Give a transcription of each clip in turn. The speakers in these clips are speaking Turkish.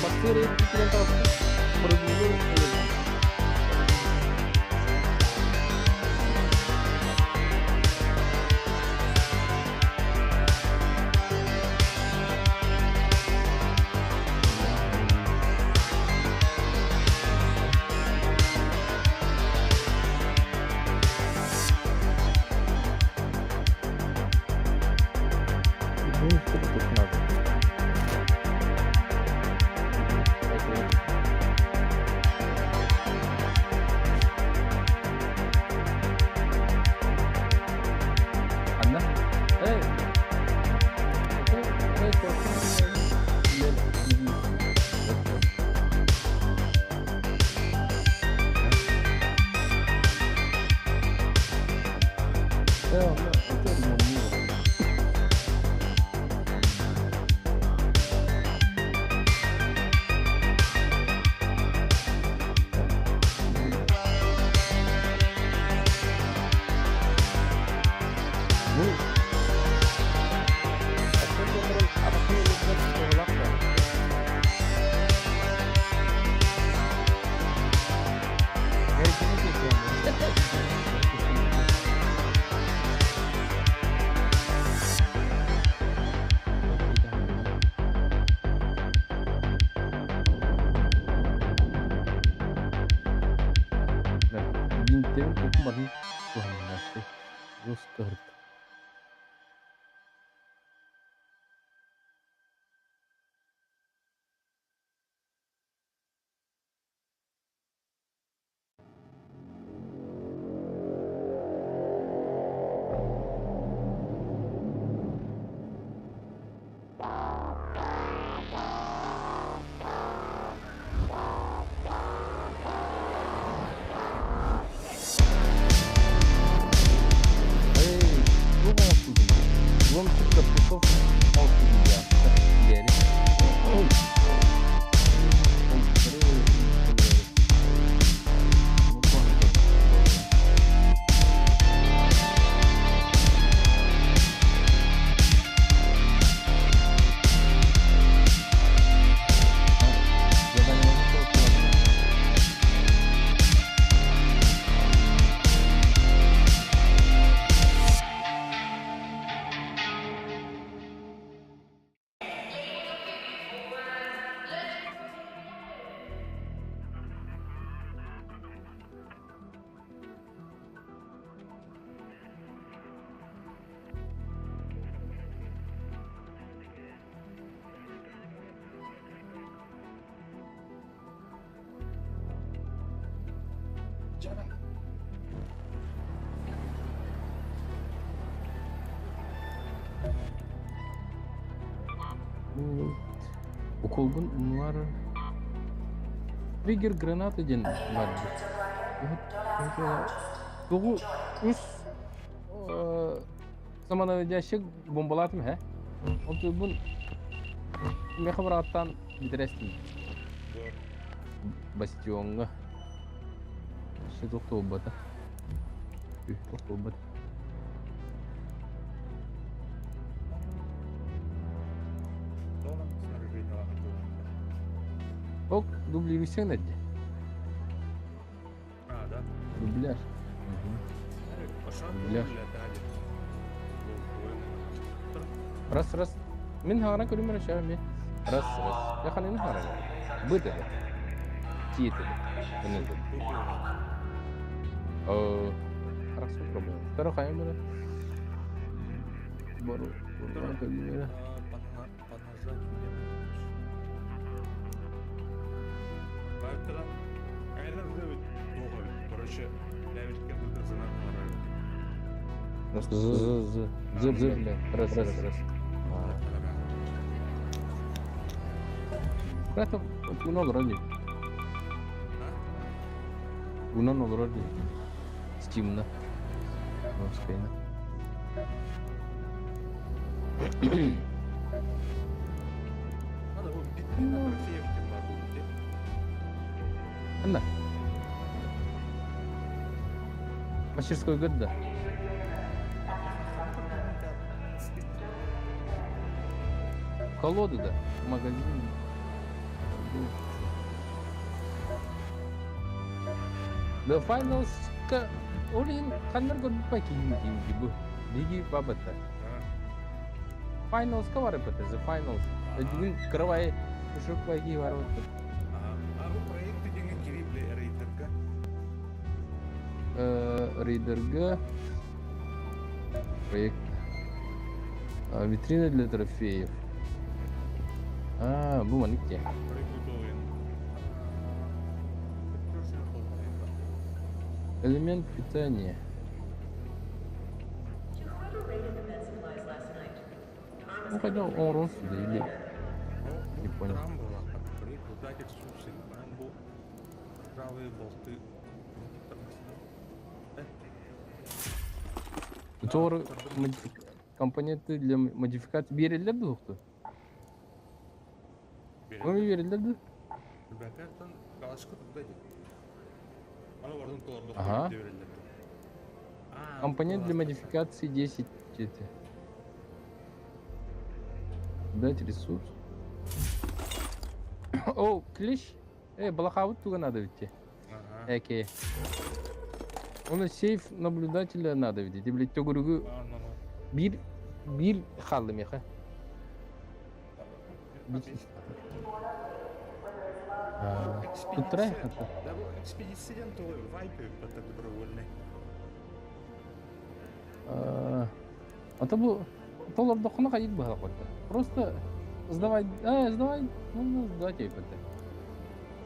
Maksudnya pikiran tahu berdua. Okulgun umar trigger granat aja var. Doğu üst zamana yaşık bombalatım he. Onu bun mekhabrattan bitirestim. Bastionga. Şey doktorbada. Doktorbada. Ок, дублируйся надо. Да? Дубляж. Дубляж. Раз. Min hara كل مرة شامي. Раз. يا خلينا هara. بدر. كيت. بنزل. Раз проблема. Второй хаим это. Бору. Бору. Короче, Раз. Это много вроде. Много вроде. Стимно. Спина. Надо вот трофеев могу. Anda. Мастерской год, да. Колоды, да. Магазин. The finals ka ulin kanlar gol pa king bu. Ligi babata. Finals ka var pata the finals. Bugün kıravay uşuk baygi var oldu. Aku proyek tuh jangan kirim le reader kan. Reader'ga проект витрина для трофеев. Bu manik ya. Proyek itu yang. Terus yang kalau Элемент питания. Ну хотя он рос или не понял. Рамбо lah kan. Proyek udah aja susah. Рамбо. Rawe boltu. Doğru компоненты для модификации берилерdi yoktu. Onu verilirdi. Belki kalaşkı tuttu aja. Mana oradan keluar Ага. verildi. Компонент для модификации 10 где-то. Дать ресурс. О, клещ. Балахавут туга надо ведь. Окей. Onu сейф наблюдателя надо видеть. Блять, тогургу bir kaldım ya. Tutturay hatta. Да, bu ekspedisyen tuh vibe patah berawalnya. А то bu толор дохуна кайык бага койду. Просто сдавай, ну сдавать ей пытай.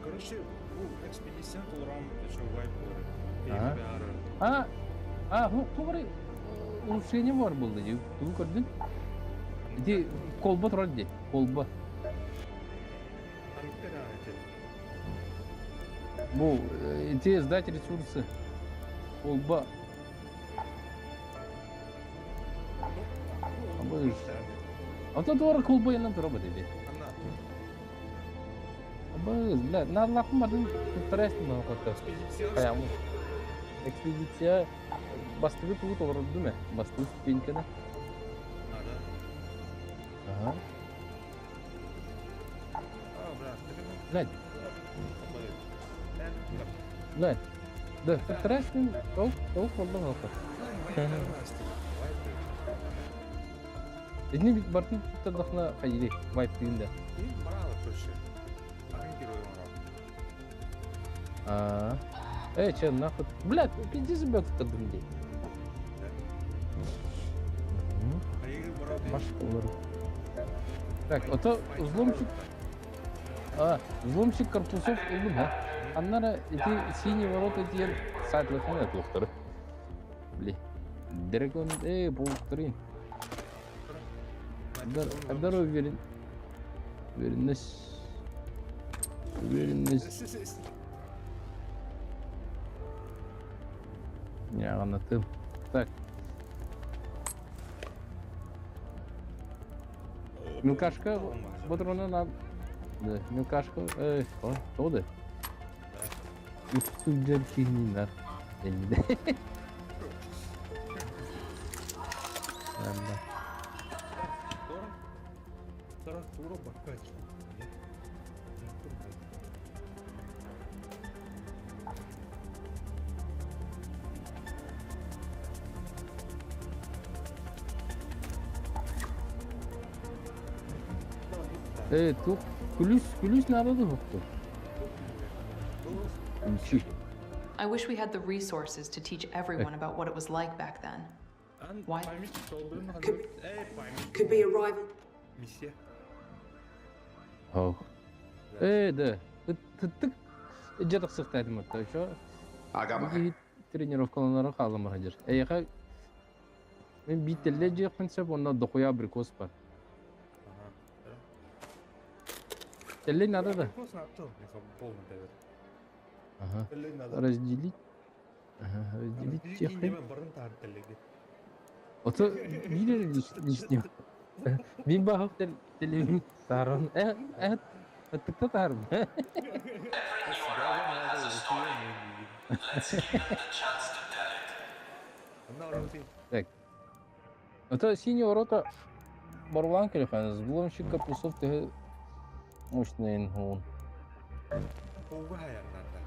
Короче, bu ekspedisyen tuh ram еще vibe Ага. To'g'ri улучшение bor bo'ldi. Tú ko'rding? Ди kolba turadi, kolba. Bu те сдать ресурсы. Kolba. А то doğru kolba yanına duraba dedi. Abız, la narlaqım badın tutturasın bana qotta. Kayamı. Ekspedisiya bastığı tuğut olur değil mi? Bastığı pinkene. Ada. Aha. Berarti kan. Lan. Да, tutturasın. Tavuk oldu mu qotta? Ini berarti terdakna kayri, wipe dinda. Ini malah terus ya. Angin kiro yang Че, нахуй. Блядь, иди себя тудым дей. Машка выру. Так, это взломщик. Взломщик корпусов улдым, а? Аннара эти синие ворота эти сатлыхын это лохтары. Бли. Драгон, болтырын. Kadar verin. Veriniz. Ya anlattım. Так. Мелкашка, вот она надо. Да, мелкашка, что да? Üstüncel kinliler. Elinde. Allah. Sekarang turun bakal. Tuh, kulüs nerede yoktu? I wish we had the resources to teach everyone about what it was like back then. Why? Could be a rival. Misya. Oh. Да. Тыттык жадық сықтадым отта ошо. Ага. Тренировкалары қалым хажыр. Эйха мен бителле жекпенсеп онда докуя абрикос бар. Телле надо да. Абрикос надо, не полный давер. Ага. Телле надо. Разделить. Ага, разделить Ini техник. memang bareng tahan telege. Ото бире лишнем. Мен бахып телевин сарын. Тыкта тарым. Так. Это синие ворота Барлан келехан. Взломщик корпусов ты мощный он. Ова yang nanda.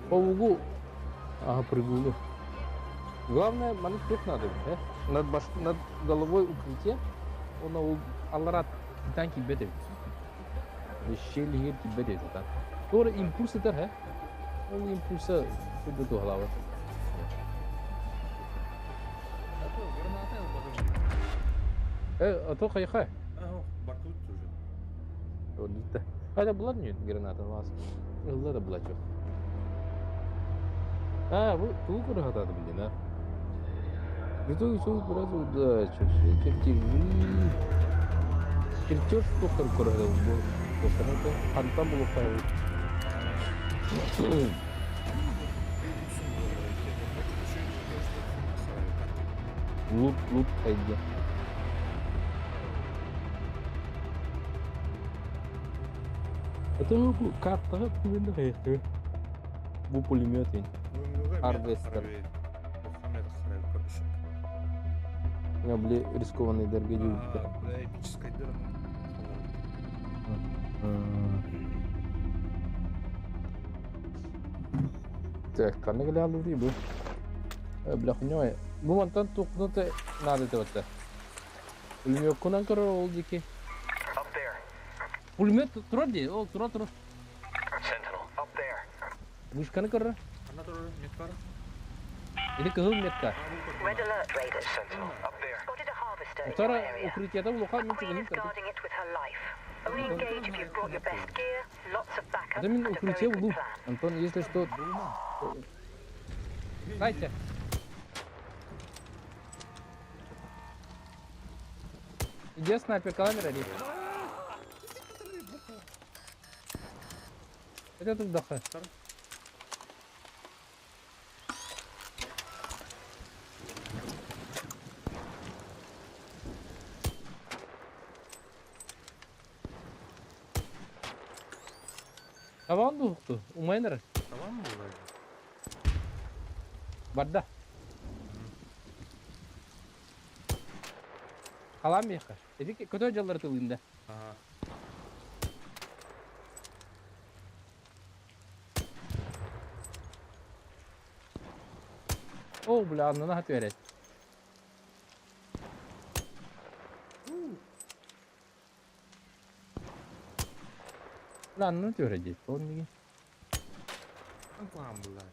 Паугу. Ага, прыгулы. Главное, манит тух надо, над головой укрытие, он алларат танки бедет. Щели гир бедет это. Тоже импульс это, он импульса куда то глава. А то хай-хай. Бартут уже. Вот это. Хотя была не граната у вас. Было да было что. Вы куда хатады блин, а? В итоге все biraz удача. Чертеж доктор көреді бұл. Доктор это хантан болып қайыр. Лут қайды. Это бұл картаға күнді қайықты. Бұл пулемет ең. Harvester. Я, бля, рискованный дорогой. Бля, эпическая дыра. Так, kan ik al die bu. Blah nyoy. Bu mantan tuknu te nade te batta. Ulmi okunan karo oldu ki. Up there. Ulmi turad di. O turad. Sentinel, up there. Buş kan karo. Another metkar. Ini kahul metka. Red alert, Raiders. Sentinel, up there. Spotted a harvester in your Tara area. укрытие там лоха не Queen is тягнет. guarding it with her life. Only engage if you've brought your best gear, lots of backup, Это именно and a very укрытие в good углу. plan. Антон, если что... Дайте. Где снайпер камера ли? Это тут даха. Tamam mı huktu? Umayınır. Tamam mı burada? Barda. Kalan mı yakar? Dedik ki kötü hocaları tılığında. Aha. O bile anına hat öğret. Bile anını öğretecek. Onun gibi. Ben paham bunlar.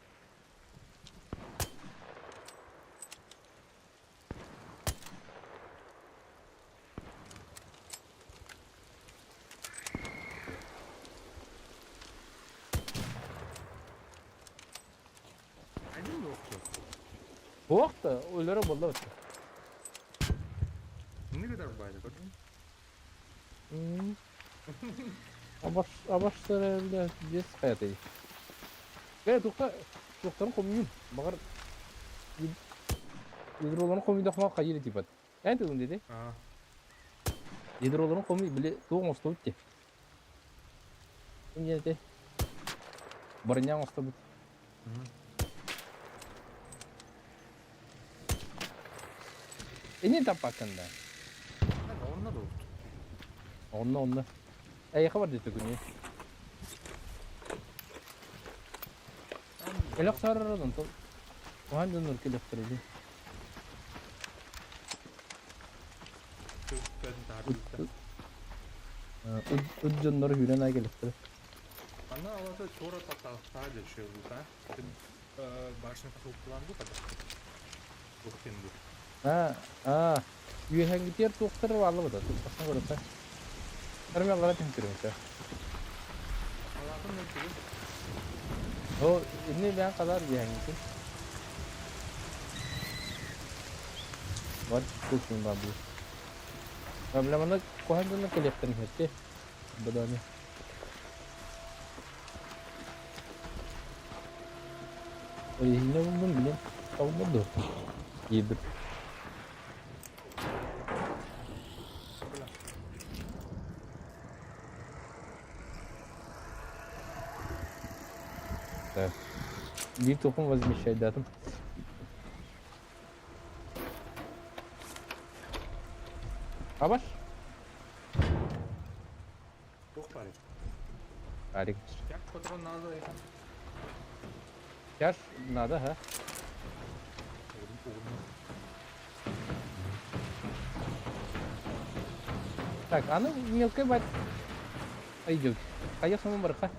Aydın yok ki. Soğuk da öylere buldu ötü. Ne kadar baydı gördün mü? Abaşları bile biz hayatıyız. Ve doktorun komünün. Bakar. Yedir olanın komünü dokuma kayır tipat. Yani dedim dedi. Aha. Yedir olanın komünü bile doğum usta bitti. Şimdi de. Barınyağın usta bitti. Ne tapakında? Hadi onlar oldu. Onunla. Ey kabar dedi günü. Elak sararın to. Ohan dönür ki elektriği. Gözün tarihte. Ucunları hülen ay elektriği. Ana alata sonra sadece şey oldu ha. Başına kasıp kullandı kadar. Yok kendi. Üye hangi diğer doktor var mı da? Aslında görürsen. Karım yallara tümkürüm işte. Allah'ım ne diyor? O ini ben kadar bir hangisi. Var kusun babi. Problemana kohan dönü kelekten hette. Badani. Yine buldum bile. Olmadı. Yedir. Evet. Bir tohum возмещайдатым. Абаш. Yok bari. Арик. Как патрон надо это? Kaç nada ha? Так, а ну мелкая бать. Пойдёт. Поехал на барха.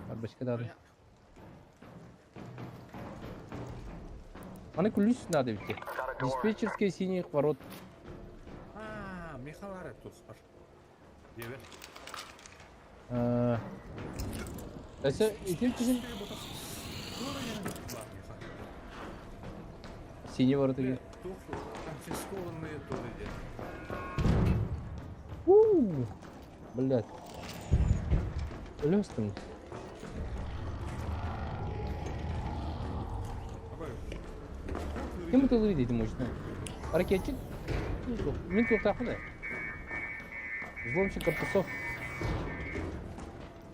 Арбачка да. Аны күлүс надо бит. Диспетчерские синих ворот. Мехалары тут бар. Дебер. Эсе итеп тигин синий ворот экен. Конфискованные тоже где. Блядь. Лёстым. Кем это увидеть можно? Ракетчик? Мин тоқтақы да. Взломщик корпусов.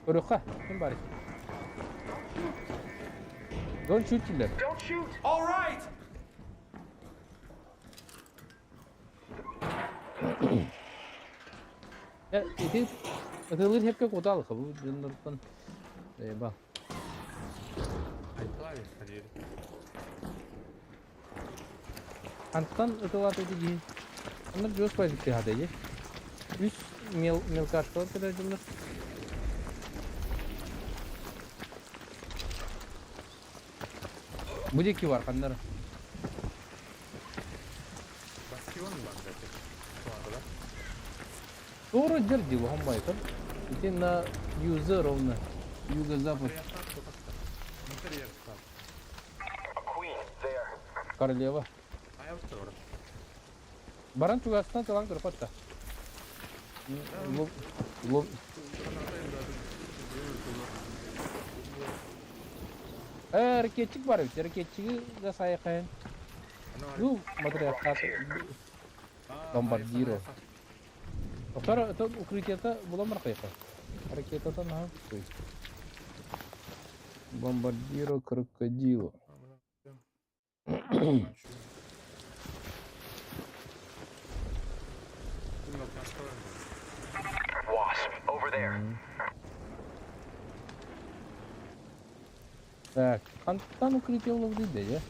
Көріққа, кім бар? Don't shoot killer. Don't shoot! All right! Itu ытылыр хепке куталық, бұл жындырттан. Ба. Айтылар қадері. Антан ытылат өте дейін. Ондар жоз пайзыкте хады е. Үс мелкашқылар кедер жындар. Будеки бар, қандар. Бастион бар жәте. Туады да. Doğru жерде оған байқыр. Итен на юзы ровно. Юго-запад. Интерьер там. Королева. Аяқты оры. Баран чугасынан талан кырпатта. Лоб. Ракетчик бар бит. Ракетчиги да сайқайын. Ну, смотри, бомбардиро. Оқтар, это укрытие-то было маркайқа. Ракета-то на стой. Бомбардиро крокодило. Wasp, over there. Так, қантан укрытие олып дейді, я?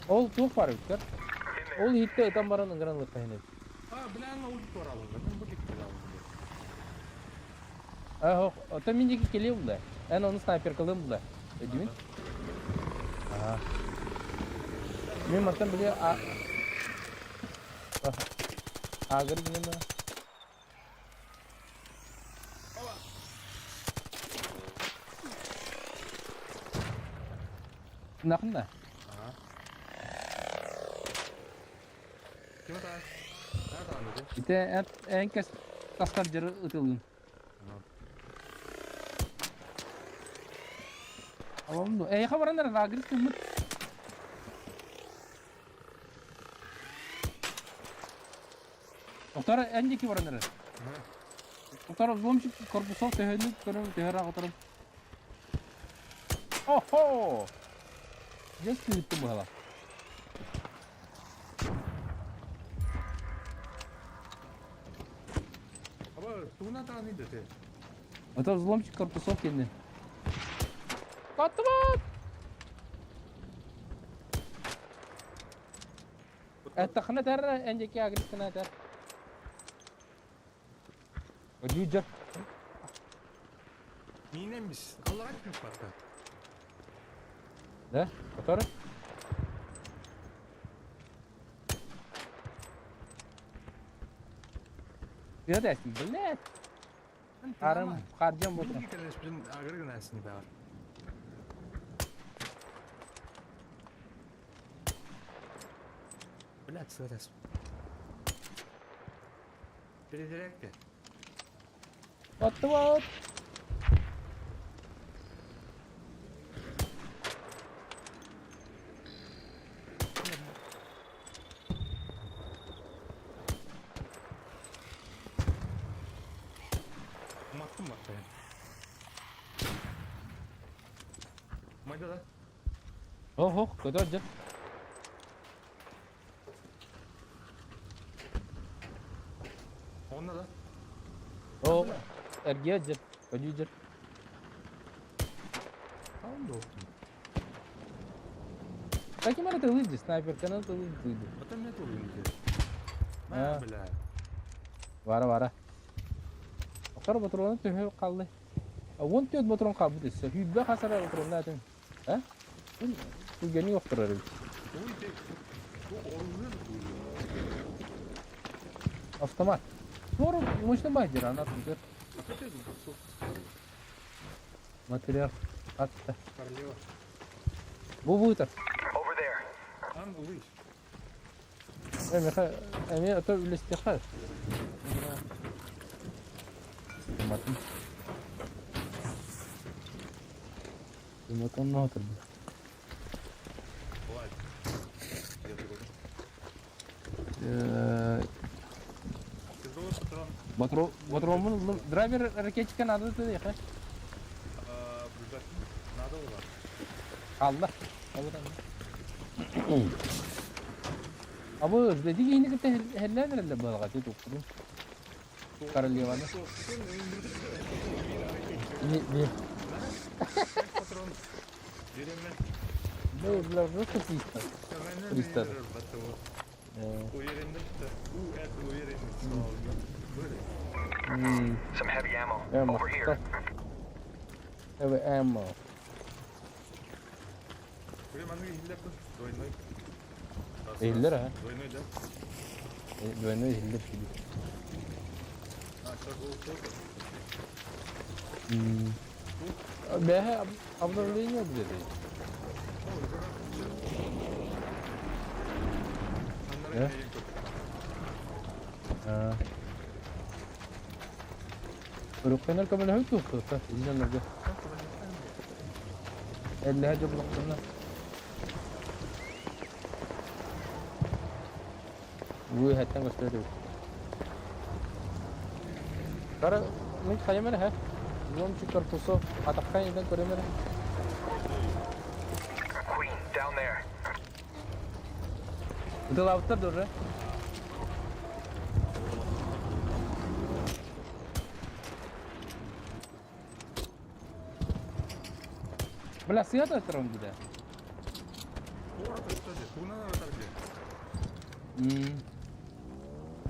Ол туық бар өткер. Ол хитті ұтан баран ұңғыранлық қайын еді. Бля, ана ультор алынды. Мен бұлікті алынды. Ота мен декі келе бұлда. Ән оны снайпер қылдым бұлда. Өдімен? Мен мақтан біле ағыр гінен ба? Нақында? Кем ата? Nerede anladı? Bir de en kes kaslar jarı ıtılgın. Alalım da. Xabaranlar ragris kımıt. Oktara önceki varanlar. Oktara взломщик корпусов tehlik körüm tehera otarım. Oho! Just gitti bu hala. Туна да не дете. Это взломщик корпусов kendi. Katvat! Это хана терра önceki agresine ter. Ödüyücü. Neymiş? Allah aşkına parka. Ne? Otarı? Ya da billet. Arım harcam bu. Bu keleş bizim agır gınesini bağır. Блядь, сырас. Перезарядка. Отвод. Mattım bak ben. Mayda da. Oh, kadar can. Onda da. Oh, ergiye can. Ödüyücü. Tamam da olsun. Belki bana tığlıydı, sniper kanalı tığlıydı. Потом нет улыбки. А. Бля. Vara. Akar motorunu tühü kaldı. Avun tühü motorun kaldı dese. Hübbe hasara motorun zaten. Ha? Bu geni yoktur herhalde. Ой, ты. Bu orijinal bu. Автомат. Doğru, muştan bahçeli anlatmışlar. Hakikaten bu çok Materyal. Hatta. Королева. Bu buyutur. Over there. Ан улыб. Emi atör üleştikler. Matın. Matın ne oturdu? Ой. Я такой. Ты думаешь, что там Motorumun driver raketçiken adı da değil. бюджет надо было? Allah. Abi dedi ki yine gitti heller herhalde bu algı dedi okudum. Karalıyana. Ne? Патрон. Беременна. Ne bunlar nasıl ister?Ристар. Уверенность-то. Это уверенность. Böyle. Some heavy ammo. Ammo. Over here. Evet ammo. Buraya bana hiller dur. Двойной. Hiller ha? Двойной, да? Güvenli hiller gibi. А, сейчас был кто-то. Behe ablamlığı yok dedi. Onlara Ne? gelin tut. Ha. Rukkanlar kamera hep tuttu. İzlen nerede? Elle hadi bulaklarına. Bu hatta gösteriyor. Kara ne kayamera ha? Zom çıkar pusu. Atakkan yerden göremera. Queen, down there. Bu da lavukta dur ha. Bela siyah da tarafım bir de. Orada kısaca. Buna da tarafı.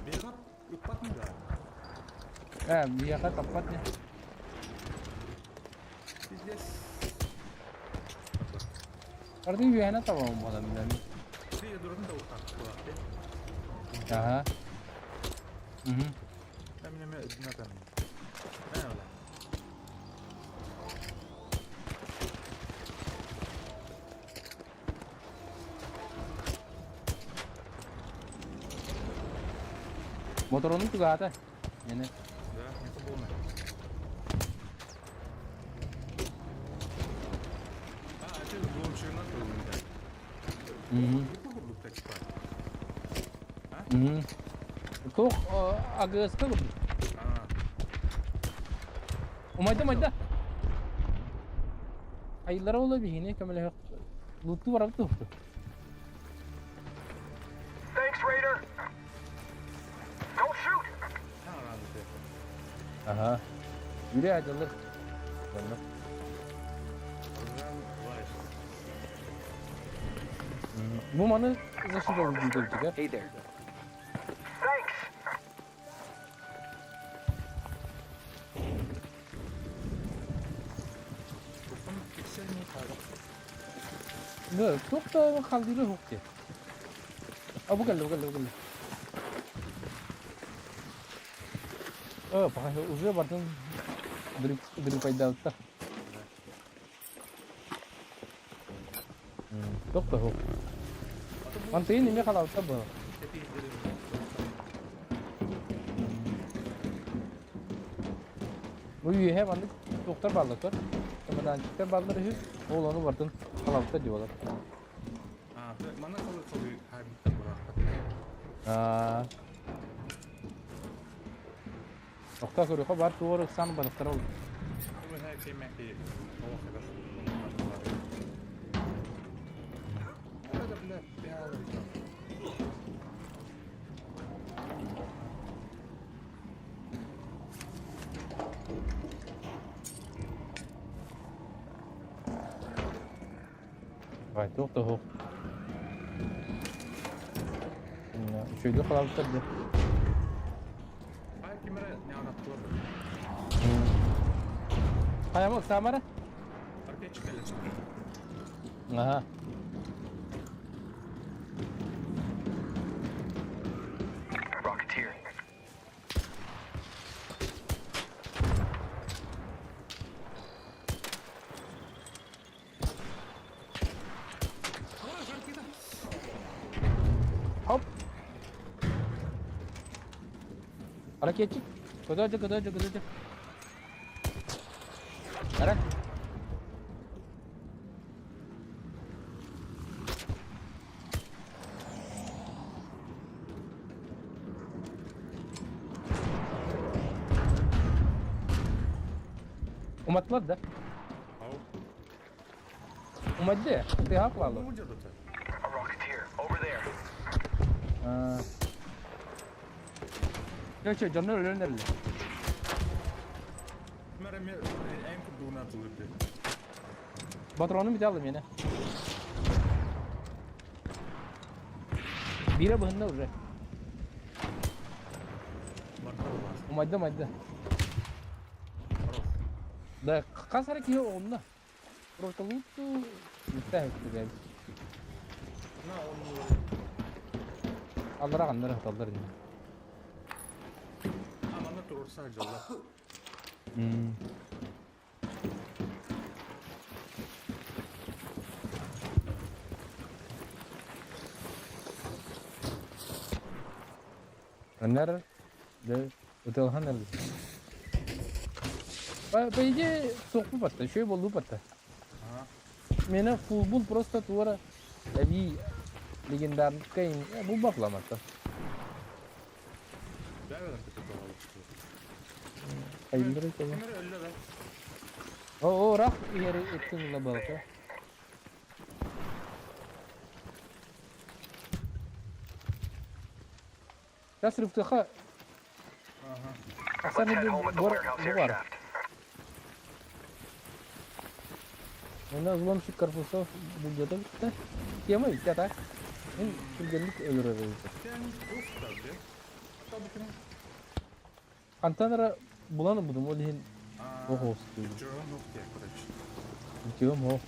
Berat ıpat mı da? Bir yaka kapat ne? Pizdes. Kardeş bir yana tamam mı adam yani? Şuraya durun da utan. Kulakta. Aha. Ben bilmem ne yapayım. Ne öyle? Motorunu tuh ada. Ini. Да, это полное. А, это лучше на то, да. Неплохо бы так спать. Tuh agak sekali. А, Umayda. Ayılara olabilir yine kamera lutu var abi tuh. Thanks, Raider. Don't shoot. ha, надо это. Aha. Yürü hadi alır. Vallahi. Ран лайф. Bu manı zaşı da ucuydu çıkar. Hey there. Thanks. Потом пиксельный кадр. Ne? Çok da kaldırı yok ki. Bu geldi. Pakai usia bareng dari payda uta. Çok da yok. Mantığı ne kadar uta bu? Это изделие. Bu üye bandı doktor balık var. Kemudian çıkar balıkları hep oğlanı vardı. Kalavukta diyorlar. А, mana kalau habitat berapa? Doktor kuruyor var doğru san balıkları oldu. Itu saya kemek di bawah atas. Ada benda piala itu. Vay çok da yok. Şöyle kalıp tabii. Hayır kimere ne anlattılar? Kayamak Samara. Arkaya çıkalım. Aha. Rocketeer. Hop. Hareketçi. Kıdırcı. Ara. Umatlar da. Hau. Umat de. Bir hak var. Ne olacak da? A Rocketeer. Over there. Yok canlar ölenlerle. Kimere mi en kurduğunu atılırdı. Patronunu bir de alayım yine. Bire bıhında vurur. Marka var. Madde. Da kas hareketi onda. Просто лучше müstahak güzel. Ne onu? Allah'a kandır hatalar yine. Ama ne tur sadece Allah. Nerede? De otelhan nerede? Bence soktu battı. Şöyle boldu battı. Mena futbol просто тура. Tabii legendarный kayın. Bu baklamadı. Nereden kötü doğalı çıkıyor? Hayırdır ki? Kimere öyle be. O rak yeri ettin la balka. Tasrif tıka. Let's Sen head bir home at the warehouse bu air var. shaft. Onda zulüm şu karpusa bu jada bitti. Kema bitti ta. En kurgenlik ölür öyle. Sen dost tabii. Tabii ki. Antanara bulanı budum o lihin o host. John yok diye arkadaş. Diyorum o.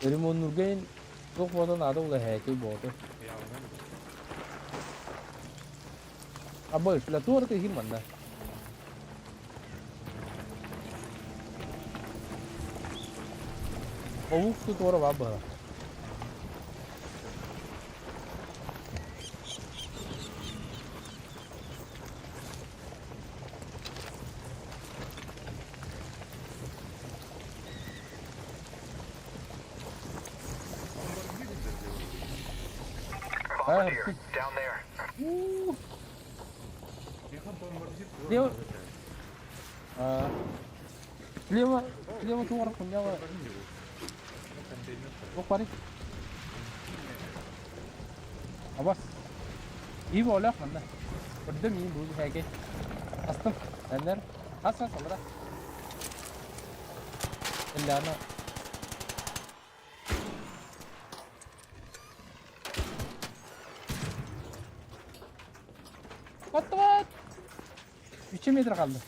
Elim on nurgain çok fazla nada ula heke boğdu. Ya ben Abba şula tuğra te him manda. Ovuk su tuğra babba. Volunteer. Down there. yakan bombardier Dia Lima tuğra kunya wa. Bok pari. Abbas. İyi bola manda. Perdem iyi bu heke. Astım. Ender. Asa salra. Illana. What? 3 metre kaldı.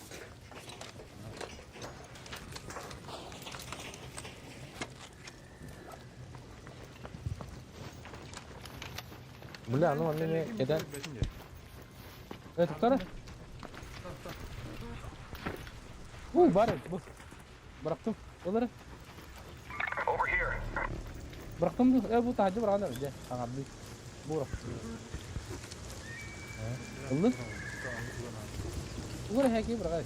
Bula anlamadım ne keden. Evet tutar. Bari bu. Bıraktım. Olur. Over here. Bıraktım da bu tacı bırakan önce. Abi bu bırak. Olur. Olur heki bırak.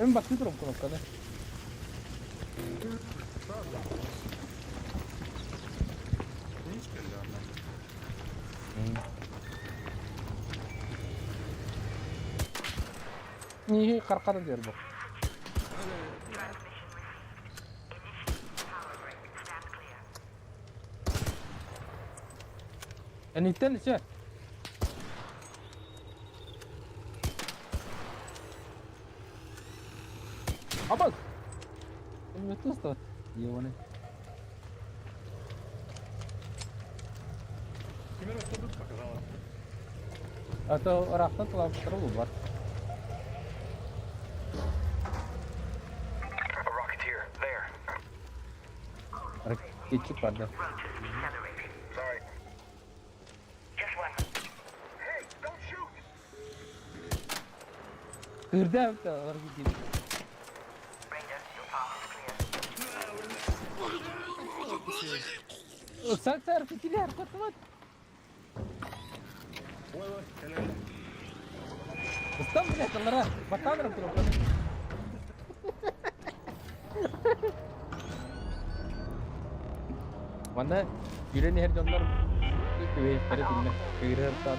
Ben bakıyorum konukada. hiç belli anlamadım. Niye karkara diyor bu? Enitten içe. Abad. Ini betul tuh. Iya mana? Ata Irak'tan tılaptırı bu var. A rocketeer. There. Geçik vardı. Sorry. Just one. Hey, don't shoot! Kırdı hem de var gidiyor. Raider, your path is clear. Usak tarafı gidiyor. Kurtulmadı. Ой, ой, helal. Ustam bile kıllara. Batanırım tropları. Bana gülen her canlar ilk üveylikleri dinle. Kıyırır sana.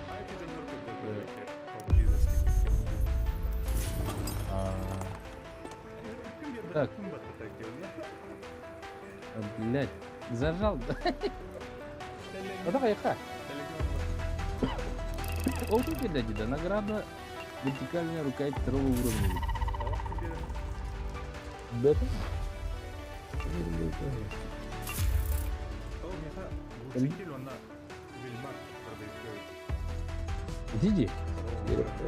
Haydi canım, böyle. Kabul izlesin. Kim bir Так. kim batı takıyor? Блядь, зажал. Это кайха. Олду передачи, награда вертикальная рукоять второго уровня. Бета? Cici.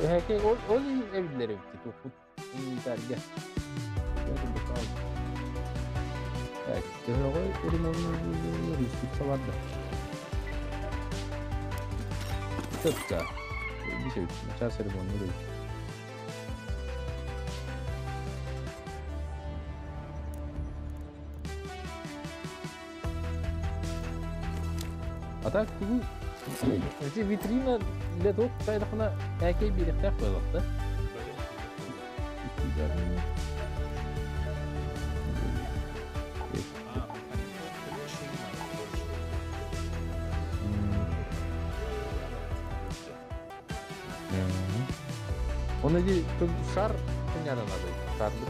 Herkes o evlileri bitti. Toput. İnterge. Bakın bakalım. Evet. Devre koy. Elim onu riskli vardı. Çok da. Bir şey için. Çağ seremonu değil. А так bu vitrina ile dok sayıdakına erkeği birlikte koyulaktı. Onu di çok şar kenyaran adı. Şarlık.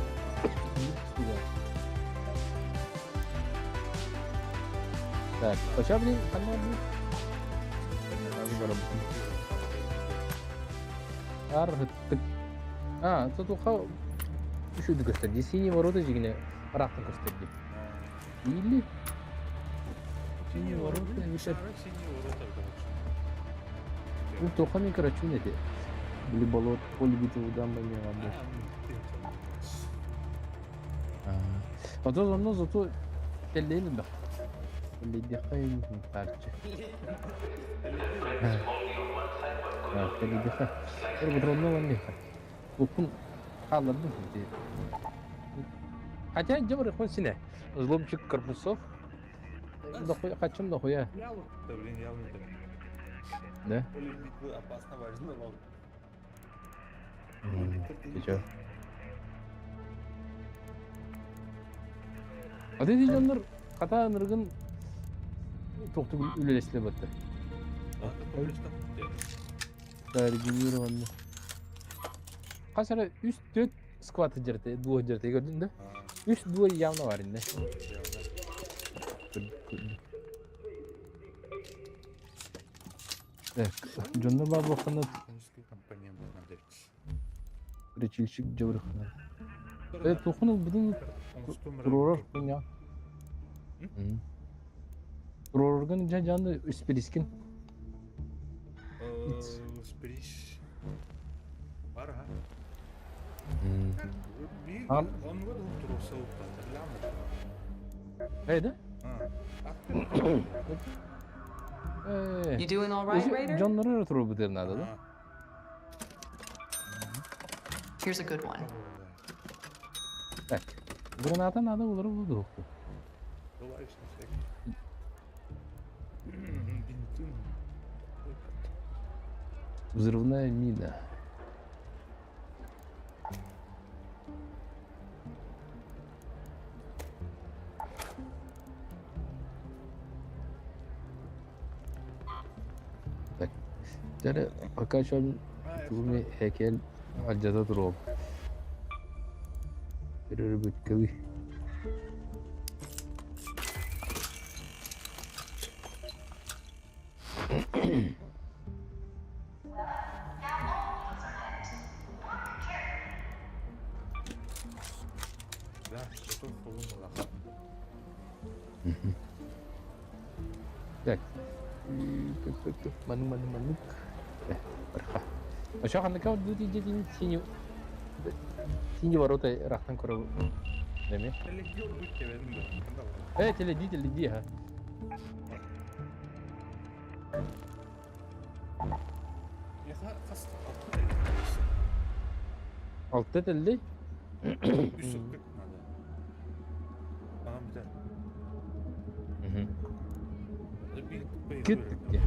Так, почему блин, она блин? Аргыттык. Тут уха üşüdü gösterdi. Синий ворота жигине рахтын gösterdi. Или синий ворота висят. Ну, тоха ми короче не те. Были болот, поле битвы дамба не надо. А то зато зато теллейли да. Теллейли дихаем тарче. Теллейли дихаем. Bir budronda var ne? Okun kaldırdım diye. Хотя jabır konusine. Zlomчик корпусов. Да хуя, kaçım da хуя. Да блин, явно так. Да? Поле битвы опасно важно, но Ты чё? Ады дегенler kata nırgın toktu ülelesile battı. Bilmiyorum anne. Kasara üst 4 squat jirte, duo jirte gördün de. Üst duo явно var indi. Так, Джонна бабу хана компонент надо. речильщик жабыр хана. Тухуну будун турор ya. Turorgan canlı üspiriskin. Сприш. Бар, а? Он вот трусил, Neydi? You doing all right, Raider? Canları turor bu derine adı da. Here's a good one. Так, granata надо olur bu. Взрывная мина. Так, yani пока şu an bu heykel acada duruyor. Bir bütçeli. да. Это фулум лаха. Так. Manuk. Barqa. Ошо ханды кау дути жетин синьи ворота рахтан көрө. Деме? Телегио бүт кебедим да. Теледи ха. Яха фаст. Алты телди. Üstlük надо. Tamam bir tane. Bir Küttük ya.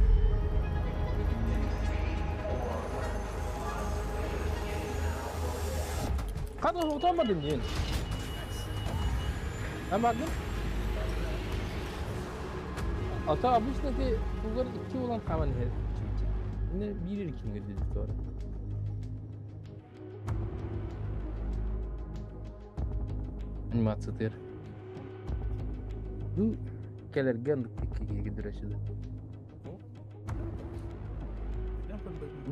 Kadın utanmadın diyen. Hem bakın. Ata обычно булар 2 olan kavan her. Ne 1 2 dedi sonra. Animatsiya ter. Bu kelergen dikkiga gidirashidi.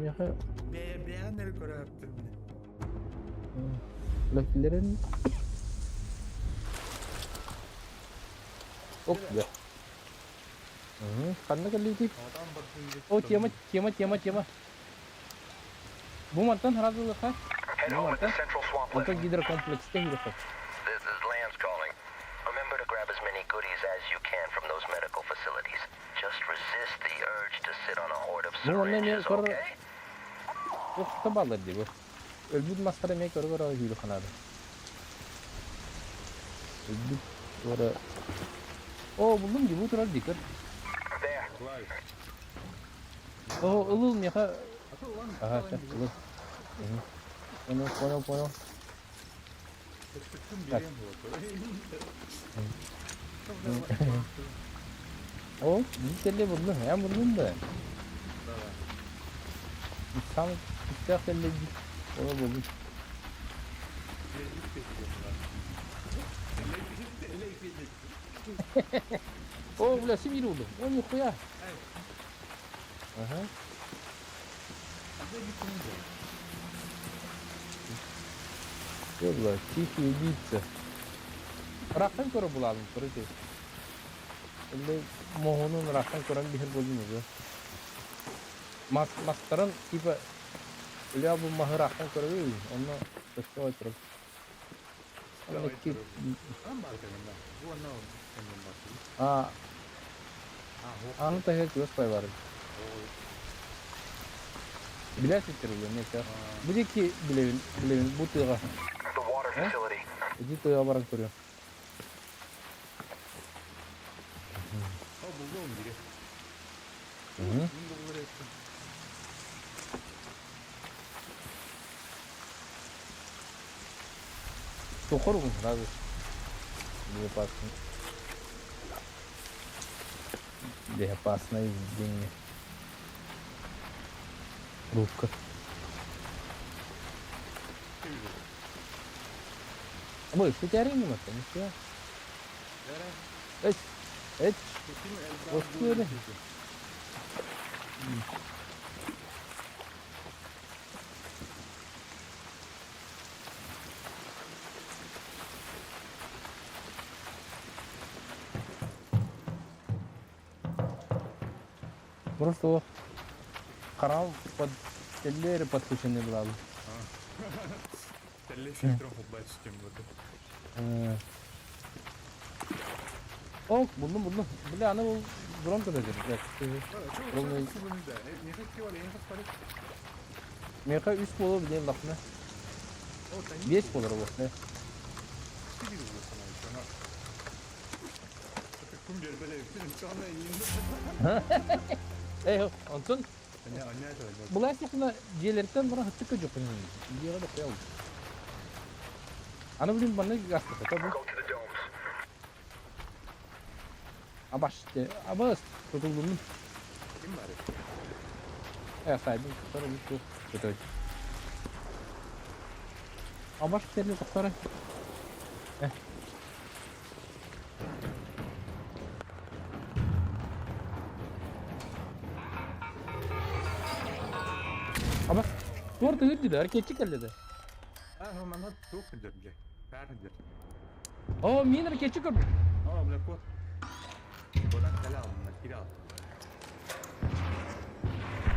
Yaha beğenleri göre yaptım. lakilerin ok ya. Karena kali itu. Oh, tiama. Bu mantan harus lekas. Head Bu home at the mantan. central swampland. Untuk gider komplekste hidup. This is Lance calling. Remember to grab as many goodies as you can from those medical facilities. Just resist the urge to sit on a horde of Bu ondan ne syringes, kor okay? yok tabalar diye bu. Ölbüt maskara mek kor hidup kanadı. Ölbüt ora. Oh, buldum gibi oturar dikkat. There. Oh, ılıl mı ya? Aha, ılıl. Pono. Так. Oh, bir telle buldum. Hem buldum da. Tam ister telle git. Ona buldum. Oh, burası bir oldu. O yok ya. Aha. Yolla, çiğ gitse. Raktan koru bulalım, korucu. Öyle mohonun raktan koran bir her buldum ya. Maskaran tipe öyle bu mahı raktan koruyor. Onu sesuai oturup. Ama ki Tamam arkadaşlar. Bu ne o? Senin bakayım. ah Ha, anu teh terus pay var. Bilas istiyor ne kadar. Bu de ki bilevin bu tuğa. The water facility. Jadi tuğa barang koruyor. o buldum biri. Hı. Bunu da ettim. Tokor mu sразу? Dia pasang. Dia pasang ini. Ruka. Ama işte cari mi masa? Ya. Evet. Bosku öyle. Просто канал под теллери подключены были. Telli filtre hobbaçtım burada. Oh, buldum. Bile ana bu drone da dedi. Evet. Çok Olmayı- kullanımda. Ne kadar var? En fazla Meka üst bolu bileyim bak ne. o tane. 5 olur bu. Ne? Bir yıl sana sana. Kum gelmedi. Sonra yiyindim. Hey, Anton, Ne anne bu lastikle ciğerlerden bana hıttık yok. Diye de koyalım. Ana bileyim bana gastı tabii. Go to the domes. Abaş işte. Abas tutuldum. kim var? Evet, saydım. Sonra bu çok kötü. Abaş telli sonra. Ama bu arada hırdı da hareketçi kelle de. Ha, man har två hundar. Färdiga. Oo minir keçi gördüm. Aa Black Bot. Buradan kale aldım ben. Kiri aldım.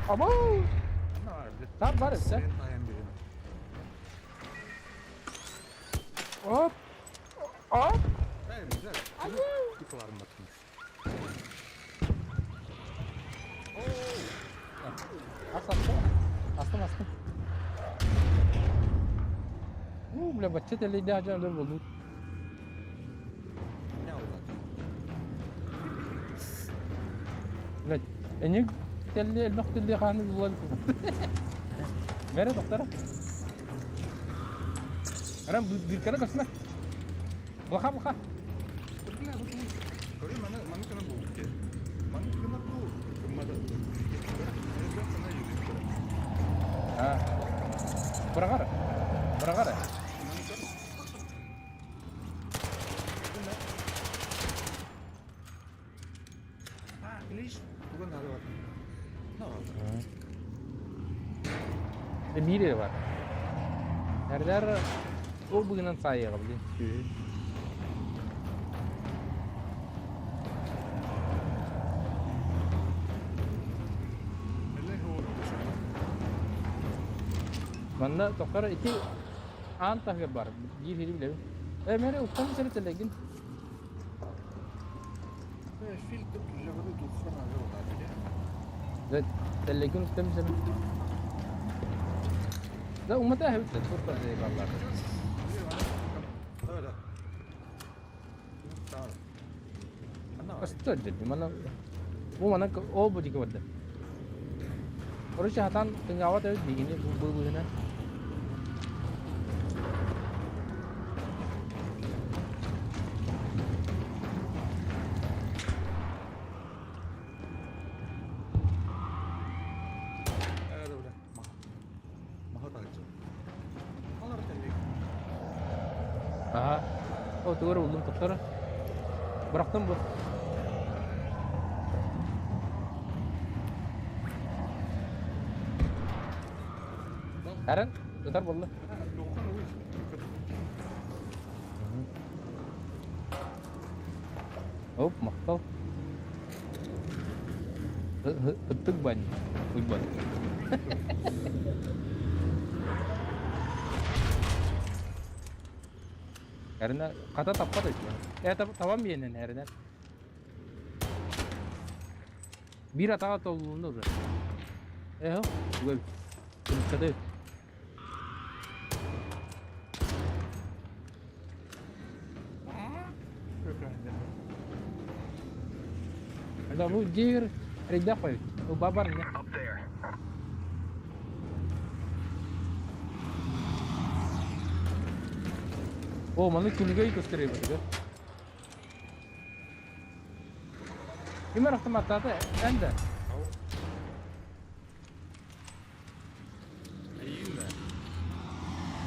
Ama Ne var bir de? tam var işte. Senin tayan birini. Hop. Hop. Evet güzel. Yıkılarım bakayım. Astım. Bля, бачите ли да жан да болу. Ne oldu? Bля, эник телли الوقت اللي خاني والله. Mere doktora. Aram bir kere kasma. Baka. Betul. Korea mana kena bu? Mana kena bu? Kemana? Saya sana yürüyorum. Ha. Bırakar. English bukan hal apa. No. Biri var. Nereder o bugünden sayıya kabul. Eller hor. Bana doktora iki antah var. Bir bile. Mere uttam seri telegin. Saya feel tu level tu sana hal apa. Ve telegin uttam seri. Da ummata hevt turta eyvallah. Öyle. Tamam. Aslında jadi mana bu mana o bu jika wadda. Orang syahatan tengah awat di gini bu sana. Öyle udah. Mahal aja. Onlar telik. Aha. Oh tuh belum dokter. Bıraktım bu. Eren, tutar bollu. Dokun uy. Hop, maktal. Hıttık ban. Uyban. Karena kata tepat itu. Tamam yenen Eren. Bir hata olduğunda olur. Hop, gue. Kata. Ada bu jir, rida apa? Oh babarnya. Up there. Oh mana kulga gösteriyor böyle. Gimana mata teh? Anda. İyi mi?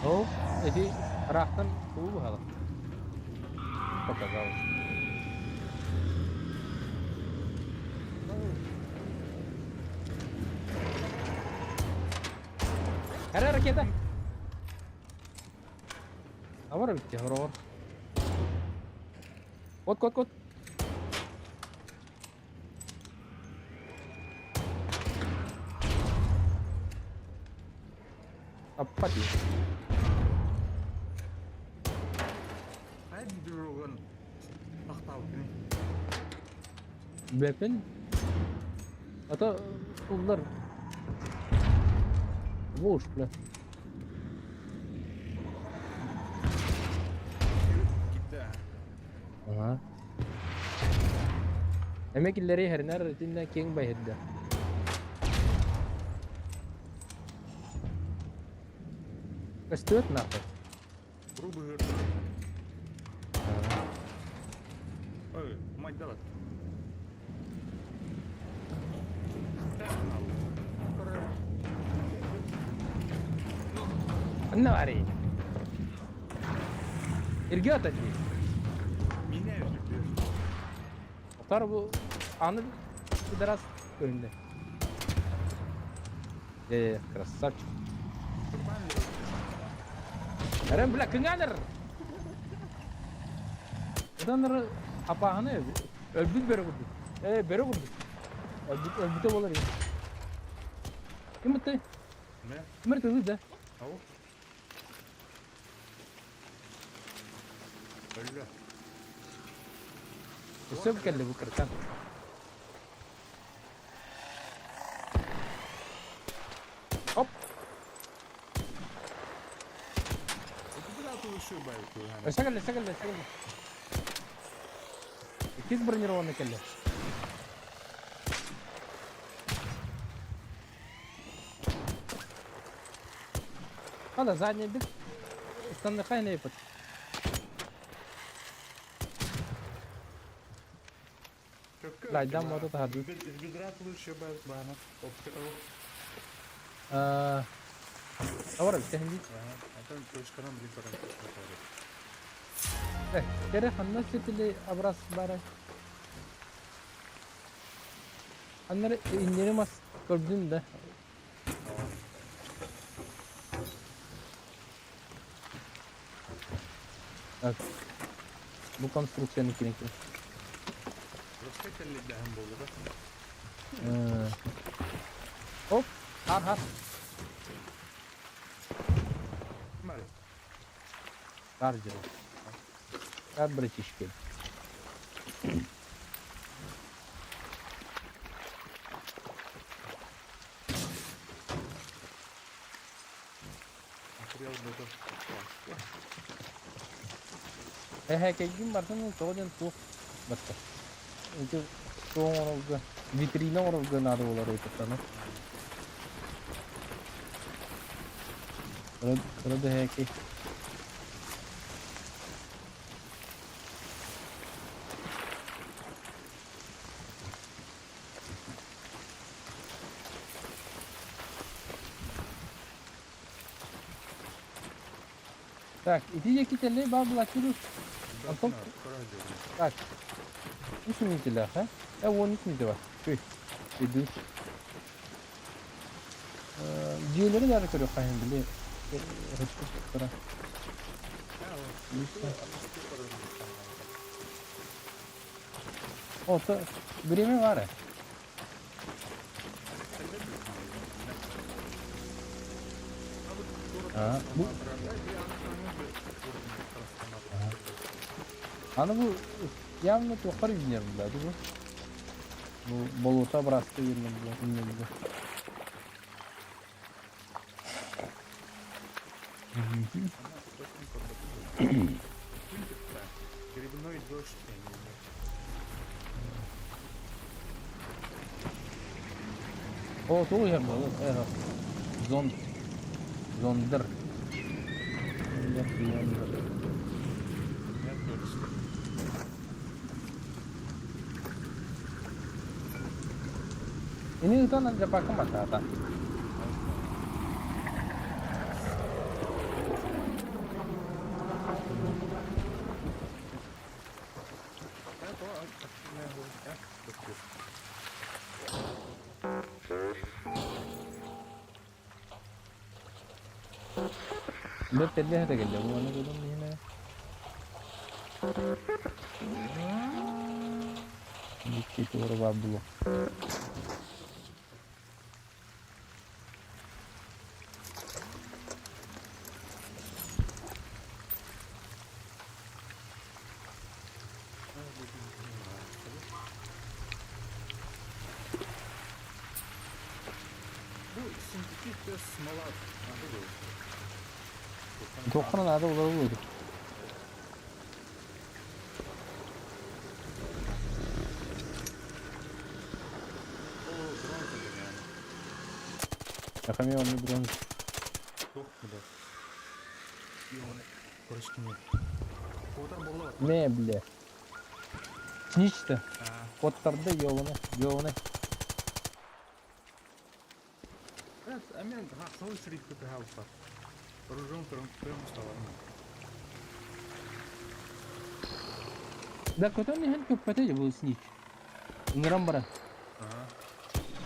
Oh, jadi rahtan bu hal. Kata kau. Ada raketa. Apa bitti horor? Kot. Apa dia? Saya di dulu kan. Tak tahu ini. Weapon? Atau ular? Boş bile. Kita. Aha. Emeklileri her nerede king bayhedda. Kastut napa? Berubah. Oh, my God. Anna ari. İlgi atacı. Mine yapıyor. Otar bu anı biraz önünde. Красавчик. Eren bırak kengaler. Kıtanları apağını ev. Öldük beri vurduk. Beri vurduk. Öldük olur ya. Yumurta. Ne? Yumurta hızlı. Tavuk. Öyle. Üstüne kelle bu kırkan. Hop. Biraz uğraşıyor belki yani. Сагали. Кис бронированный келли. Хада задний бит. Стандархай не ипот. Laydan modu da hadi. Biraz uğraşıyor belki bana. Optik Ahora viste hindi. Zaten çalışkanım bir tarafı. Kere hanna sepili abras bara. Anları indirim as gördüm de. Evet. Bu konstrüksiyonu kirinki. Burası kelli de hem bolu da. Hop. Har. Mali. Harcı. Kad bratишки. Материал burada. Kegin barsan soğudan soğuk. Batta. Itu soğuk orada. Vitrine orada nadı olar oytatana. Orada heki. Так, идите кителей, блокируют. Антон, так. Üç mintiler ha? 13 minti var. Köy. Gidiyor. Ciğerleri de arıyor kayın bile. Hıçkı sıra. Orta birimi var ya. Ha, bu Hani bu явно yukarı yüzlerinde bu. Bu boluta bıraktı yerinde. Грибной дождь. O soğuk yer olur. Evet. Zondur. Ini itu nanti pakai mata. Udah tadi ada gede mana gitu nih. Dikit orang babu. Bu sintetik ve smala adı da Dokuna nada olur. Yakami onu bronz. Yok mu da? Yok. Karışkın yok. Oradan bolla var. Ne bile. Сничта. Ha. Kottарды yolunu. Evet, hemen hastalığı sürekli bir hal var. Rujun kırım ustalarım. Da koton ne hem köpete bu snitch. Ngiram bara. Aha.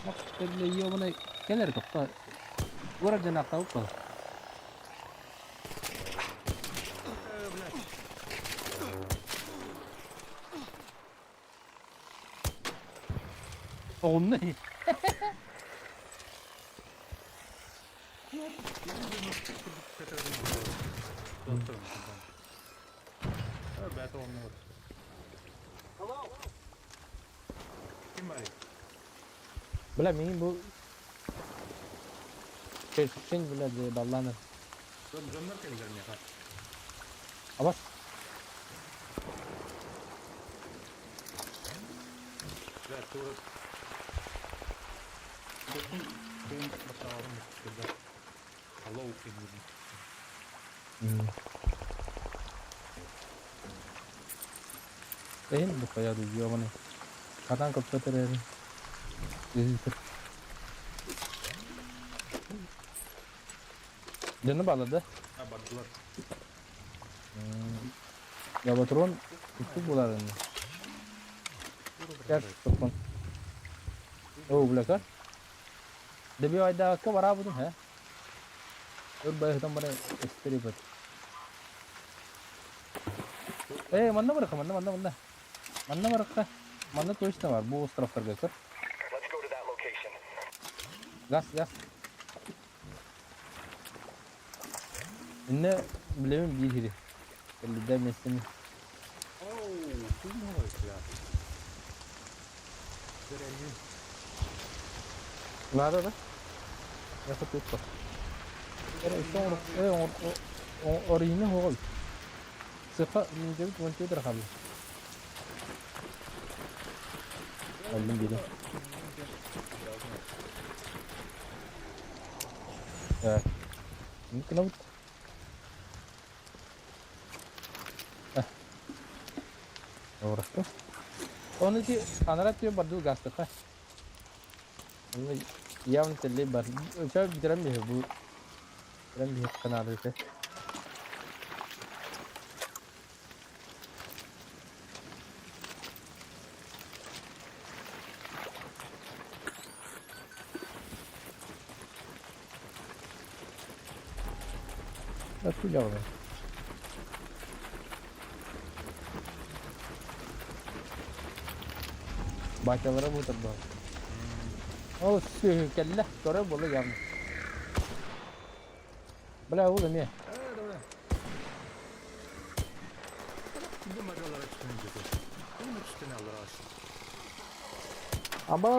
Bak böyle yolunu gelir tokta. Vuracan akta ukta. Oğlum ne? Bäti olmuyor. Kim var ya? Bilemiyorum bu şey bile dallanır. Canlar kendilerini yapar. Ama Evet, doğru. Dokun, ben başaralım burada. Allah okuyayım. benim bu kaya duyuyor bana. Kadang kapatır yani. Üzülür. Canı bağladı. Ha, baktılar. Ya patron itu bulan. Gel patron. Oh belakang. Debi ada ke warna apa tuh ha? Bayar tambah istri bet. Mana mereka? Mana mereka? Mana tulisnya var? Bu taraf tergeser. Let's go to that location. Gas. İnne bilemin bir hiri. Belli demesin. Oh, bu ne var ya? Görelim. Nada da. Ya tuttu. Origine hol. Sıfa mince bir rakam. Aldım biri. Evet. Mungkin apa? Orang tuh. Oh nanti anak tuh baru gas tuh kan. Ini yang terlebar. Coba bicara nih bu. Bicara nih kenal itu. Aku jauh. Bacalara bu tabi. Oh kelle, sonra bolu yam. Bela oğlum ya. Evet, öyle. Bu magalara çıkınca da. Benim üstüne alır aşağı. Ama.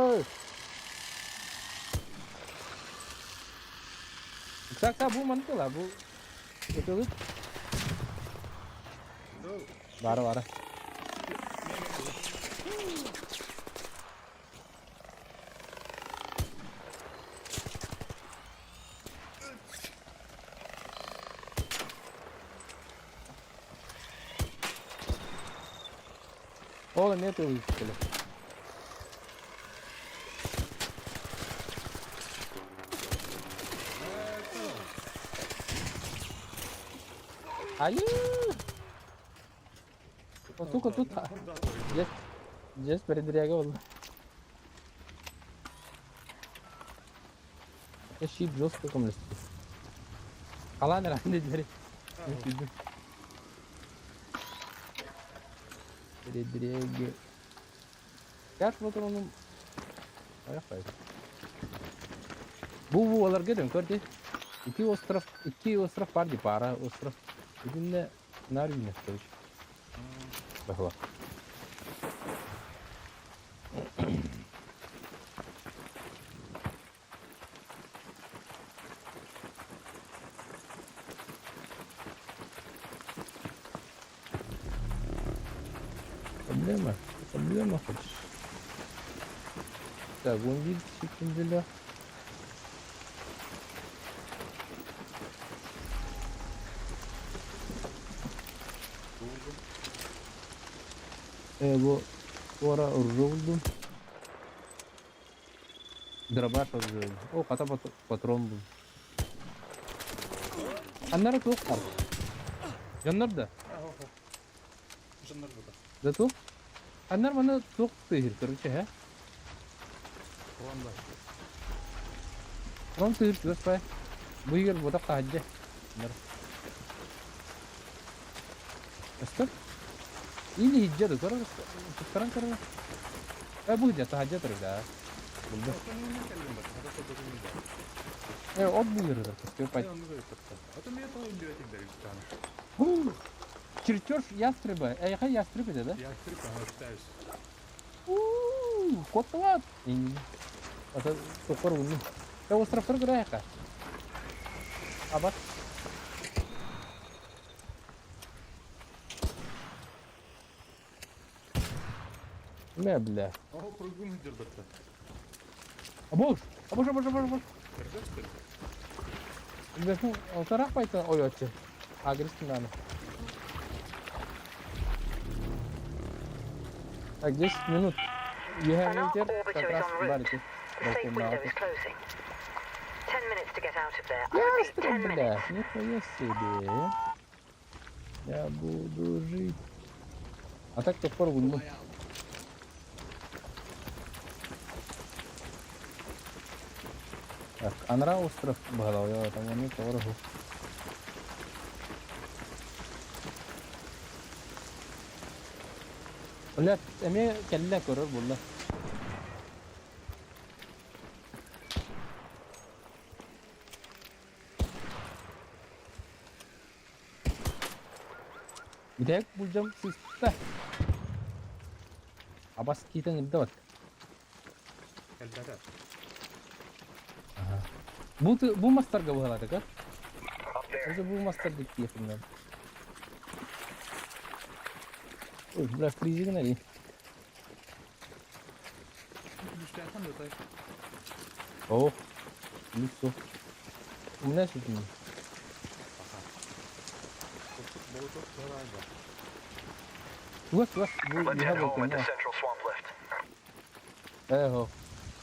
Saksa bu mantıklı lah bu. Betul. Var. Oğlum ne tuh böyle? Ayo. Tut. Just berdiri oldu. Sheep just komünist. Kalan herhalde deri. Berdiri. Kaç motor onun ayak var. Bu olar gedin kördi. İki ostrov var di para ostrov. Bugün nerede yapıyoruz? Bak. Проблема хочешь? Так, вон видите, секунду. Bu ara buldum. Drop'lar buldum. O kata patron buldum. Anlara çok var. Canlar da. Canlar burada. Da çok. Anlar bana çok tehir kırıcı he. Ronda. Ron tehir kırıcı pay. Bu yer bodak kahce. Anlar. Aslında. İyi hicca da kar. Sekarang kar. Bu hicca sahaja terus dah. Buldu. Otomobilden geldim bak. Hadi fotoğrafını da. От бумерdir kız. Köp Ay ayt. onu böyle tuttu. Otomobil toyun diyor kimler bir tane. Чертеж ястреба. Эйха ястреб еді, да? Yaktırıp bana öptəyiz. Коттуат. Ата сокор улу. Островтар граяка. Абат. Не, бля. Ого, прыгун дырбытты. Абош. Абош. Кыргызды. Бесін алтарақ байты ойотчы. Агрестин аны. Так, 10 минут. An arc Ехал orbiter как is раз en route. барите. The safe window is closing. 10 minutes to get out of there. I repeat, 10 Ястреб, minutes. бля, нихуя себе. Я буду жить. А так то порву. Так, Анра остров багалау, я там они порву. Блядь, эме келле көрөр булла. Gidek bulacağım sizde. Abas kita ngidde bak. Elbette. Bu masterga bu halada ka? Up there. Önce bu master dikti yapımdan. Oy, biraz freezing ne? Düştü yakın da tay. Oh. Listo. Bu ne sütün? Bolu çok zor ayda. Tuas, bu Let's liha head home bakın at the ya. central swamp lift. Ho.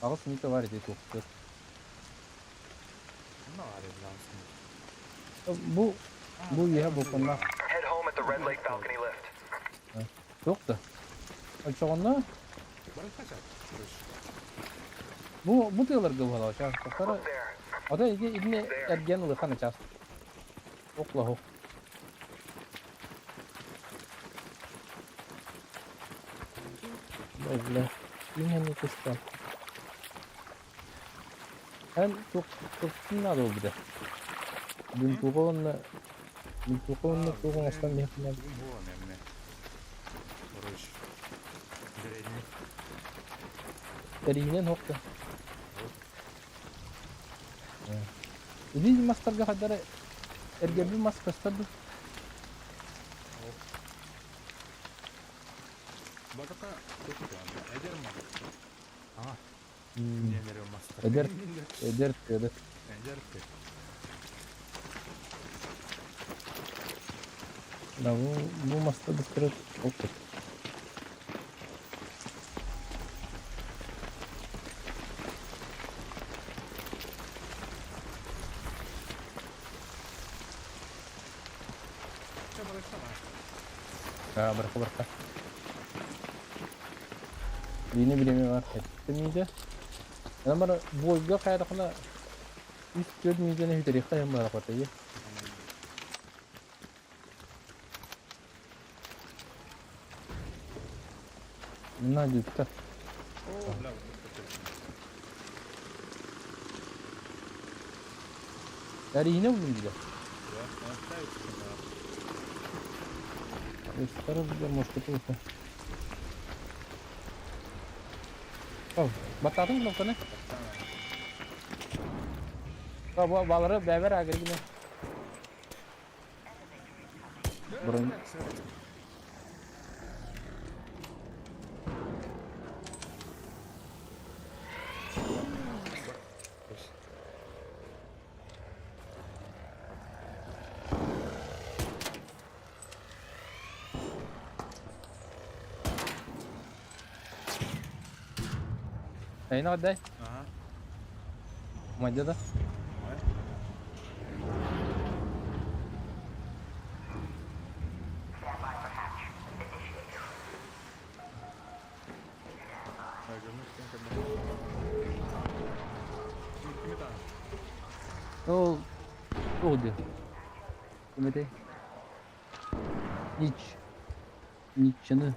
Ağız mito var idi çok. Ne var lansın? Bu liha bakın la. Head home at the Red Lake balcony lift. Çok da. Açığında Barış kaçar. bu diyorlar gıvala. Şarkılara Up there. ada iki ibne ergen ulu kana ças. Okla hok. Böyle. Yine ne kıskan. Hem çok sinirli oldu bir de. Dün tuğunla aslan bir yakınlar. Bugün bu önemli. Barış. Direğini. Terihinen hokta. Ini master gak ada RGB mas master tuh. Baraka çok iyi yani. Eder mi? Aha. Hmm. Neler olmaz. Eder. Eder. Eder ki. Nah, bu master tuh oke. Çok barışsana. Ya berkah. Ini bilemi var. Etmeyince. Yani bana bu oyga kaydakına 3-4 milyona hüderi kayın bana katayı. Ne diyor? Oo, la. Yani yine buldum bir de. Ya, hasta etsin ya. Старый бля, может это. Oh, batadın mı kana? Bu baları beraber agır yine. Burun. Ayna kadar. Aha. Madde da. Oh, oldu. Kimede? Niçin?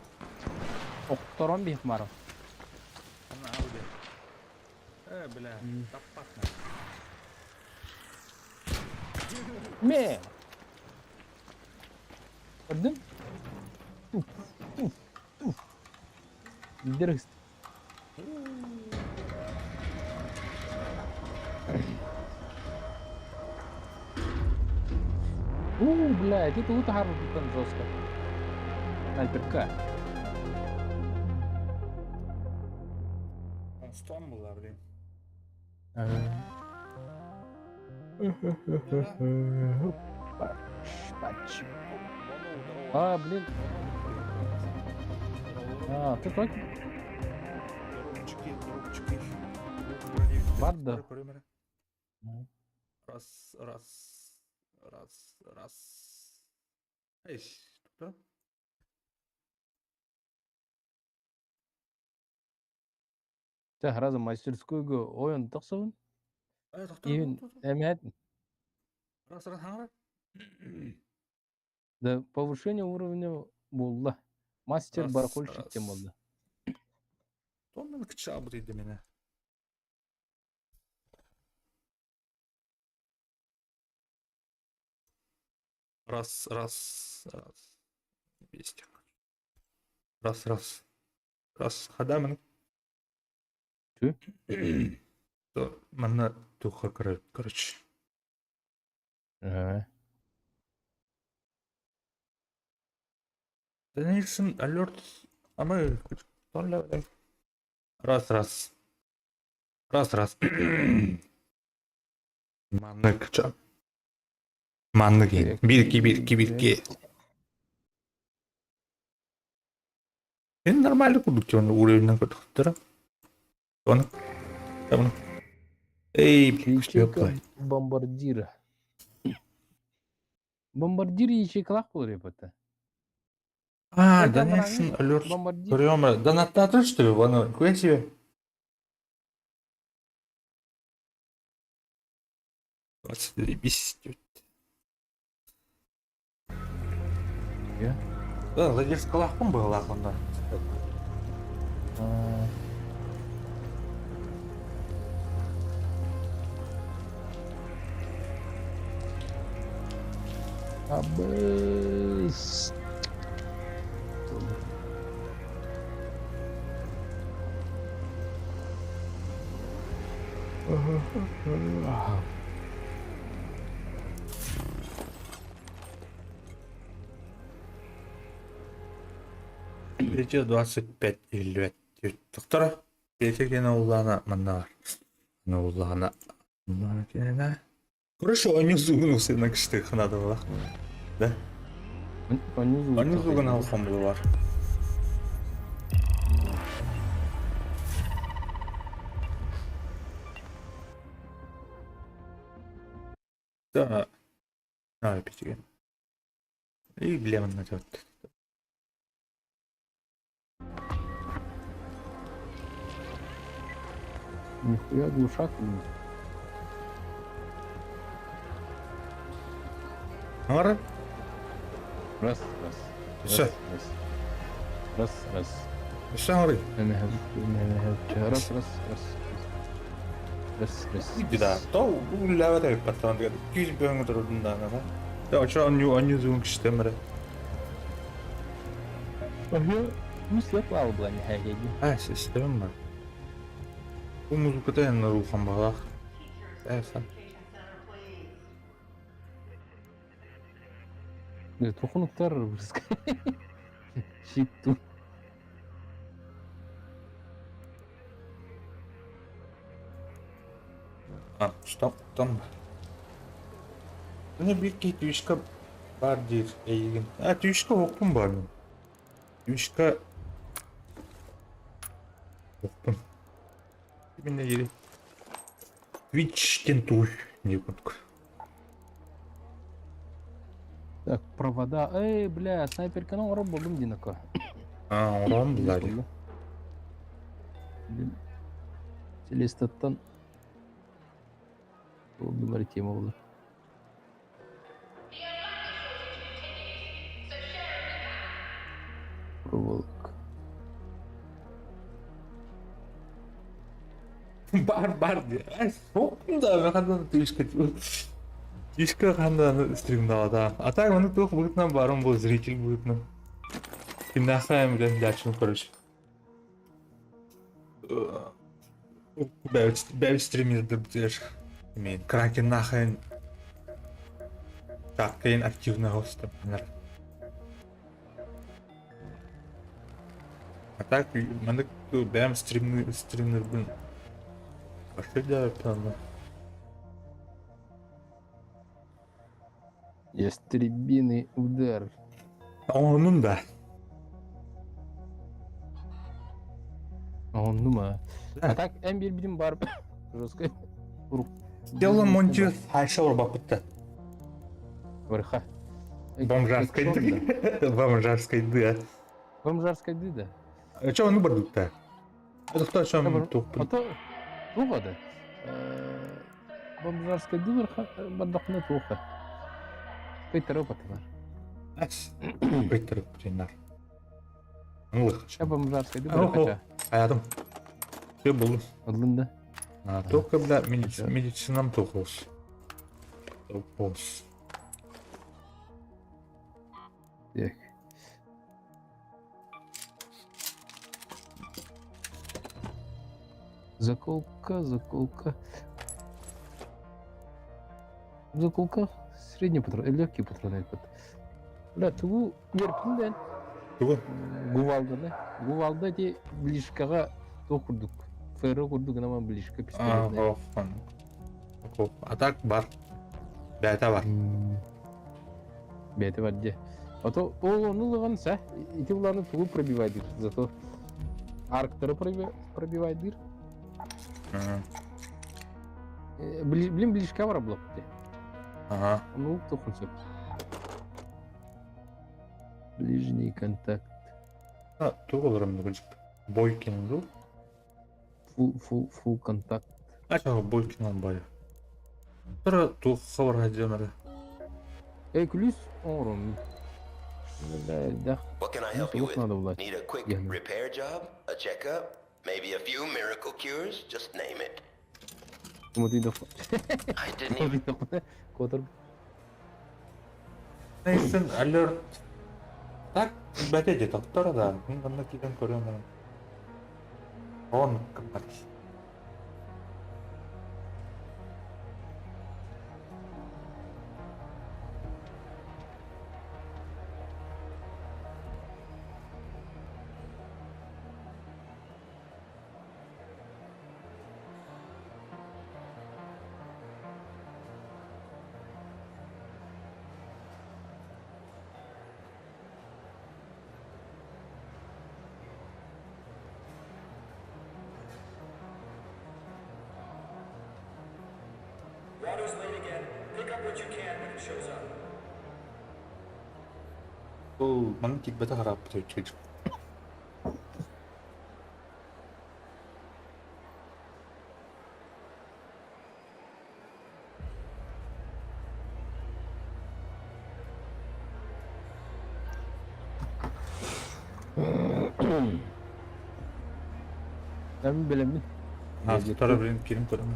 Oktoron bir ihmar. Ana aldı. Бля, таппатна. Me. Gördün? Gideriz. Блядь, это утахару там жестко. Альперка. Стон bunlar diyeyim. А, блин. Ты как? Рубчики. Ладно. Раз. Эй, что? Ты разом мастерскойго ойын тақсабын? Even эмет. Раз, хаңра. Да повышение уровня болды. Мастер барахольщик тем болды. Тонны кыча абрыйды мені. Раз. Бестик. Раз. Хадамын. Че? То, мана туха короче. Дэнейшн алерт. Ама, тонла. Раз. Мана кыча. Манныги. Бирки. Энэ нормально кудук он уровень көтөктөр. Он. Тамам. Эй, Ячейка бомбардира. Бомбардир ячейкалак болор епота. Дэнейшн алерт. Көрөмө. Донаттатыр что ли? Ваны көе себе. Заебись. Да, владельский лахом был лахом, да. Абыс. Эти 25 или 5. Доктора, петеге на улана манна. На улана. Хорошо, они зугнулся на кштых надо было. Да? Они зугнул алхам было. Да. Петеге. И блемон найдет. Нихуя глушак. Ара? Раз. Все. Раз. Все, Ары. Раз. Иди да. То улаватай патан гэдэг. 200 бөөн дөрөвдөн даа. Тэгээ очоо они зүүн гэжтэй мэрэ. Үслэп албла не хайги. Систем мэр. Музыкатай на рухам балах. Эфа. Тухунуктар бүрск. Шитту. Стоп, там. Мне бирки түйшка бар дир эйген. Түйшка оқпын бар мен. Түйшка оқпын. Именно ери. Twitch тентуй не будку. Так, провода. Бля, снайперка на урон болдум динако. Урон булады. Телестаттан болду бар тема болду. Проволок. Бар diye. Soktun da ben kandan Ишка kandan стримдала да. А так мені тух бутнан барым бұл зритель бутнан. Кинахаем ден дячын короче. Бәу стримердер бутер. Мен кракен нахаем таккен активно хостом. А так мені бәм стример бун. Başka bir planla. Ястребиный удар. Onun da. Onu mu? Atak en bir bilim var. Жестко. Дело монти хайша урбак бітті. Варха. Бомжарскайды. Бомжарскайды. Бомжарскайды да. Че onu бар бітті? Құдықта шам тоқпын. Ото туғады. Бомжарскайды варха бардақны туғы. Көйтері опатылар. Әс. Көйтері опатылар. Аңлық. Ша бомжарскайды варха. Аядым. Все бұл. Одлында. Только, бля, медицинам тоқылыз. Тоқылыз. Так. Заколка. Заколка. Средний патрон, легкий патрон. Бля, тугу ерпінден. Тугу? Гувалды. Гувалды де ближкаға тоқырдық. Ферро курдук нама ближка пистолетная. А так бар. Бәті бар. Бәті бар де. Ото ол онулыған са, ити уланы тугу пробивайдыр. Зато арктары пробивайдыр. Блин, ближка бар блокте. Ага. Ну, тоқын сөп. Ближний контакт. Тугу оларымды күлжіп. Бойкин бұл. Full контакт. Ачаға Бойкинан байы. Тұры туғы қабарға демәрі. Клюс оңырым. What can I help you with? Need a quick repair job? A checkup? Maybe a few miracle cures? Just name it. I didn't even... Котыр. Нейсін алерт. Так, бәте де тоқтары да. Мен ғанда кейден көрем. Он капать. Router's late again. Pick up what you can when it shows up. Бұл маңын тек бәті қарап бұтыр. Ben bilemin. Тұтара бірін керім көрім.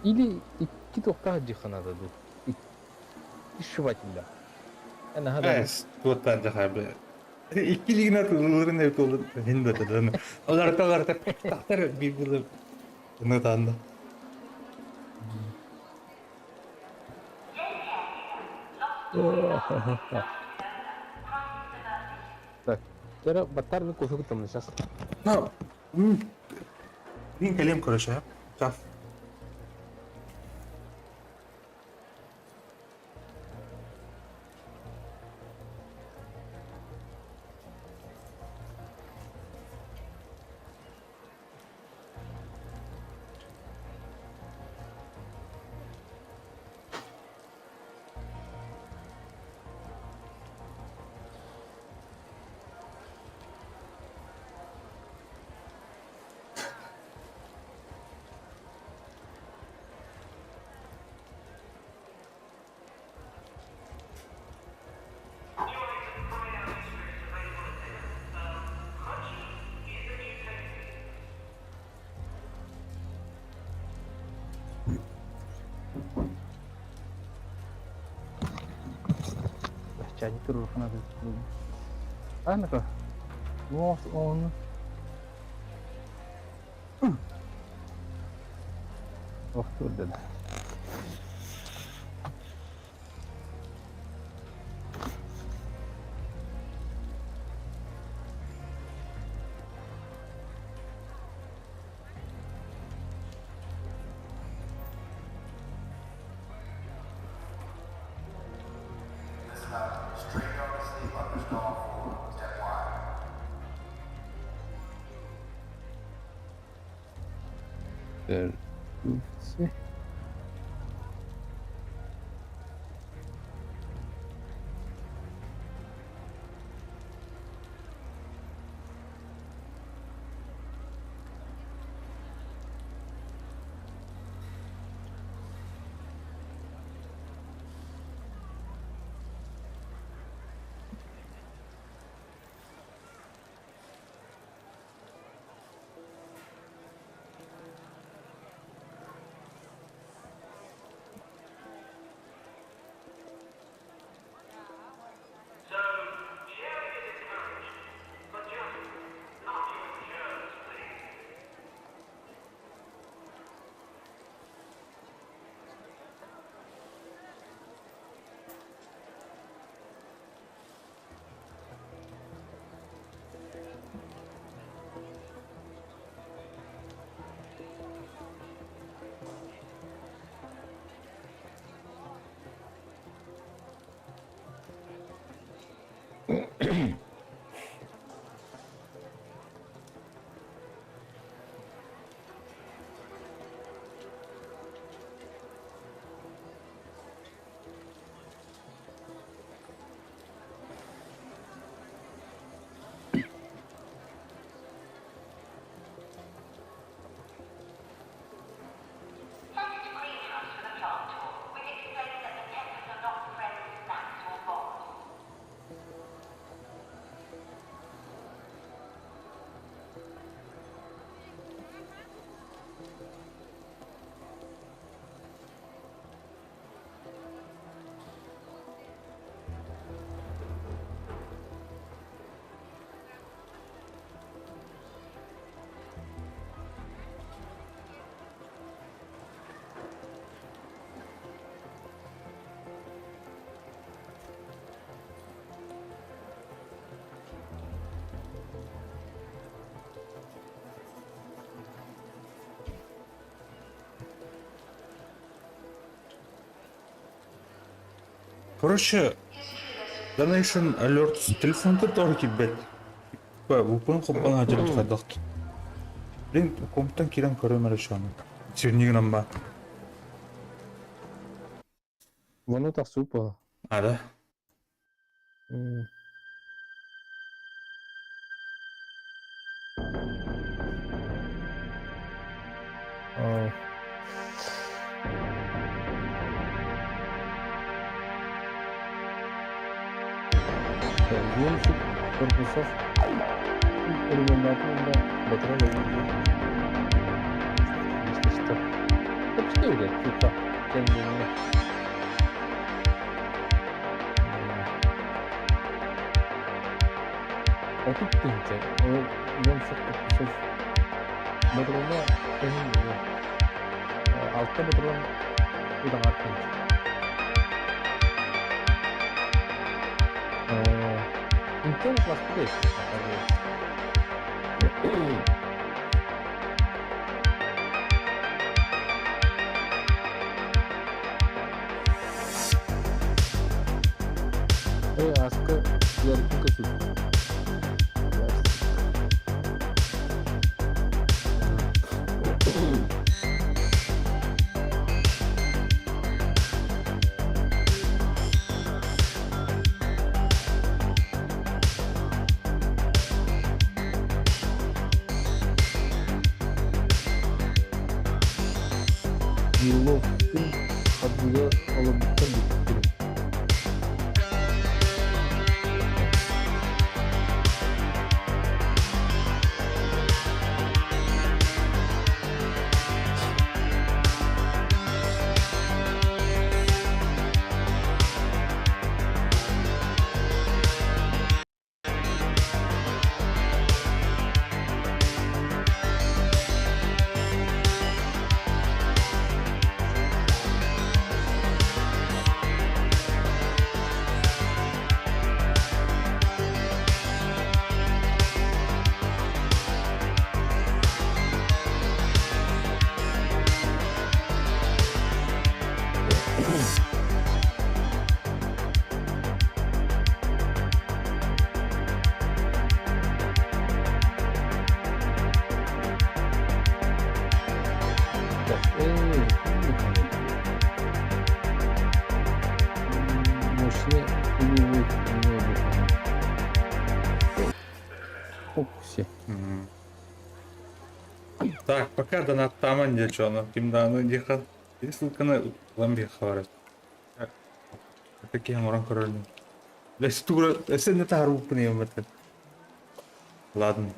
Или iki tokta cihanada dur. İşşıvatilla. Yani hada. Әс, туаттан жақай бі. İki ligin atılırın evde olur. Hen бәті. Олар тақтар bir бұлып. Үні таңда. Так. Кера баттар мı koşu kutamını şas. Bin kalem көріші. Çaf. начальник турухана да. Анака. Вот он. Ох, тут да. Все. Короче, Donation Alerts телефонда тоже кибет. Упын қоппан ажырым қадалды. Блин, комптан кирен көрем әлі шаны. Сирнигінен ба. Воно так супа. А, да? Немцы, корпусов, элементарно, батарея. Если что. Так что идет, типа, тем не менее. А тут тыньте, немцы, корпусов, батарея, элементарно. Altta батарея, udah ngerti. Mungkin kelas 3. Aska yarışın kaçıyor. Yıllıktın adıyla alabilten bir film. Вообще. Так, пока донат таман де чоно. Кимданы дихан. Ссылканы ламби хаварат. Это кем уран король. Лес тура, эсен не тару пневматен. Ладно.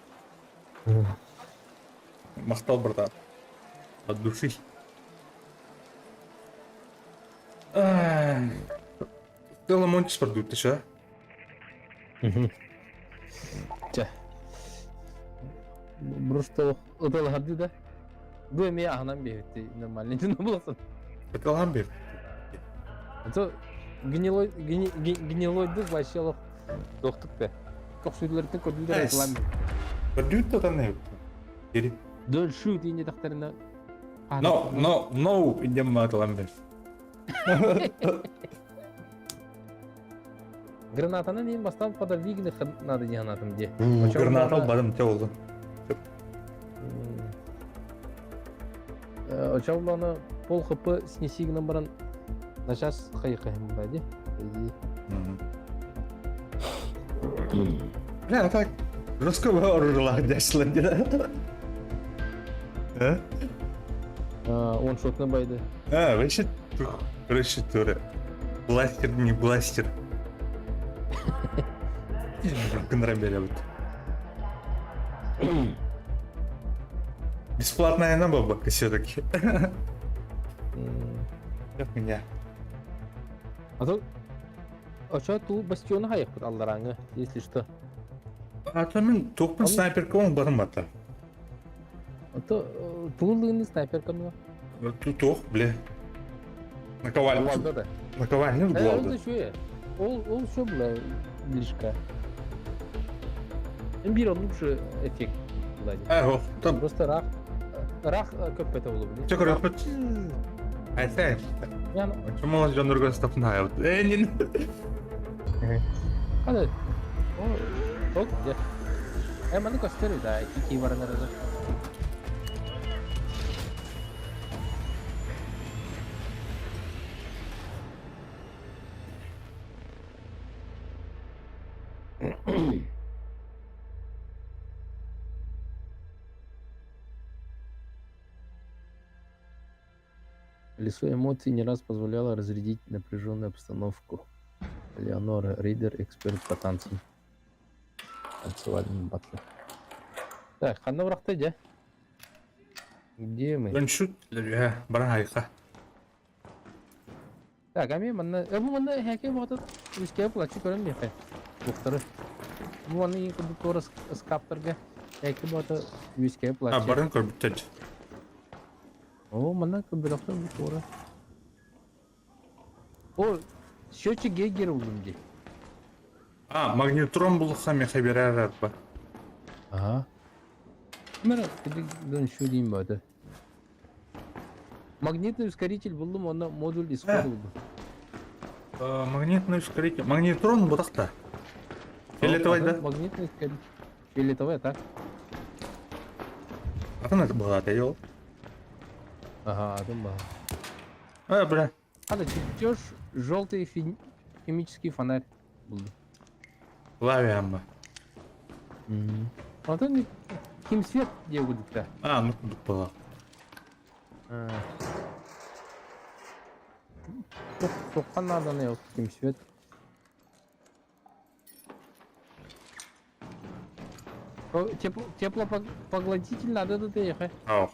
Мақтал брат. От души. Стелла Монтис продукты, что? Ча. Просто это ладно, да? Gue mi ahnan бегает, нормально, не было. Это ламбир. Это гнилой дых вообще лох. Доктор-то. Как сөйлерден көрдүлөр айтылам. Продукты таны. Кери. Дөл шу дейне тактарына. No, идем мат ламбир. Гранатаны нейін бастан подавигіні надо не гранатым де. Гранат албадым, те олды. Очауланы пол хыпы снесигінің баран на час қайықайым бәді. Бля, так, жестко оружила дяшлан деді. Он шотны байды. Вообще, короче, тура. Бластер, не бластер. Контрабеля вот. Бесплатная набавка все-таки. Как меня. А то... Оча тул бастиона хайық бұд алдараңы, если что. А то мен тоқпын снайперка он барым ата. А то тулыңы снайперка мыға. Тоқ, бля. Наковальный. Да. Наковальный Ол болды. да шо Ол шо бұла ближка. Bir лучше эффект бұлайды. Ох, там. Просто рақ көп бәті болу білі. Чекор өпіт. Айтсай. Чому жанрға стапын айып? Нен. Hadi. Çok güzel. Hemen gösteriyor da iki varan arada. Колесо эмоций не раз позволяло разрядить напряженную обстановку. Леонора Ридер, эксперт по танцам. Танцевальным батле. Так, ханна врахты, да? Где мы? Гоншут, баран айқа. Так, а мен манна... Бұл манна хәке бұғатыр өскеу плачу көрім бейхай. Бұқтары. Бұл манна ең күрді торы скаптырға хәке бұғатыр өскеу плачу. Баран көрбіттеді. О, манна күрбіліқтір бұл торы. О, счетчик Гейгер болдым де. Магнитрон бұлыққа меха берер ба. Ага. Мәрі, күдігден шу дейін бады. Магнитный ускоритель болдым, онда модуль исходы болдым. Магнитный ускоритель. Магнитрон бұдақта. Фиолетовый, да? Магнитный ускоритель. Фиолетовый, так? Атын это бұғады, ел? Ага, адам ба. Бля. Ада, чертеж, желтый химический фонарь был. Лавиам ба. Вот он химсвет где будет-то? Ну кудық бұға. Соққан надо не химсвет. Теплопоглотитель надо доехать. Ох.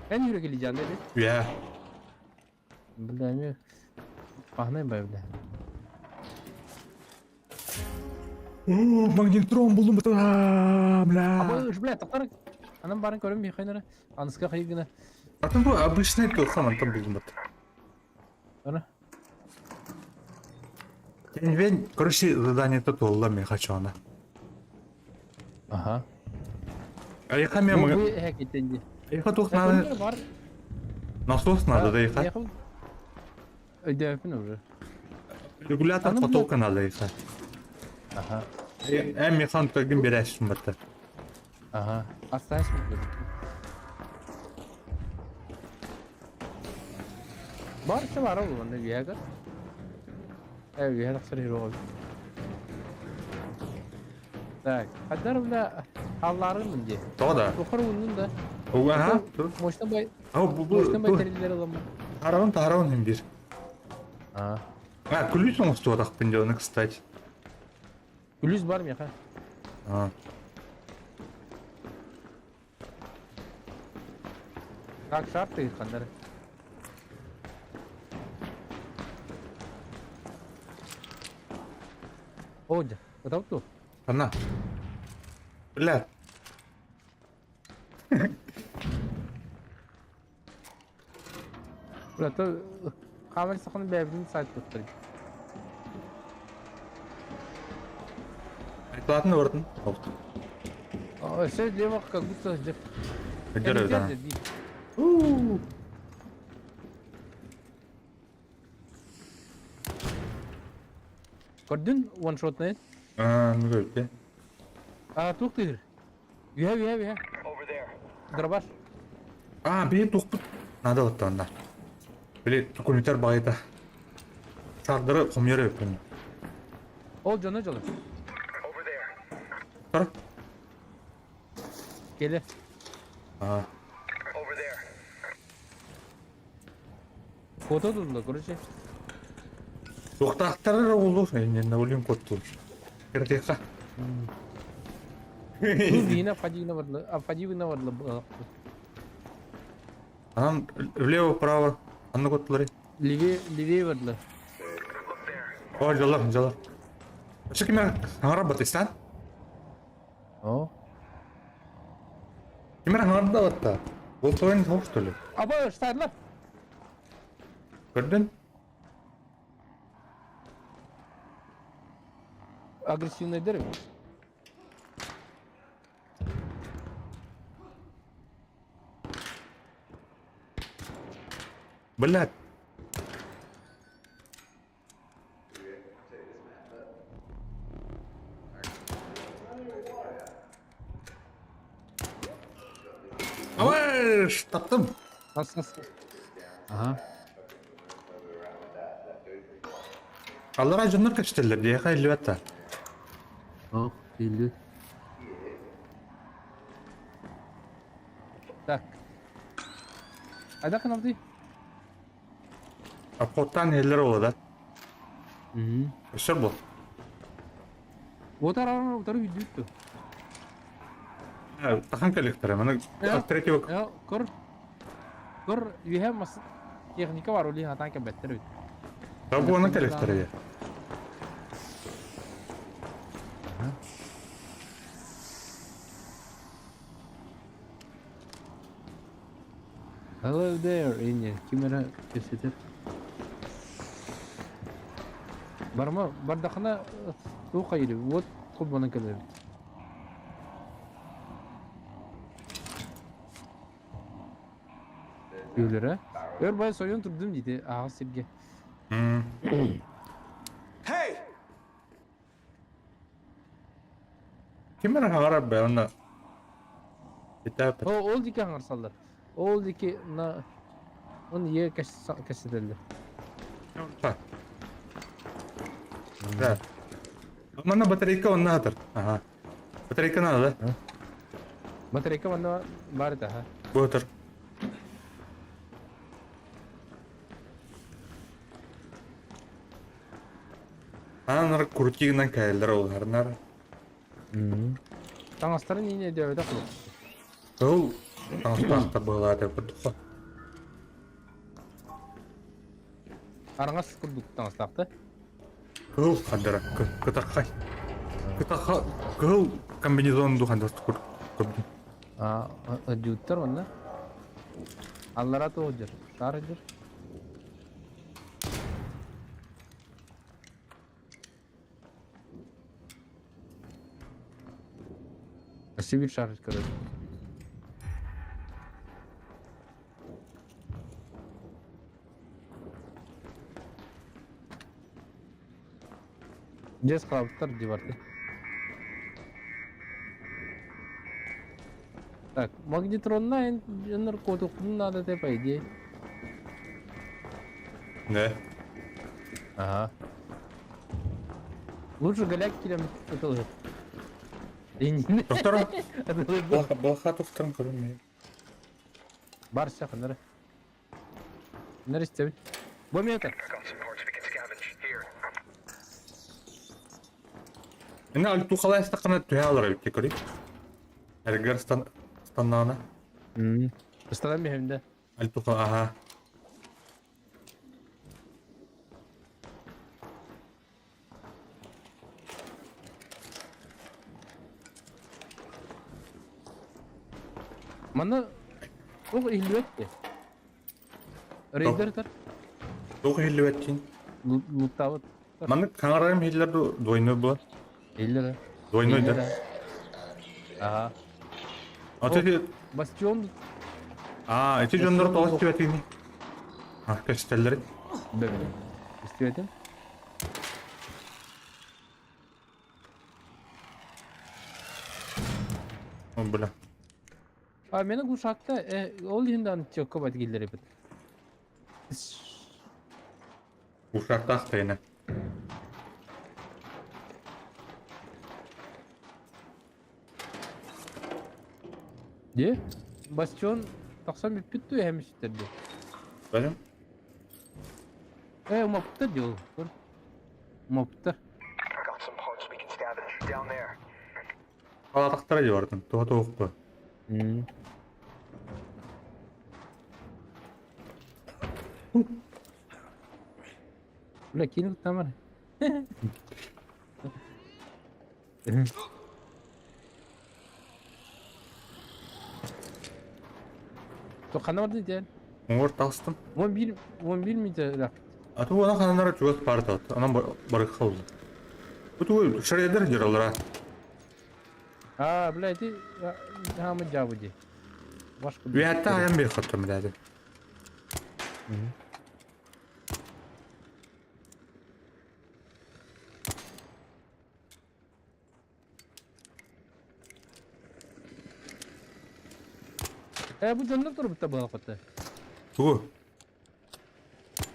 Ben yürü geleceğim dedi. Я. Бля, мен пахнай бай, бля. Магнитрон бұлым бұта, бля. Абы, бля, тоқтар. Анам барын көрім бейхайнары. Анысқа қайгіна. Атын бұл обычный тұлқам антам бұлым бұта. Ана? Мен, короче, задание-то толла мен хочу она. Ага. Айқа мен Бұл мұғы. әк еттенде. Айқа тұлқ надо. Насос надо да айқа. Ödevin уже. Регулятор потока надо айқа. Ага. Механ төгін бересін бұта. Ага. Оставь смотри. Барça var oğlum onda bir yer. Evet, bir yer aksarı hero oldu. Так, кадар бля алларын инде. Тода. Охор унун да. Ага. Мощно бай, Бу мощно батареялар аламын. Тарауын им бир. А, Ключ он что так пиндёны, кстати. плюс бар меха. А. Как шарты кадар. Оля, это вот тут. Она. Бля. Бля, то камер сахны бәбин сайт туттыр. Рекламный орден. Oldu. Şey diye bak kagusta cep. Gidiyoruz ha. Gördün one shot ne? Ne böyle? Tuktir. You have. Over there. Darabaş. Bir doktor. Nada oldu onlar. Böyle komüniter bayda. Çardırı komyere yapın. Ol canı canı. Over there. Dur. Gele. Over there. Foto tutuldu короче. Doktorlar olur. Ne olayım kottu. Gerçekten. Bu yine fadina vardı. Fadina vardı. Anam влево право. Anlı kotları. Livi vardı. Jalar. Şu kime hangi batıstan? O. Kime hangi da batta? Bu toyun hoş tolu. Aba startla. Gördün? Agresivne ederim. Блядь. Аваш, таптым. Nasıl? Aha. Аллар ажыннар качтылар дия кайлы бата. Oh, belli. Так. Ada kan abdi? Апоттан елер олда. Өсөр бул. Отар үйдүттү. Тахан коллектор, мана третий. Ya, kor, you have mas техника var oli hatan ke better ut. Табу ана коллектор я. Hello there, Indian. Kimera kesetir. Barma, bardakına o kaydı. Вот kubana kadar. Öyle. Ör bay soyun turdum dedi. Ağa sirge. Hey! Kimera hangar be ona. Kitap. O oldu ki hangarsallar. Oldu ki na onu ye kesetirler. Ha. Да. Mana батарейка онна атыр. Ага. Батарейка надо, да? Батарейка ванда бар да. Bu atır. Анар куртигинен кайлар оларнар. Таңастарын ине де өйдә кылып. Ол таңстақта была деп бутуха. Араңас курдук таңастакты. Ол хадара кытархай. Кытаха гол комбинезон духанда кур. Жуттар ванда. Аллара тоожыр. Шарыжыр. Сибир шарыж көрөт. Жес калыптар диварды. Так, магнитронна энер котуктун надо деп айди. Да. Ага. Лучше голяк километр. İngilizce. Doktor, baxa doktorun görünmüyor. Bar şakınları. Nereye istebil? Bu mu yeter? Got some parts we can scavenge. Here. Ene альту қалай стақана түйе алыр өтте көрейік. Әргер станнағына. Istadan bir hem de. Альту қала, аха. Mana o ilvetti. Raider tar. Тоғы хелі өттен. Lutavut. Маны қаңарайым хелілерді дойны бұл. 50 lira. Дойны 50 өйді. lira. Aha. Аты Bastion эти жонлар тоғыз деп өтейін. Кәшітелері. bebeğim. İstiyordım. Бұла. Abi benim kuşakta ol yüzünden çok kapat gilleri bir. Ушақты ақтайына. Diye. Bastion taksam bir püttü hem işlerdi. Бәлем. Uma puta diyor. Uma puta. Got some parts we can scavenge. Down there. Қаладақтар еді бардың. Тоға тоғық бұл. Ulan kini tamam. То қана барды ден. Оңғыр тағыстым. 11 миді. Аты оны қананары жүгіт барды аты. Анам барық қалды. Бұты шаредер жер олыра. А, блядь, хамы жабы де. Başka Ve hatta ayağım bir kattım birader. Bu canlı durumda bu hakikaten. Bu.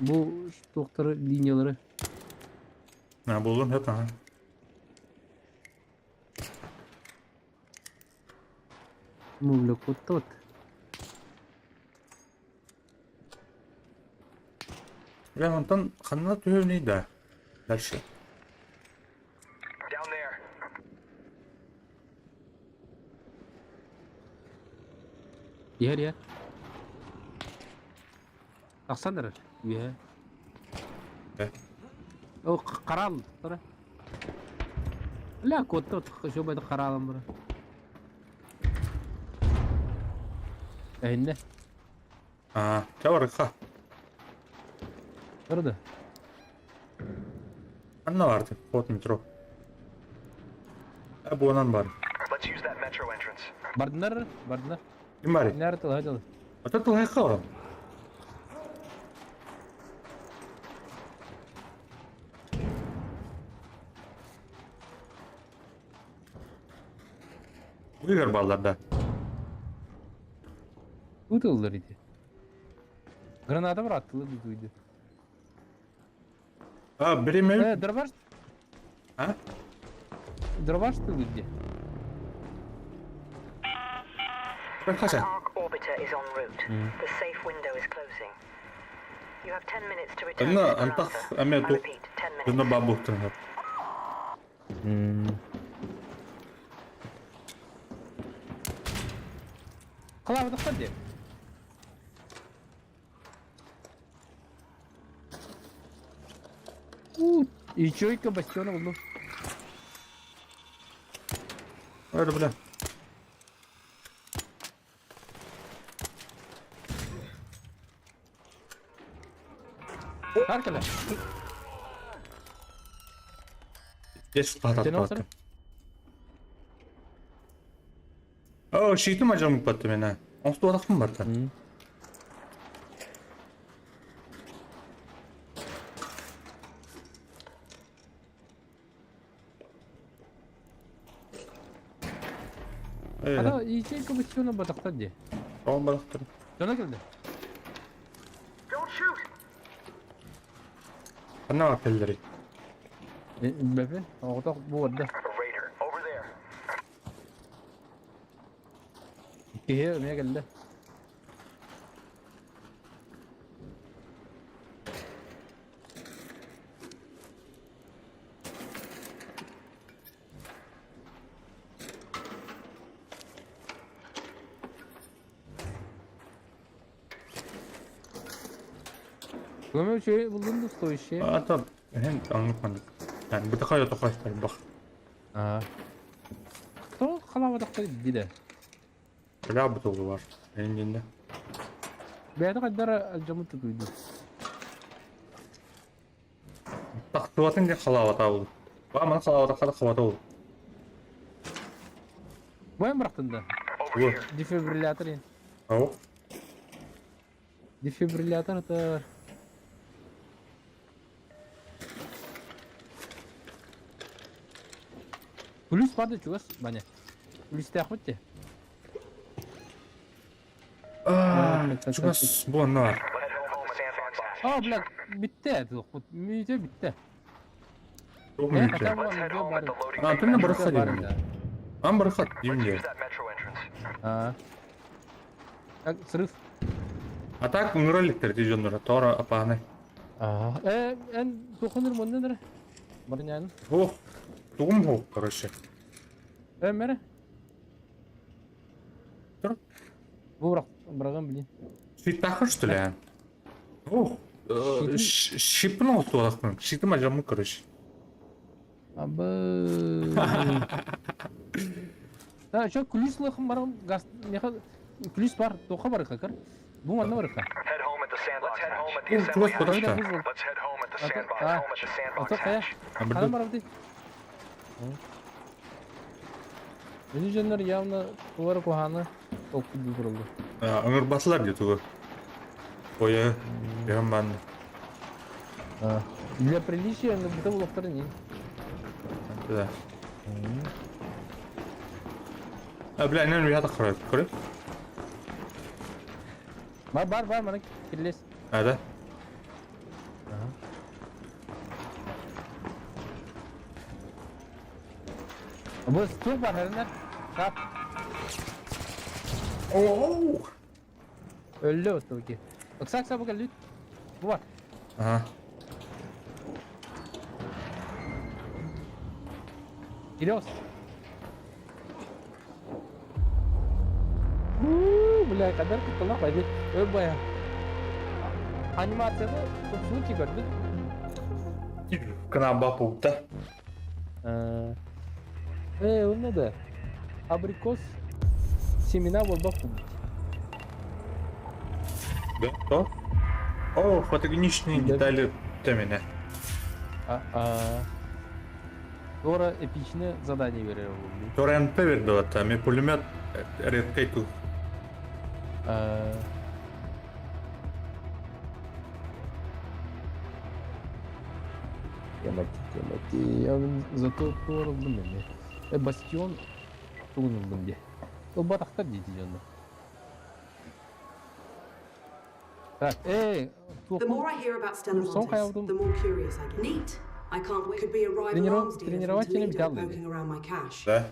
Bu doktor linyaları. Ne buldum hep ha. Muvlak tot. Ремонтан қанына түйеунейді. Дальше. Down there. Yer. Aksandır. Ye. O karal. Tara. La kot. Şu böyle karalım bura. Ne? Aa, çavarık ha. Nerede? Anna vardı. Pot metro. Bu onan var. Let's use that metro entrance. Bardılar. Kim var? Nerede hadi. Ata tılhay kavram. Uygar ballarda. Udullar idi. Granada var attılar bir duydu. Ha, biri mi? Dravаш. Ha? Dravаш ты где? Ben kaça? Arc orbiter is en route. The safe window is closing. You have 10 minutes to return Anna, to antak, Esperanza. emme I tu. repeat, 10 minutes. Bunda babuhtun hep. Kılavada hadi. Еще и бастиона buldum. Öyle bile. Arkada. Geç patat Seni patat. alsana. Oo, şiitim acamık battı beni. Onsuz odakım var da. Ada еще и бастиона batakta diye. Tamam balıktır. Sana geldi. Don't shoot! Ne var pelleri? Bebe, orada bu orada. A raider. Over there. İkiye ömeye geldi. Ömer şey buldun da stoy şey. Ata hen anlamadık. Yani bir dakika ya tokaşlar bak. Aa. To kalamadık dedi. Böyle bir tolu var. Benim cinde. Ben de kadar alacağımı tutuydu. Tak tuvatın ki kalavata oldu. Bak bana kalavata oldu. Bu hem bıraktın da. Bu. Defibrilatör in. O. Defibrilatör atar. Polis vardı çuğuz bana. Polis de yakmet de. Çünkü bu ne var? Aa bilak bitti. Müze bitti. Çok Ne büyük. kadar bu müze var. Ha, tümle bıraksa Müze var diyorum. ya. Ben bırakat diyeyim diye. Ha. Bak sırf. Atak nuraliktir diyeceğim nura. Tora apane. Aa. En dokunurum onu nedir? Barın yani. Oh. Doğum ho karışı. Mere. Dur. Bu bırakın bileyim. Şit takır yani. Oh. Şipin oldu olarak. Şitim acamı karışı. Abi. Ha şu kulis lakım var gaz ne kadar kulis var toka var kakar. Bu var ne var kakar? Head home at the sandbox. Let's head home at the Oh, assembly kulas hatch. bırak da. Let's head home at the sandbox. Ha. Home at the sandbox Atak kaya. hatch. bir Adam dur. var abi. Menüjenler явно duvara kohanı çok duruldu. Angır basılar diyor tuğu. Oya. Yaman ben. Для приличия на это было второй. Güzel. Abi lan rüyada kırıyor. Kırıyor. Var bana kirles. Hadi. Bu stok var herhalde. Kap. Oo. Öldü o stoki. Aksak bu geldi. Bu var. Aha. Gidiyoruz. Bile kadar kutlamak hadi. Öyle baya. Animasyonu çok suçu gördün. Kena bapu da. Onu da. Abrikos semina vol bapu. Да? О, фотогеничные детали темene. Sonra epичное задание veriyor bu. Sonra NP verdi hatta. Mi pulmet redkaytu. Ямати. Я зато Тор bilmiyorum. Bastion tuğunum diye. O batakta diyeceğim. Evet. The more I hear about Stellar Son Montes, hayatım- the more curious I get. Neat. I can't wait. Could be a rival arms dealer тренировать from yine bir Toledo tane dedi. poking around my cash. Da.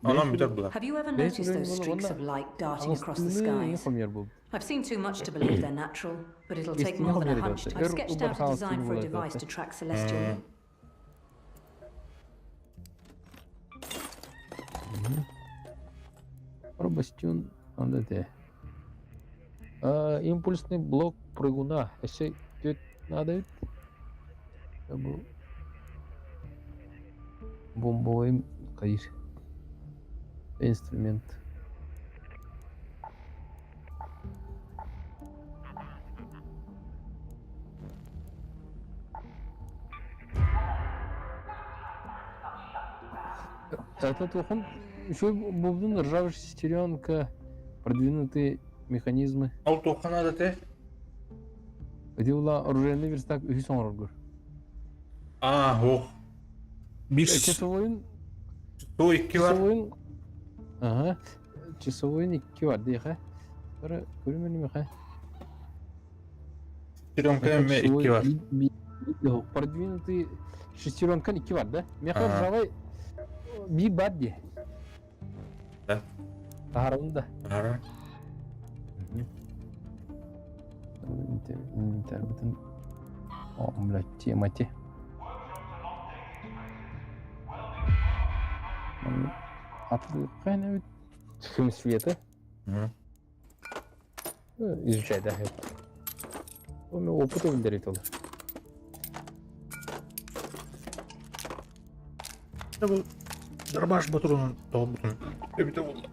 Anam biter bu da. Have you ever Ben noticed those söyleyeyim streaks ona. of light darting across the Anasını skies? yapamıyor bu. I've seen too much to believe they're natural, but it'll take Eski more than a yapamıyor hunch. zaten. I've sketched out a Uber design for a House'un device to track celestial. Бастион, надо это. Импульсный блок прыгуна. Если тут надо, bu бомбовый кайыр. Инструмент. Этот он еще бубнун ржавая шестеренка, продвинутые механизмы. Al toxana da te. Где была оружейный верстак Hüson Orgur. Oh. Bir Часовой su 2 var. Часовой. Ага. Часовой 2 var diye ha. Sonra görmedim mi ha? Şironka me 2 var. Продвинутый шестеренка 2 var da. Меха Ага. ржавый bir var diye. Да. Taharında. Ара. Internetin omlatti mati. Atlı kaynağı tüm света. Изучай, да. У меня опыта выдарит ол. Бұл Дарбаш батырының толбутун өбүтө болду.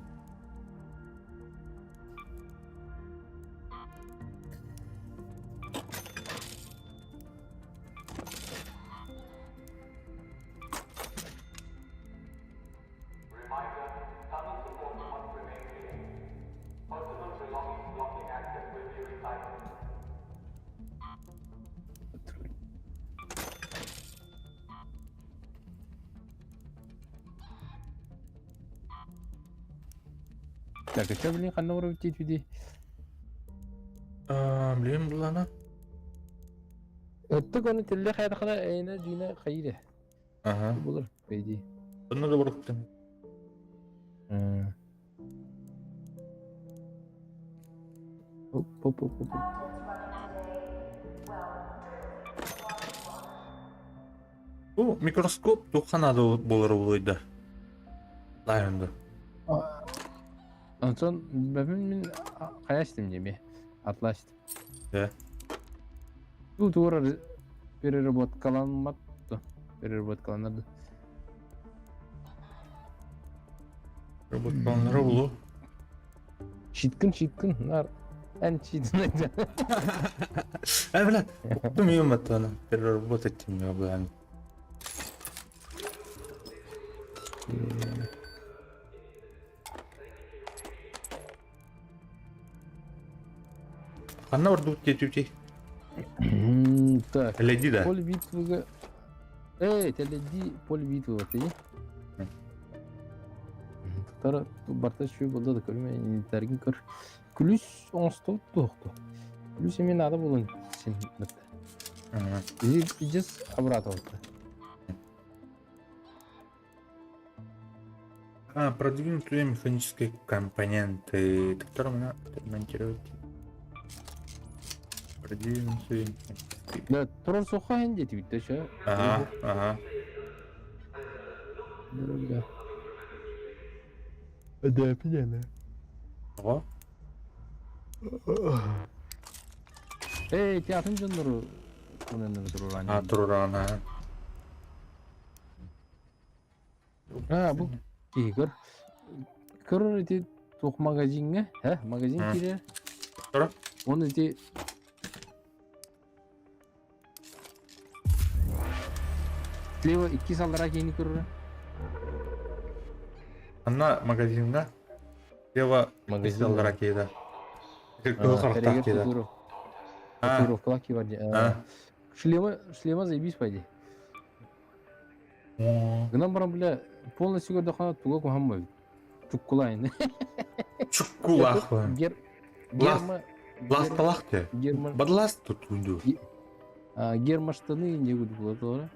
Так, а что, блин, ханна вроде види. Билем бул ана. Öttük onu telle kaydıkla eyne düğüne kaydı. Ага. Bulur. Beydi. Bunu da bıraktım. Hop hop hop hop. Bu mikroskop doksanada bolur oluydu. Dayındı. Ondan sonra ben kayaçtım diye bir atlaştım. He. Bu doğru переработкаланмады. Переработкаланады. Роботкаланары болу. Шиткін, нар. Ән шиткін айтты. Бля, оқтым ем аттаны. Переработать тем не обладан. Қанна бар дуыт кетуте? Так. Теледи да? Поле битвыға... теледи поле битвыға тей. Тара барта шөй болды да көрме инвентаргин көр. Күліс оңыстау тоқты. Күліс емен ада болын сен бітті. Идес обратно бітті. Продвинутые механические компоненты. Который меня монтировать. Продвинутые механические. Да, тұрар соқа әнде түйітті ша. Ага. Да. Да, пидәлі. Ага. Театрын жындыру. Бұнын тұрар әнде. Турана. Бұл көр. Көр өте тоқ магазинге. Магазин кере. Тұра? Оны өте... Слева 2 салдара кейіні көрі. Ана магазинга. Ева магазинлар кейді. Қылқырықтақ кейді. Татуировкалар кей бар. Шлема заебись пойди. Гынан барам бля полностью көрді қана туға көмамай. Чуккулайын. Чуккулақ ба? Ласталақ те? Бадылас тут үнді. Гермаштаны не көді болады олар.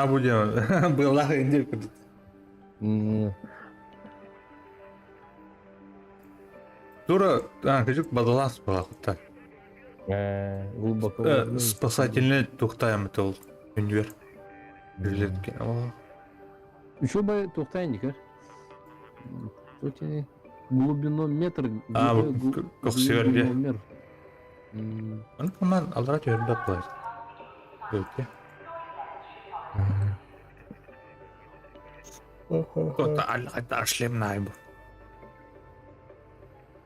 Будем. Былақ енде көді. Тура, кажик бадылас балақ. Так. Глубоко. Спасательный тоқтайым это ол. Үнвер. Билетке. Еще бы тоқтайын декер. Глубинометр. Көксерде. Онан алдыра төрді бұлайды. Өте. Кто-то алға шлемнай бұл.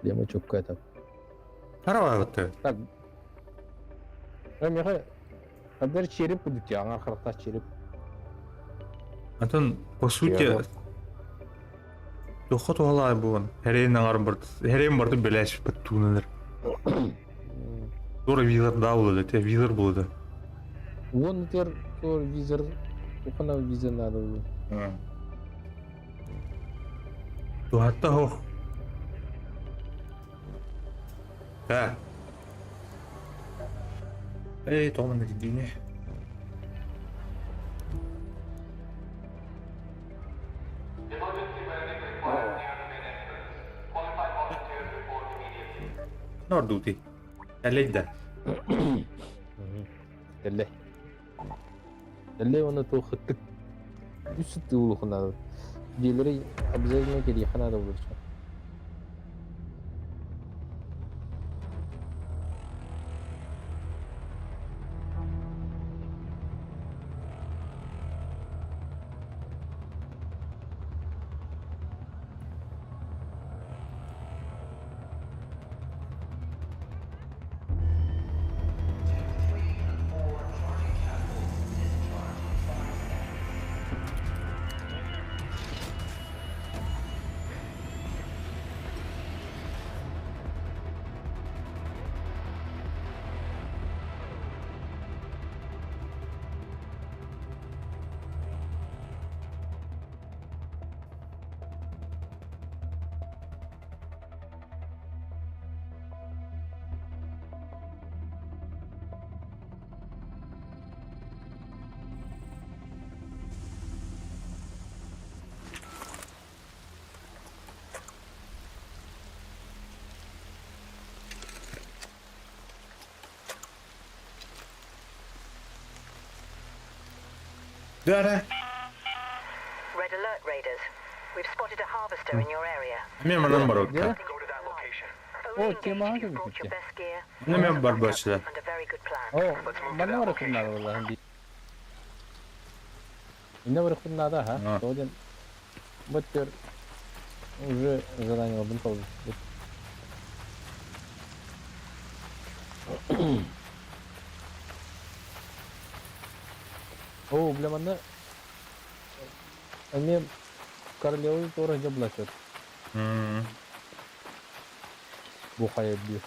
Лема чөпка етап. Қаравай бұтты. Так. Меха, қадар череп күдікте, аңар қырықта череп. Антон, по сути, тоққа тоғалай бұғын. Хәрейін аңарын барды. Хәрейін барды бәләшіп бәт туынылыр. Дора визор да болады, те визор болады. Вон тер визор, оқына визор надо было. Туатта хоқ. Та. Тоғымын дегенде. orduti. Eleyde. Telle. Telle onu to hıttık. Üst ulu kınadı. Diğerleri abzezme kedi kınadı olur. Döre. Red alert, Raiders. We've spotted a harvester in your area. Ne manam var orada? Go to that location. Only Oh, Tim, engage how if can you've we brought get your you? best gear. Ne men var Backup başla? and a very good plan. Oh, bana var kınadı vallahi. Ne var kınadı ha? Ha. Doğru. Баттер уже задание один пол. О, бля, мана. Они королеву тоже заблачат. Бухая бью.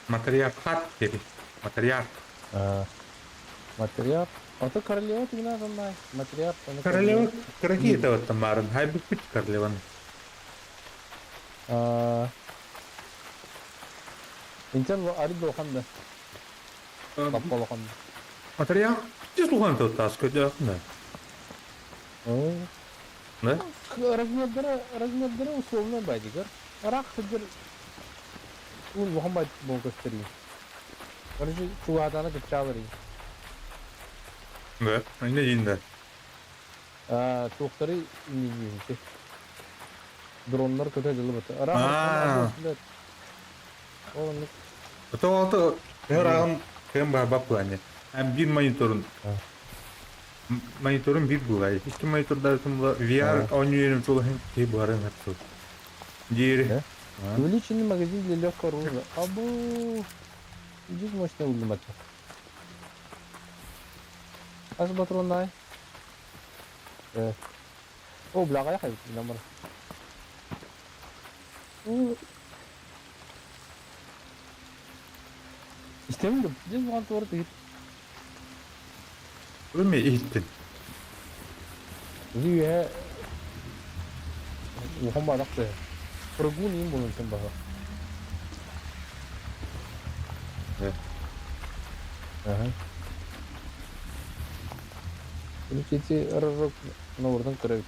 Matriarkat dedi. Matriark. Материал. А то королева ты не знай. Материал. Королева какие-то вот там маран. Хайбик пить королеван. Интел ари доханда. Бапалоханда. Matriark. Здесь лухан тут таска да. Да? Размердера условно байдигар. Рак хыдыр. Ул Мухаммад Богостри. Короче, чуадана гычалыри. Да. Ne diyinde? Çokları İngilizce. Dronlar kötü edildi batı. Oğlum Atau her ağam hem babak yani. Hem bir monitörün bir bulay. İki monitörler tümle VR oynuyorum çoğu hem ki bu arada hep. Diğeri. увеличенный магазин для легкого оружия. Абу. Здесь мощно улыбаться. Аз патрон най. О, блага я хочу номер. İstemiyorum. Здесь вон тур ты. Ölme ihtin. Зие. Ухом бадакты. Прогун им болон sen бага. Ага. Эти рожок на oradan kırıyor.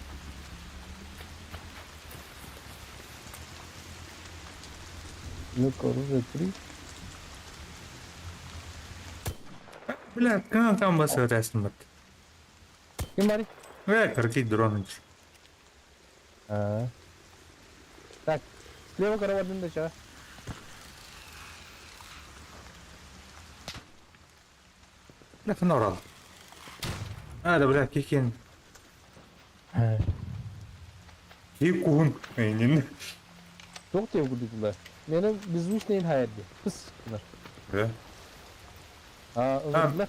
Ne kadar etri? Bля, kan basıyor resmen. Kim var? Ve karki drone. Так, слева караван да ча. Ne kadar oral. Ada bля kikin. İyi kuhun. Aynen. Çok diye guduklar. Benim беззвучный hayaldi. Pıs bunlar. Ve. Özürler.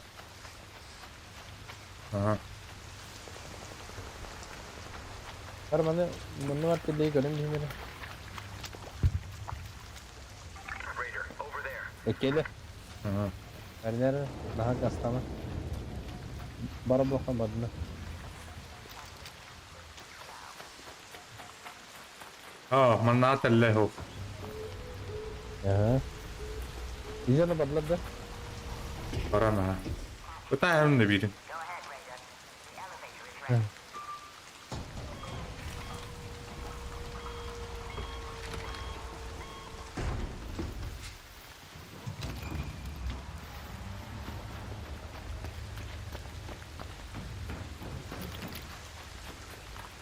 Aha. Bana var ki görün değil mi? Raider, over there. Ekele. Aha. Nerede? Daha gastama. Bara bakalım adına. Manat Allah ho. Güzel badladı. Parana. Bata hem de birin.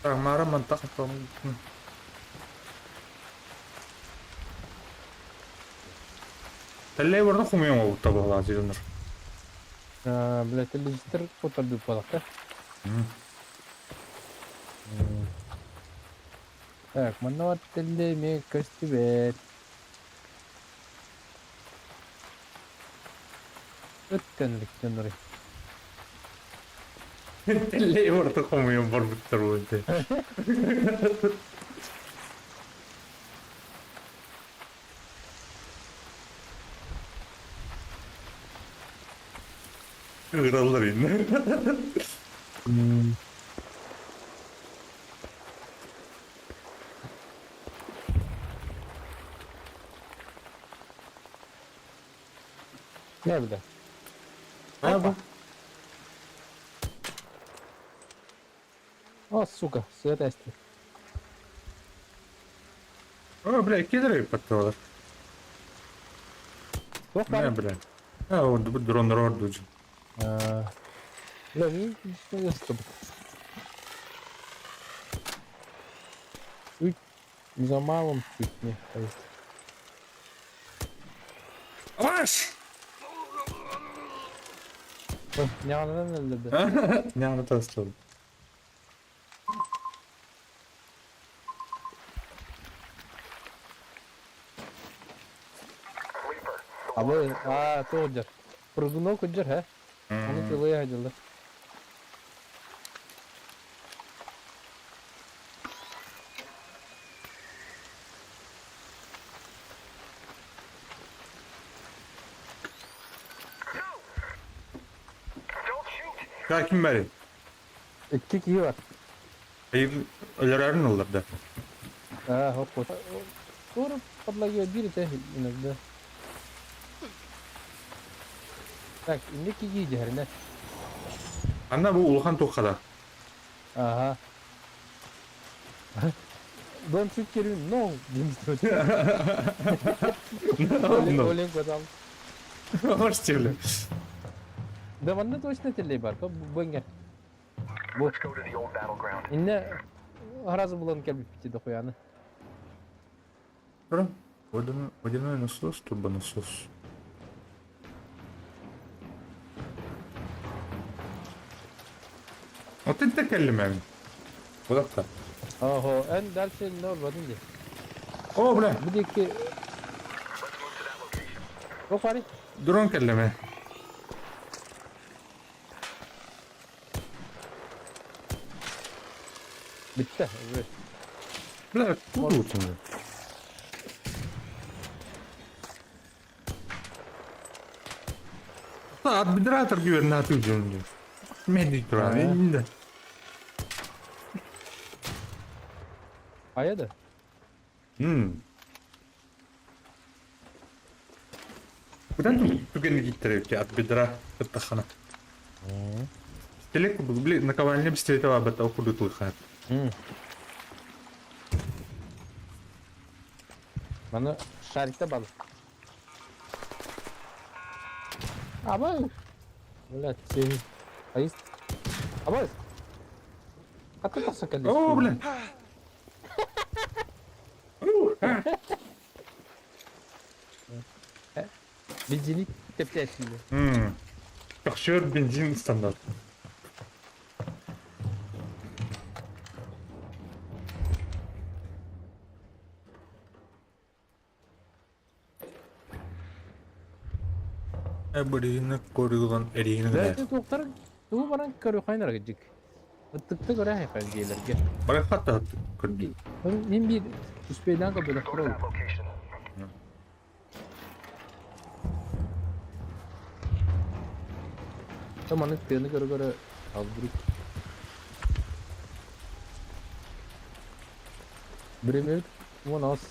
Так, мара мантак там. Тәлләй барда хумыйм ул табыла зилнер. Блядь, телевизор котарды балакта. Так, мана телде ме көстүбет. Өткөнлүк жөнөрү. Тәлләй барда хумыйм бар биттер булды. Кыраллар инде. Nerede? Abi. О, сука, светасти. О, бля, кидерей патталар. Yok Ne lan. bля. Orada bu dronlar orada hocam. Бля, не ястым. Чуть за малым чуть не. Avaş! Ne anladın öldürdü? Ne anlatasın? Abi, тоже. Прыгунок уджер, he? Onu kılıyor hacılı. Kakin bari. İki kişi var. Hayır, ölerin olur da. Hop. Doğru patlayıyor biri de inandı. Так, ne kişi ciğerine? Anna bu Ulhan Tokada. Aha. Don't shoot Kerim, no. No. Олег подал. Hoş geldin. Да ванна точно телебар, бөнгер. Bu. İnne harazı bulan gelip bitti de koyanı. Durun. Водяной насос, турбонасос. Вот ты تكلم يعني. Kulakta. Oho, en dersi ne olmadı diye. Oo bля. Bir de ki... Yok var. Drone kelleme. Bitti. Evet. Bля, круто. Администратор güvenli atıyor diyor. Medik duran elinde. Aya da. Buradan tükenli gittirir ki admindra اتخنا. Телек бли наковальня без этого об этом куда слыхать. Bana şarkıda balık. Ama Блядь, синий. А есть? Абай! А ты посокали? О, блин! Бензиник теплящий. Parçıyor benzin standart. Burayı korulan eriğini de. Evet, doktor. Bu bana karıyor kaynar gıcık. Tıkta göre hayal gelirge. Bırak hatta kırdı. Ben bir üspeyden kabul ettim. Tamam, tığını göre aldırık. Birimir, bu nasıl?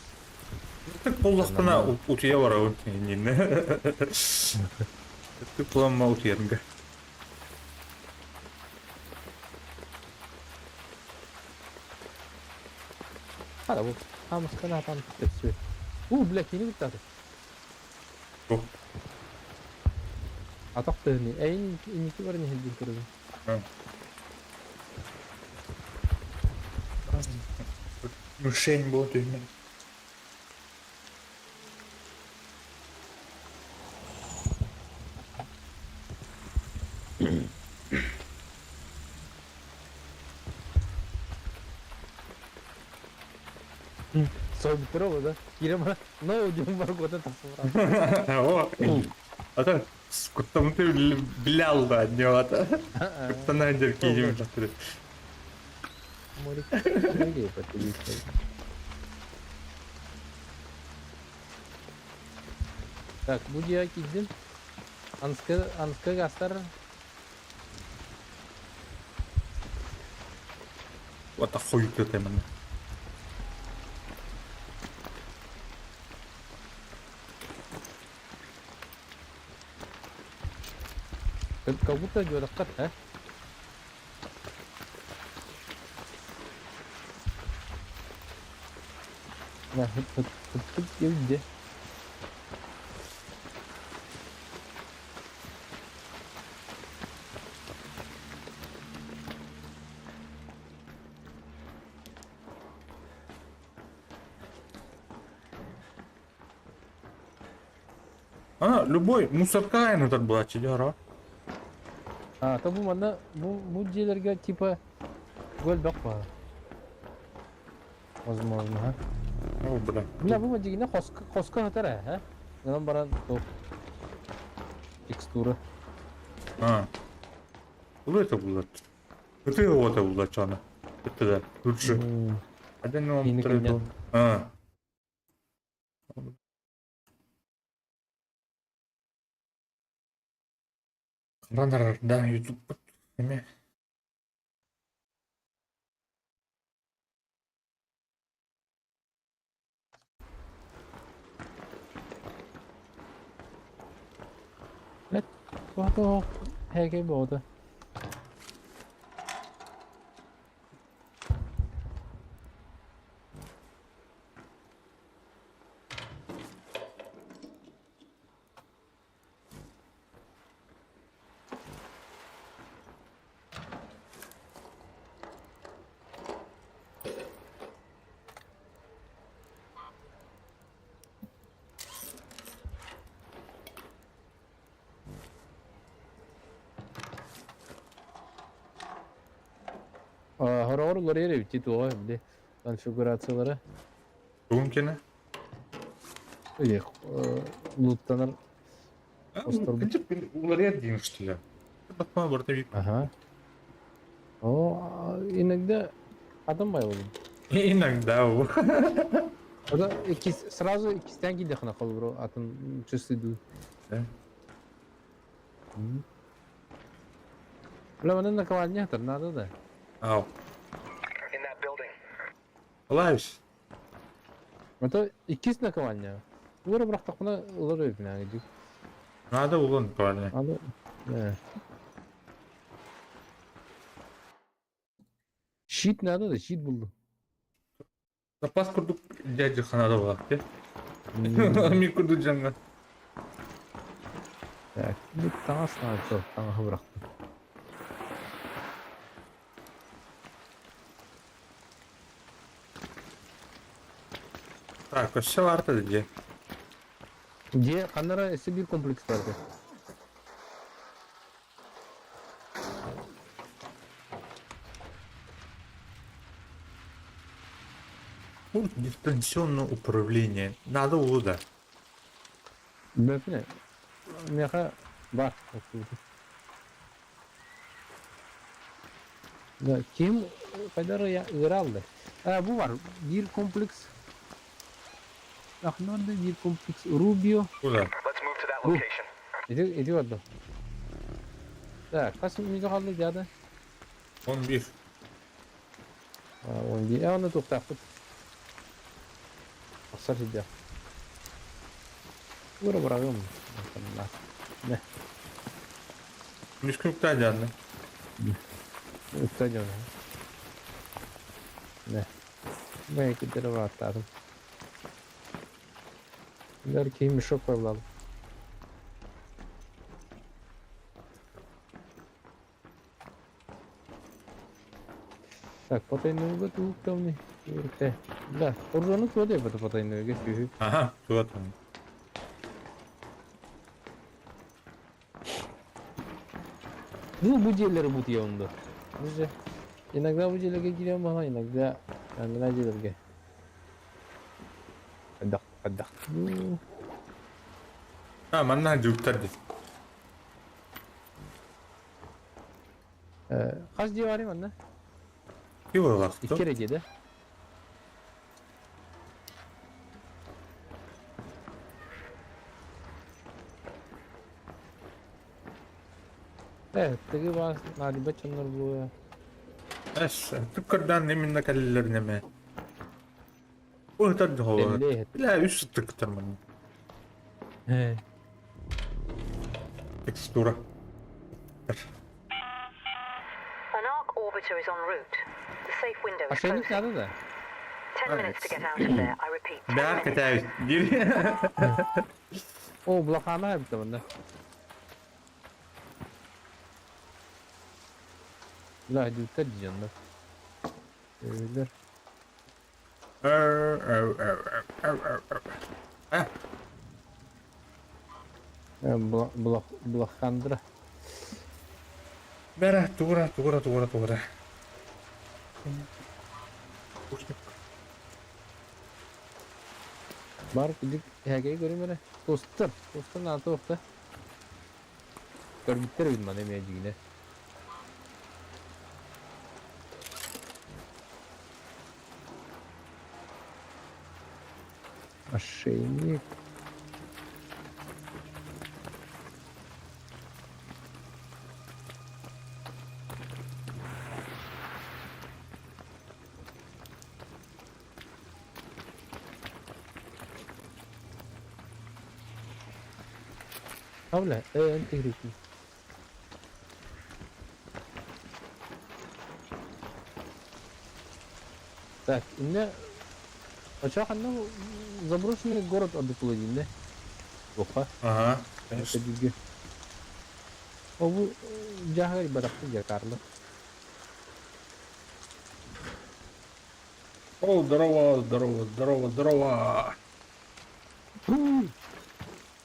Так поллахтана утия вара не. Ты план утиернге. Hala bu. Tam sıkına tam tepsi. Black yeni bitti. Oh. Atak tığını. İniki var ne hildin kırıldı. Мишень будет именно. Собитер да? Кирема, но удем бар года тасыврам. О, ата скуттам ты блял да днёта. Куттана деркейим жатыр. Морик, неге патилист. Так, будя киддин. Анска гастар. Вот охуеть ты именно. Как будто жодаққат, а? На, тут где? А, любой мусорка айны так была, чидяра. А, то bu manda bu jelerge типа гөл бак бар. Возможно, ha. О, бля. Мына bu дегенде хоска хатара, ha? Гынан баран топ. Текстура. А. Ну это было. Это его это было, чана. Это да, лучше. Один он Иныки трейдл. нет. А. Раннер, да, YouTube. Эме. Фото хэгэ бода. Хорор ерев титул бде конфигурациялары. Думкина. Эх, луттанар. Уларят день, что ли? Батма бортовик. Ага. О, иногда адам бай болду. Иногда. Это сразу ikisinden gidiyor kana kol bro atın çözdü. Да. لا انا كوالني هتر надо да. Ау. In that building. Лайс. Это ikisi наковальня. Ура браток бuna ылыр öpüne gidiyor. Надо улан правильно. Надо. Да. Щит надо да, щит buldu. Запас курдук дядя ханада была. Ми курду джанга. Так, bir tane sniper, tane bıraktım. Так, все варто где? Где Канара bir kompleks vardı. Пульт дистанционного управления. Надо улуда. Böpüne. Meha var. Da kim kadar ya aldı. Ha bu var. Bir kompleks. Aklımda bir kompleks Rubio. Куда? Let's move to that location. Ediyordu. Da kaç müzik aldı ya 11. Ha 11. Onu tutaktık. Asar ediyor. Bura bırakıyorum. Ne? Мишкнук-то дядя. Stadion. Ne? Belki de var atarım. Belki müşok alalım. Так, потайного готовы. Да, уржону көде бата патайнөге сүйү. Aha, tuvat. Bu yerleri bu diye onda. Bizce inakda bu yerlere giriyorum ama inakda kendine yerlere. Hadi. Ha, manna juktardi. Kaç diye varayım anne? Ki bolaqtı? 2 derecede. Evet, tegi var. Hadi bacınlar bu ya. Es, tukardan neminne kalleler neme. Bu tadı hava. Belli et. La üst tıktır man. He. Tekstura. An arc orbiter is en route. The safe window is Aşağıya closing. nerede da? 10 minutes to get out of there. I repeat, 10 Berk minutes. etay. Gir. O blokana yaptı bunda. La dikkat diyeceğim ben. Öyledir. Ha, Blokkandıra. bera, tuğra. Var gidip herkese göreyim öyle. Dostlar ne altı orta. Görgütler öydüm bana emeyeceğine. Ошейник. Habla, integrity. Так, у меня Очах, ну, заброшенный город одуплодин, плохо. aha. Это диги. О, вы жагари барахты Карло. О, здорово.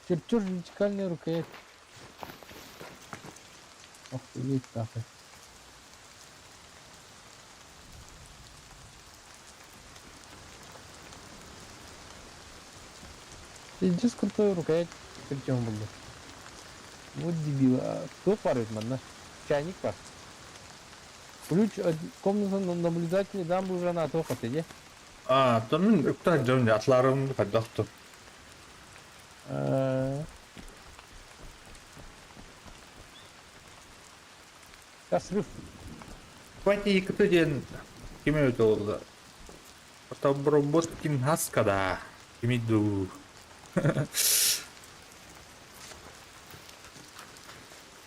Черчур вертикальная рукоять. Охуеть нахуй. Пиздец крутой рукоять. Причем было. Вот дебил. А кто парит, man? Чайник пар. Ключ от комнаты наблюдателя дам уже на то хотели. А, то мен ukta жөн атларым кадактı. Срыв. Хвати кто ден кime öte oldu. Роботкин хаскада. Кимиду.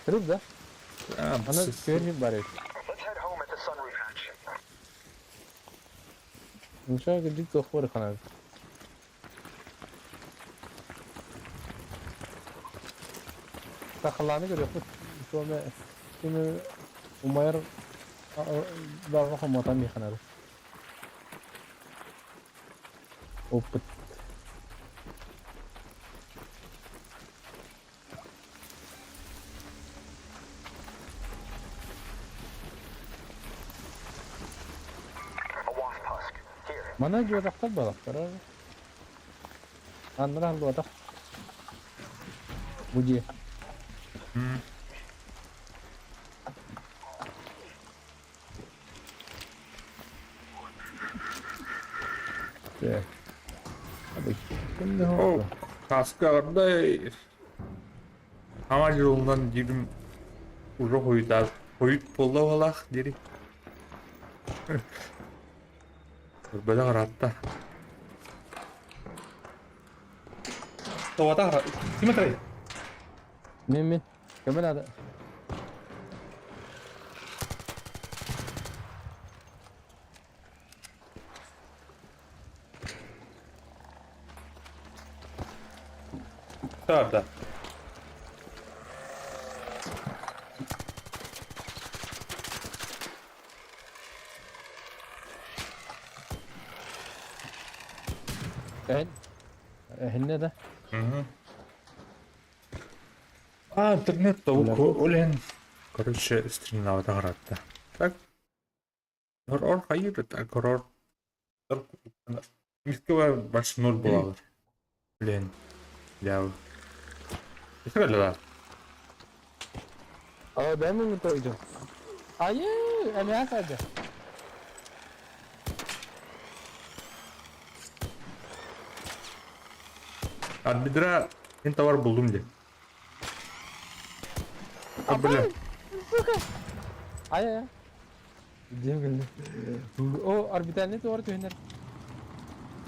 Срыв, да? А, Она сверху барит. Let's head home at the sunroof hatch. Ну что, где то хворы ханал? Тахланы görüyor. Sonra şimdi umayır daha hamatan mı ханал? Опыт. A wasp husk. Here. Mana juadaklar balaklar abi. Andra juadak. Buji. Evet. Hadi. Şimdi Oh, oldu. kasklarda hava yolundan girim uzak oyutar. Oyut bolla olaq deri. Böyle qaratta. Tavada qara. Kime qaray? Min. Kemal hadi. Tavada. Henne de. Интернет олен. Короче, стримнавда гаратта. Так. Хорор хайыр, так хорор. Мискева баш 0 булалар. Блин. Яв. Исрали да. Ben mi unutacağım? Hayır, emeğe hadi. Адбидра мен товар buldum de. Абля. Hayır ya. Cemil. O orbital ne doğru döner.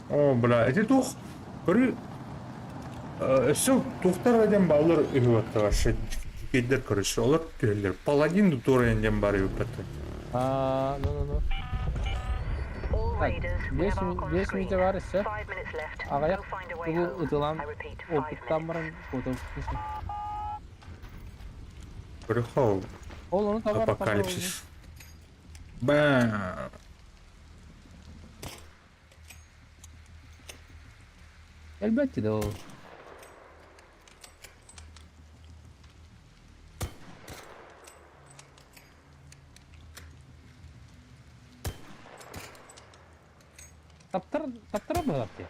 О, бля, эти тух. Көрү. Все, тухтардан балдар үйөттө вообще. Кедер короче, олар келер. Паладин туренден бар үйөттө. No. All raiders, we have our 5 screen. minute var ise 5 minutes left. ağaya We'll find a way bu home. ıtılan I repeat, 5 opuktan baran minutes. foto tutmuşsun. Көрү хау. Ol onu tabar Апокалипсис. Ба. Elbette de o. Taptara mı yaptı?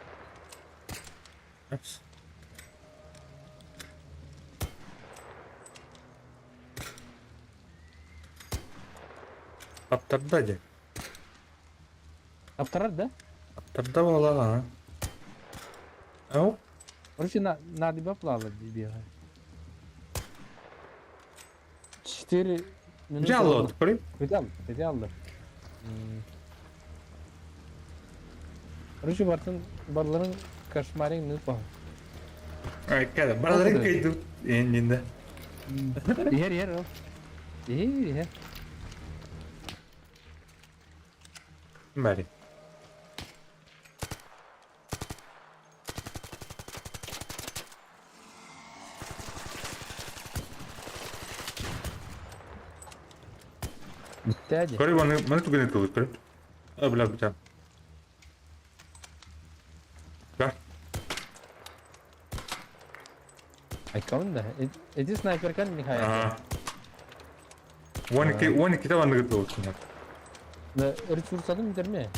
Аптарда же. Taptarar da. Аптарда болала. Ау. Короче, надо бы плавать бегать. 4 минуты. Жалло, көрү. Видал. Короче, барларын кошмарин не пал. Ай, када, барларын кайду. Эндинде. Yer o. İyi. Бари. Bitti hadi. Көрү, мана тугане тугу, көрү. Бля, бля. Бар. Ay kalın da. Edi sniper kan nihayet. One kita bandı tuğu. Ve resursadım gider mi?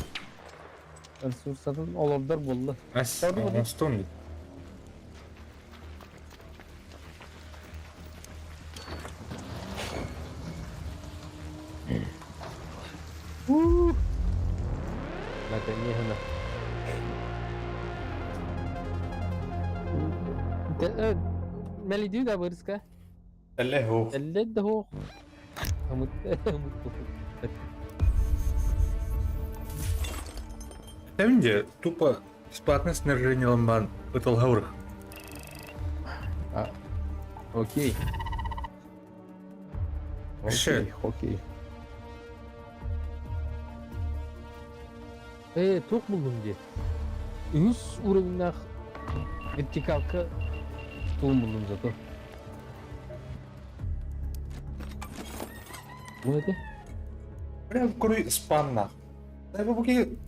Resursadım olurlar buldu. As, Gördün mü? stone. Bakın niye hemen. Meli diyor da bariska. Alle ho. Elle de ho. Umut. Бенде тупо бесплатное снаряжение ламбан Батлхаурах. Окей. Okey. Tok buldum diye. 100 uğruna vertikalka tohum buldum zaten. Bu neydi? Прям круй спанна. Да вы буги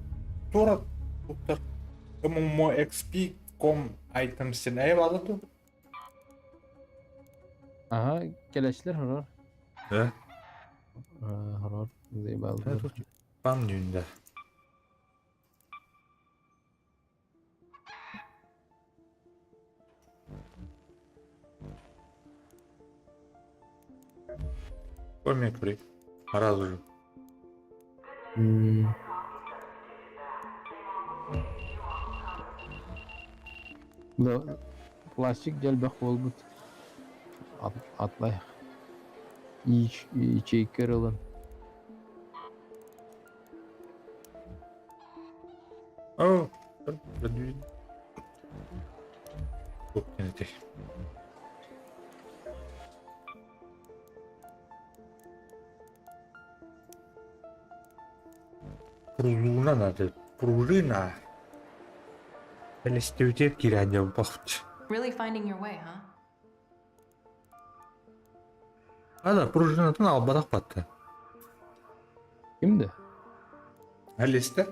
тура туктар. Кому мо XP com items in ev aldı. Aha, keleşler harar. Evet. Harar. Zeybaldı. Ban düğünde. Koymayın kuri. Araz ucu. Da plastik gel bak oldu. Atlay. İçeker alın. Oh, ben düğün. Çok yöneti. Пружина надо. Пружина. Элестетер киранья бахт. Really finding your way, huh? Ада пружинатын албадак батты. Kimdi? Элесте.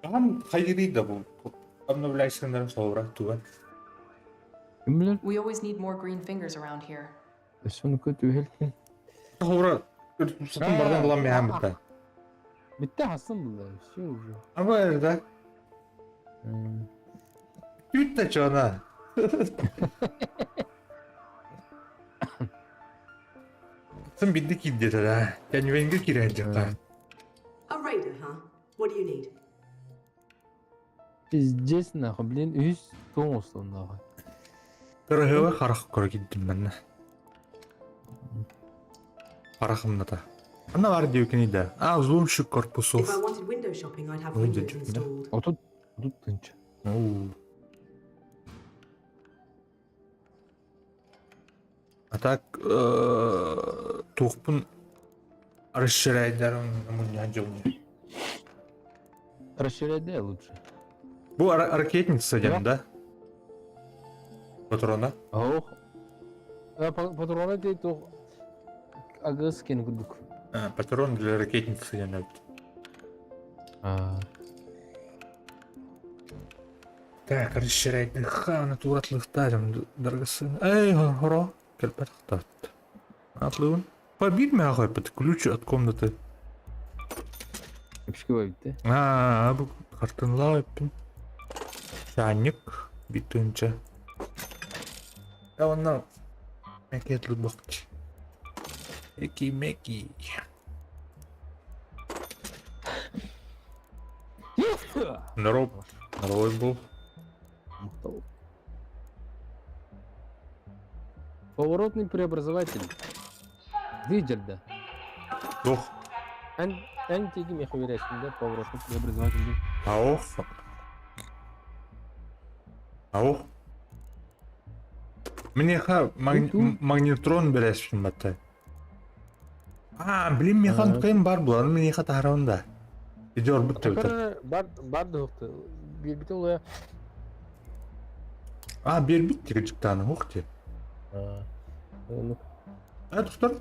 Там хайри да бул. Обновляйсыңдар сообра туган. Ким билер? We always need more green fingers around here. Өссөнүкө түһэлкен. Сообра сытын бардан кылам мен битта. Битте хасын булар. Все уже. Аба эрда. Түтте чона. Сын бидди киддете да. Кенвенге кирен жакка. A raider, huh? What do you need? Пиздец нахуй, блин, үс тоң остон нахуй. Кырыгыва харах кора киддим мен. Харахымната. Ана бар диюкен да. Взломщик If корпусов. I wanted window shopping, I'd have Ой, windows да. installed. Отут тынч. А так тухпун расширяйдарын муньян жылны. Расширяй лучше. Бу ракетница дем, да? Патрона? Ох. Патроны дейт о агыс кен күрдүк. Патрон для ракетницы дем. Так, расширяйдын. Хана туратлыктарым дорогасы. Эй, хоро. Келпет хтат. Атлыгын. Побить меня хоть под ключ от комнаты. Эпишке байтты. Бу картынлау эппин. Чайник битынча. Онна мекетлы бакчы. Эки-меки. Здоров. Здоровый был. Мактау. Поворотный преобразователь. Виджерда. Ох. Эн теги мехаверящий, поворотный преобразователь. Аух. Мне магнитрон бересин батта. Билим механ кайын бар булар, мен яха тарауында. Идер бутты. Бар дохты. Бирбите улая. Бербит тигичтаны, ухте. Туктар.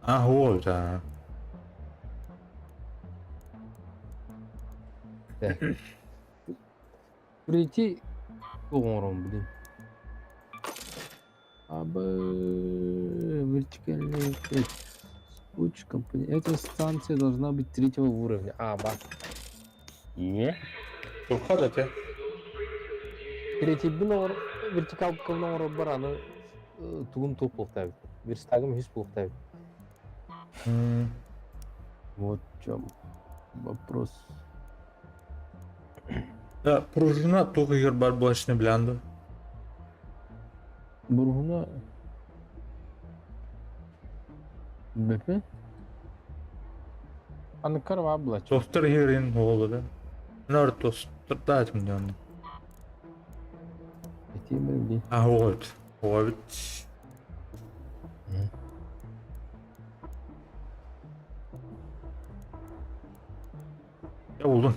Ол да. Прийти угором, блин. Вертикальный спутчик. Эта станция должна быть 3-го уровня. Бар. Не? Тухада те. Третий бинор вертикал ковнор бараны тугум топ болтабы. Верстагым хис болтабы. Вот в чем вопрос. Да, пружина только егер бар булашны биланды. Бургуна Бепе? Аныкар ва булач. Тостер херин болду да. Нар тостер датым дянды. Этим били. Вот. Вот. Я улдum.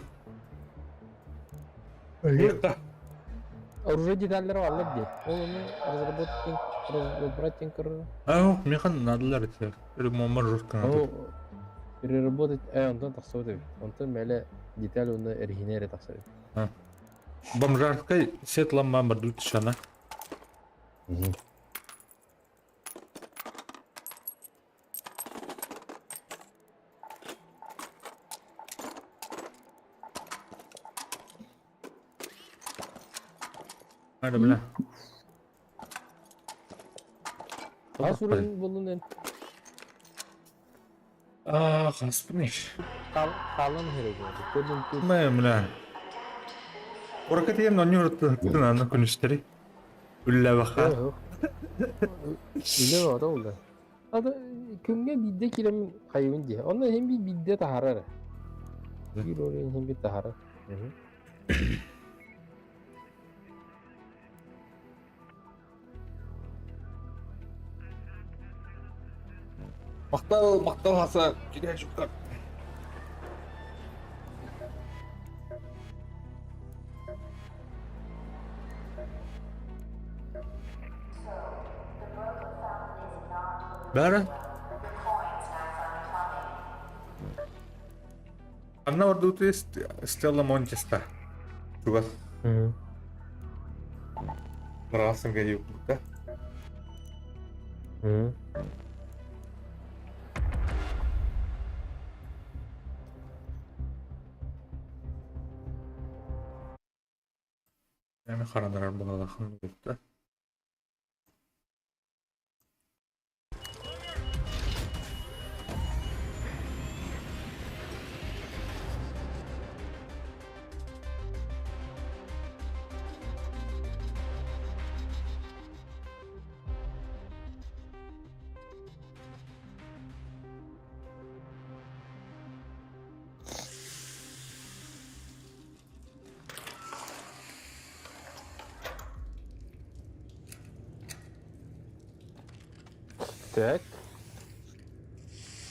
Оружие детальleri var lan diye. Onu разработать Механ надылар ете. Ремонмар жұртқан аты. переработать, ондан тақсау деп. Ондан мәлі деталь оны оригинере тақсау деп. Бомжарткай сетланман бар дүлті шана. Hadi bile. Қас ұрын болын ән. Қаспын еш. Қалын керек еді. Мә. Орақат ем нөні ұрыттың аны күністері. Үлі бақа. Үлі бақа олда. Ады күнге бидде келемін қайуын де. Онда hem bir бидде тахарар. Bir орын hem bir тахарар. Мақтал хаса кеде жүктар. Бәрі? Анна орда өте Стелла Монтеста. Чугас. Hı. Барасың гайып да. Hı. Эми карандар бuna лахын да. Так.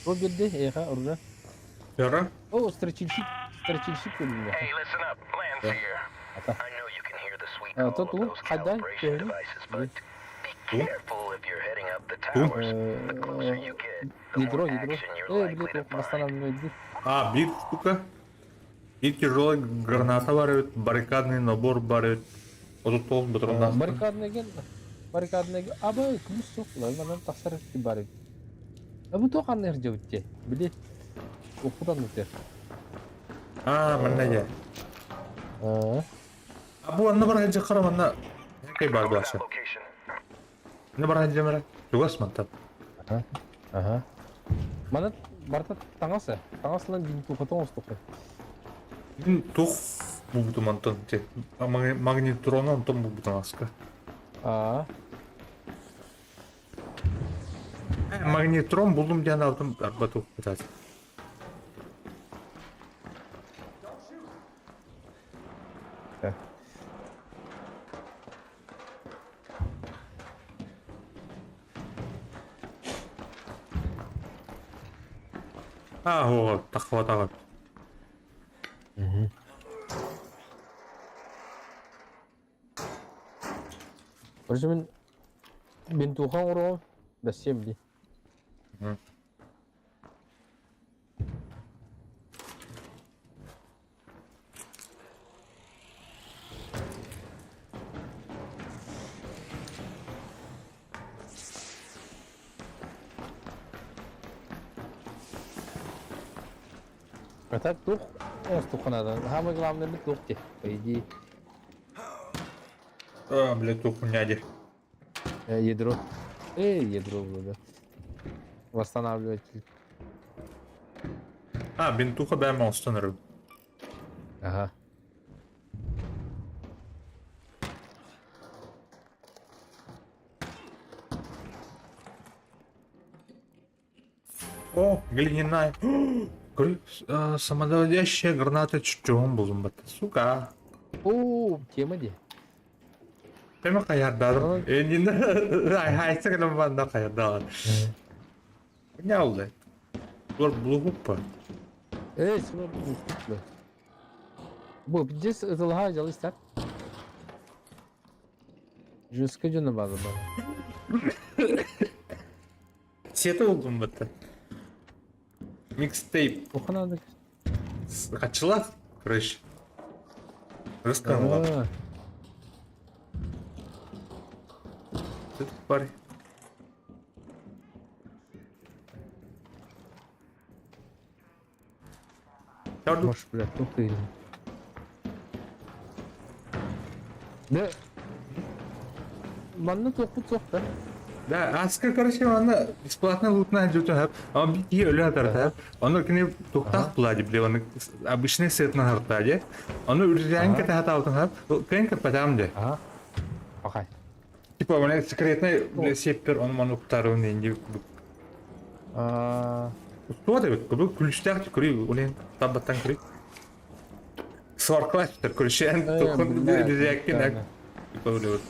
O girdi Eha orada. Yara. O stretchilşik bölümü. Hey, listen up. Lance here. I know you can hear the sweet call of Totu, those hadi, calibration gelin. devices, but be careful if you're heading up the towers. The closer you get, the Ядро. more action you're likely Билет to yok. Восстанавливает. А, бит штука. И тяжелая граната барет, баррикадный набор барет. Вот тут батарейка. Баррикадный. Абы күміс жоқ. Лайманан тақсар етті бар еді. Абы тоқан ерде өтте. Біле. Оқудан өтер. А, мына я. Абу анна бар хаджа қарам анна. Кай бар баша. location. Не бар хаджа мара. Тугас мантап. Ага. Мана барта таңасы. Таңасынан дейін тұқытың осы тұқы. Бин тух бу бутумантан те. Магнитронон том бу бутанаска. Магнитрон булдум диян алдым арбату бутат. О, тахватаган. Көрсемен мен туған ұру бәсем де. Так тух, тух надо. Самое главное не тух те, по идее. Блядь, тух няди. Ядро. Ядро было. Восстанавливатель. Бинтуха бәмі устаныру. Ага. О, глиняная. Самодоводящая граната чучугун булдум бат. Сука. О, тема де. Тема каярдадым. Эндин айса гана банда каярдаган. Не алды. Булар блугуппа. Сюда будет. Bu здесь ызылға жалыстар. Жүзкі жөні базы бар. Сеті болдым бата. Микстейп. Оқынады. Қачылар, короче. Расканула. Тут парень. Может, блядь, тупые. Да. Манна тоқу тоқта. Да, аскер, короче, она бесплатно лутная идет, а он бить ее летает, он к ней тухтах платит, блин, он обычный сет на хартаде, он реально катает аутом, кренка потом де. Окей. Типа, он секретный сепер, он ману второй ненди. Что это? Как ключтах, кури, улен, там батан кури. Сварклаш, так куршен, то он директный, типа, вот.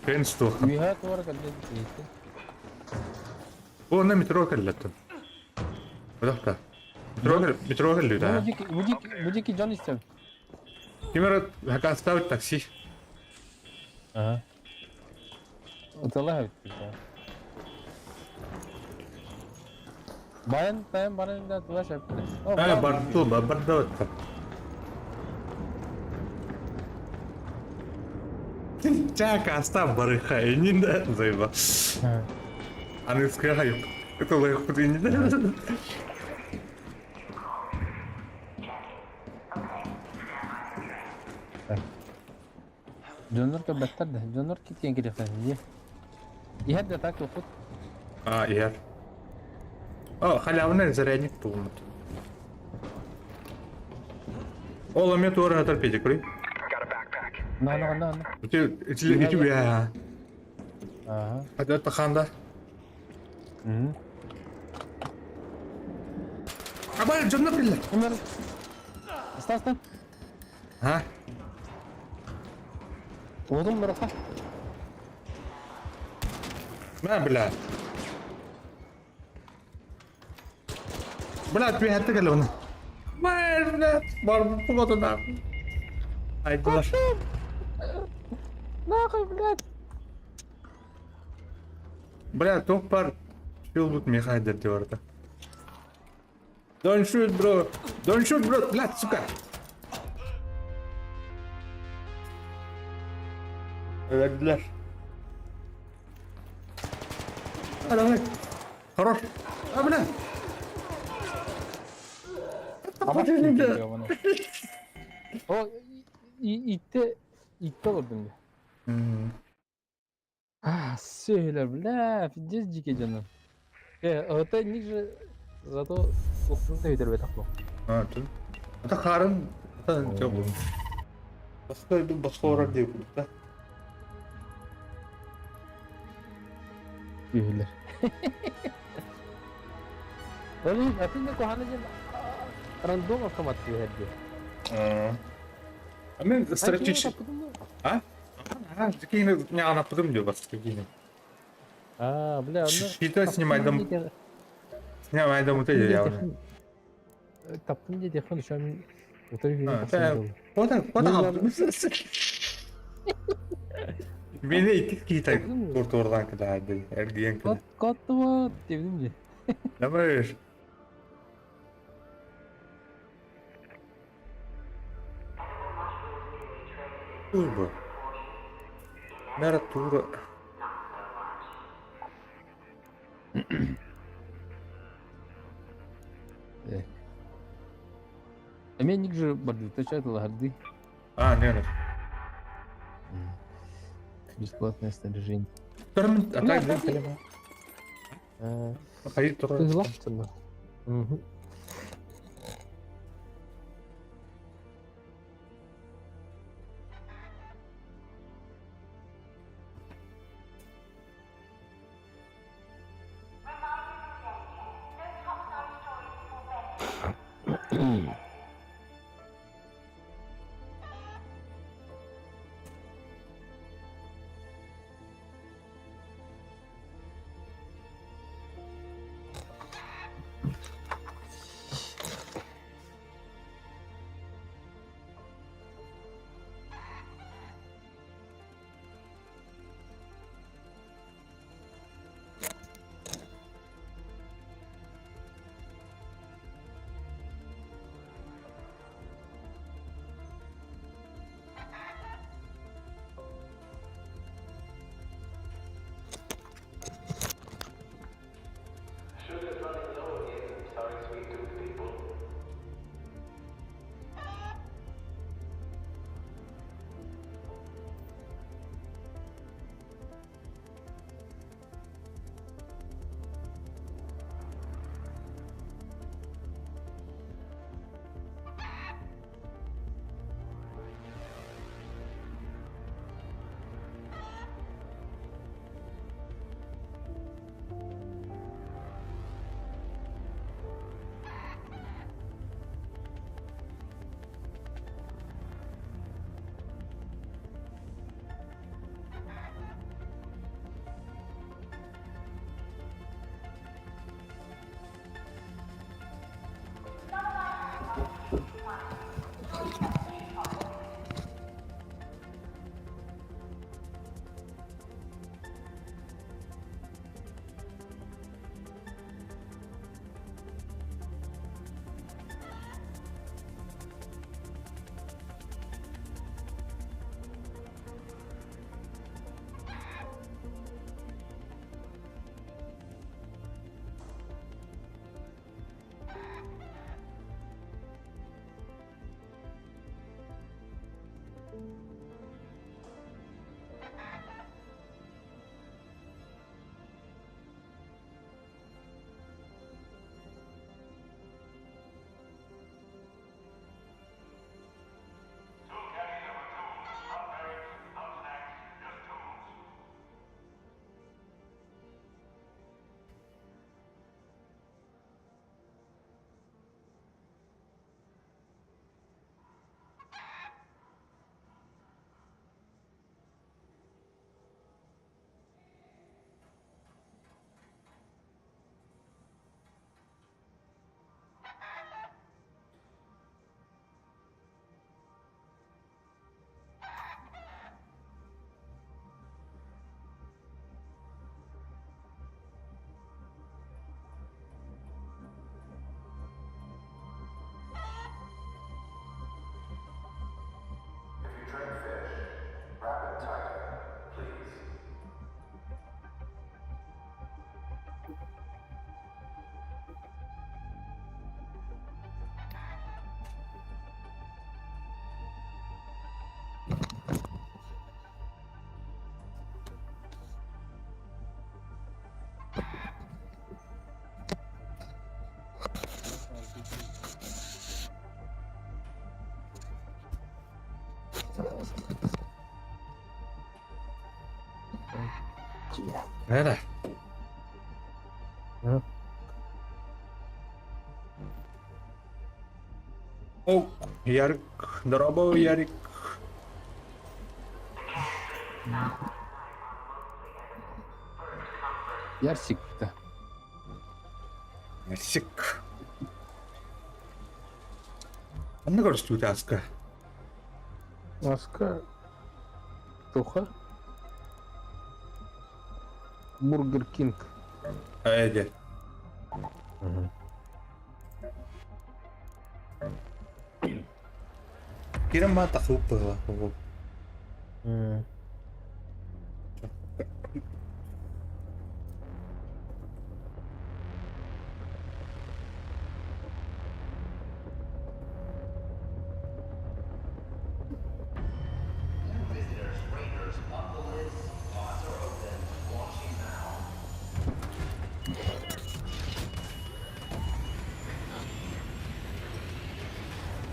Кренсту. Виха туар кадде дейті. О, на метро кәлләттім. Бұдақта. Метро кәллі, да. Будеки жан істем. Кемер, хака оставить такси. Ага. Отала хәвітті. Баян да тула шәпті. Барды, барды өтті. Чака, оставь барыха, и не да, заеба. Они скажут, это лайк, ты не да. Jonlar köbetler de. Jonlar kitken girek sen. Ye. Yehde tak okut. А, я. О, халявный зарядник полный. О, ламет ура торпеди, кури. На. İçi bir ya. Aha. Hadi at bakalım da. Hı. Ama canına bile. Ömer. Aslan. Ha? Oğlum bırak. Ne bile? Bırak bir hatta gel onu. Var bu kadar da. Haydiler. Нахуй, блядь. Бля, топ пар. Шил будет Михайдер диорда. Don't shoot, bro. Don't shoot, bro. Блядь, сука. Verdiler. Hadi hadi. Хорош. Ha bля. Ama kim geliyor bana? O itte vurdum ya. А, söyle бля, пиздец дикий canım. Это них же зато устно видер бе такло. Ha, dur. Ata karın. Ata çok. Başka olarak değil burada. Büyüler. Oğlum hepinde kohanacın random otomat bir hediye. Ama strateji. Ha? Ha, такие не она потом идёт вас какие. А, бля, ну. Шита снимай дом. Снимай дом вот эти явно. Taptım diye telefonu şu an oturuyor. Kota Beni iki kita kurtardan kadar erdiyen kadar. Kattı dedim diye. Ne var? Turbo. Nera turbo. Мен ник же бардачатыл харди. А, не. Бесплатное снаряжение. Тормин, а так да. Ходить тоже. Ты злашься? Угу. Nere? Hı. Oh, Yarik, Darabo Yarik. Yer sikti. Sik. Anne görüştü taska. Маска. Тоха. Бургер Кинг. Haydi. Kira mata lupa lah.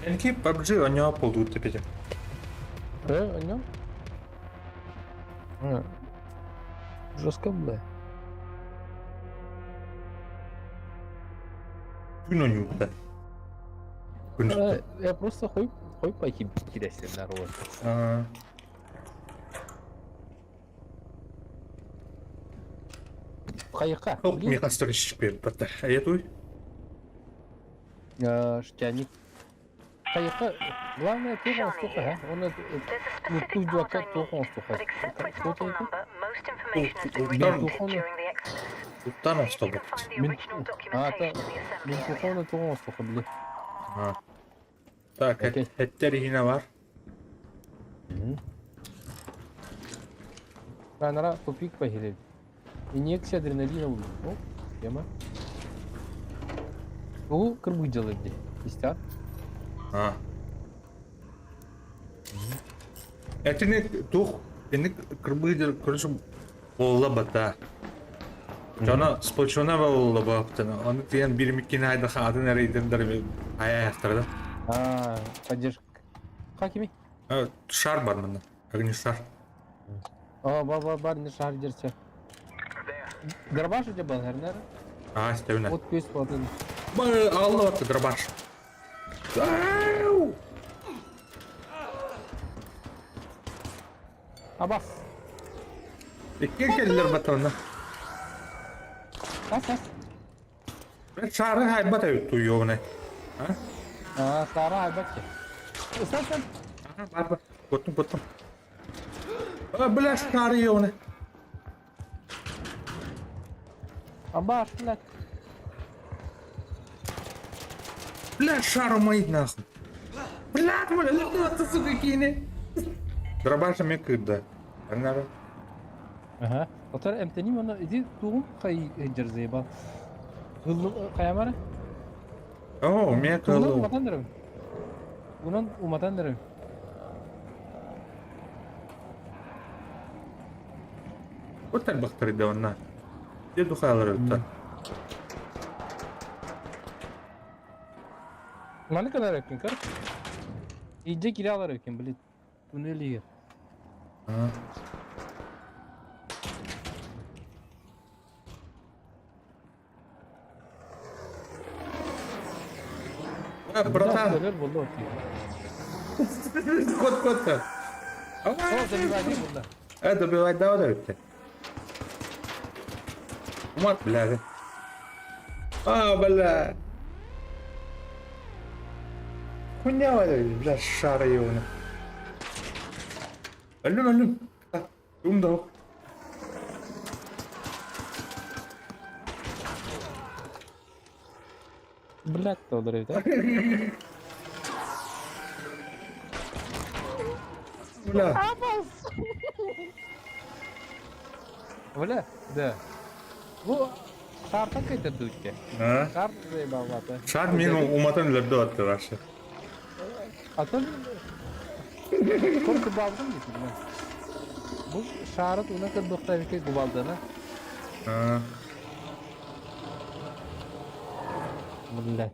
Enki PUBG oynayıp oldu tepece. Аня? Жестко было. Gün oynuyor da. Gün. Я просто хой покидайсыңдар вот. Кайыкка. Хоп, мне кажется, шпиль бата. А я туй? Штяник. Кайыкка. Главное, туган стука, а? Он тут дуака туган стука. But except for its model number, most information has Oh, been oh, retrieved oh. during the exercise. Tuttan You hasta can bak. find the Мен original А, documentation in the мен assembly area. туган стука, блин. Ha. Tak, Okey. etleri yine var. Нара тупик похилит. Инъекция адреналина будет. О, тема. Bu kırmızılı diye. İster. Ha. Etini tuh, ini kırmızı kırmızı bolla bata. Jana spoçona bolla baktın. Onu diyen bir mikine ayda kadın araydım da bir ayaktırdı. Ha, поддержка. Hakimi. Evet, şar var bunda. Agni şar. Бар не шар дерсе. Гарбаш у тебя her nere? Ha, işte öyle. Вот пес вот. Allah attı drabaş. Абас. İki geldiler batağına. Бас. Ben şarı haybat duyuyor bunu. А, Сара Айбаки. Sen. Var var. Botum. Bırak şarı yiyor onu. Абаш, блядь. Бля, шару мои нахуй. Бля, ты сука кине. Дробаша мне когда? Наверное. Ага. Otar emteni bana idi tuğum kay jersey bak. Hıllı kayamara. О, у меня Tuğum коло. umatan derim. Bunun umatan derim. Вот так бахтары давно. Где духалары то? Ne kadar yakın kar? İyice kiralar yakın bilet. Bu ne liye? Братан, Neler buldu okey. кот-то. Tamam забивай burada. Добивать давай то. Вот, бля. Бля. Хуйня валяет, бля, шары его. Алло. Умдал. Блядь, то ударив, так? Бля. Öyle? De. Bu şarta kayıtırdı ülke. Ha? Şart zeyballatı. Şar benim umatın lırdı attı aşağı. Atın korku baldım gibi mi? Bu şarıt ona kadar doktor bir kez kubaldığına. Ha. Billah.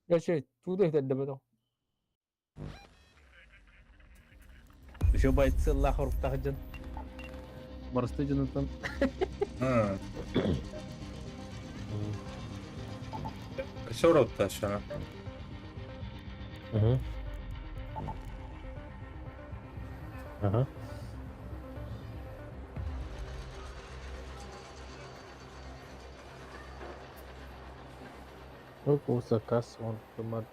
Ya şey, tuğda ihtedde bedo. Şu baytsı Allah hurufta hıcın. Barıstı cınıtın. Ha. Kaça uğradı aşağı? Hı. Aha. Yok o sakas on temat.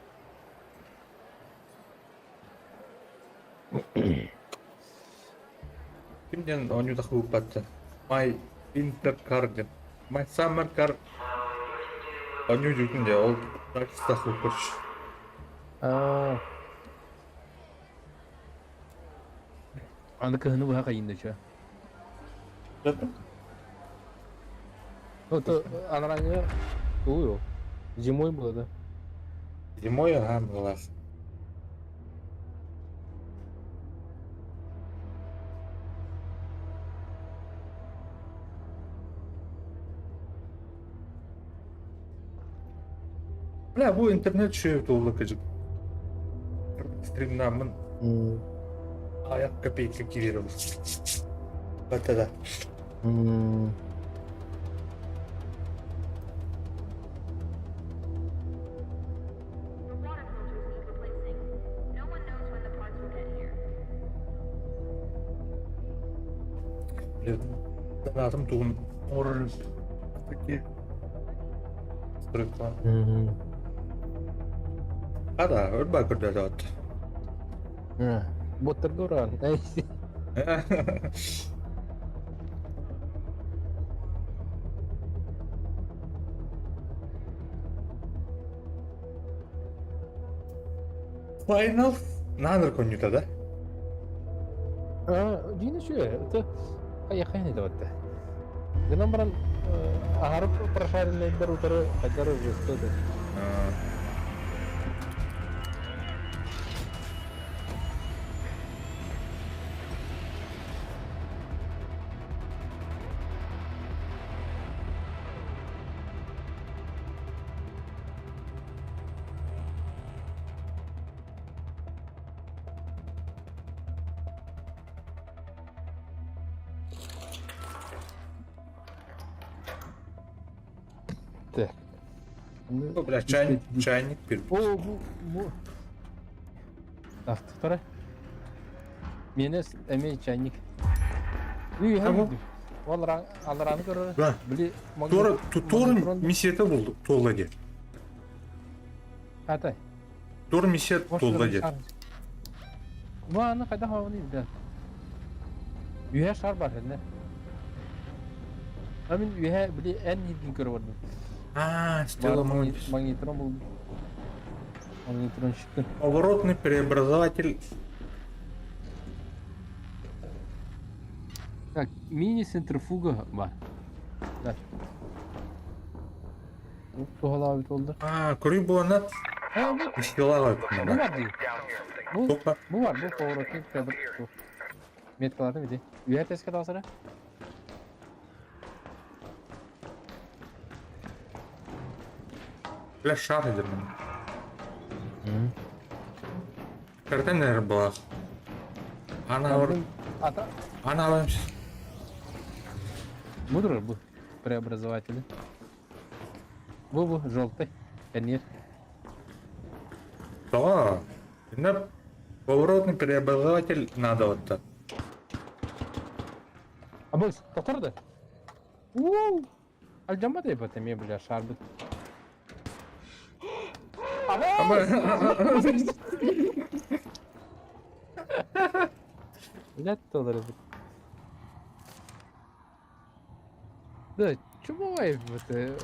Kimden onu da hubattı. My winter car den. My summer car. Onu yükün de o takista hubatç. Aa. Anda kehını bu haka yinde şu. Zaten. O to anaranya tuh yo. Zimoy burada. Zimой ага, была. Bля, bu internet şu oldu kızım. Stream'den ayak kapıyla giriyoruz. Batada. Ben adam doğum oranın peki sırıkla. Ada, öyle kadar da. Botar duran. Final nadir konuda da. Gini şu ya. Itu kayak ini tuh teh. Dengan peran harap perasaan lebar utara agar itu tuh. Teh. Bu biraz çaynik bir. Bu. Taftara. Menes eme çaynik. İyi hem. Vallahi Allah'ını görür. Ben. Bili. Doğru misiyete bulduk. Tolladı. Hatay. Doğru misiyet tolladı. Bu anı kadar havanı da. Üye şar var ne? Amin üye bili en iyi görürdüm. Сделал Магнитрон был. Магнитрон çıktı. Поворотный преобразователь. Так, мини-центрифуга var. Ver. Bu halavit oldu. Kuru bu anlat. Bu İstiyorlar var abi. değil. Topla. Bu var. Bu pоворотный преобразователь. Metkalarda bir de. Üye test kadar sonra. Bля, шар ederim. Kardan nerede bu? Ana var. Ata. Ana varmış. Budur bu. Преобразователь. Bu желтый. Конец. Да. Мне поворотный преобразователь надо вот так. А bu doktorda. Uuu. Alcamba da yapatım ya bile şarbet. Ama. Net olur bu. Да, чего это?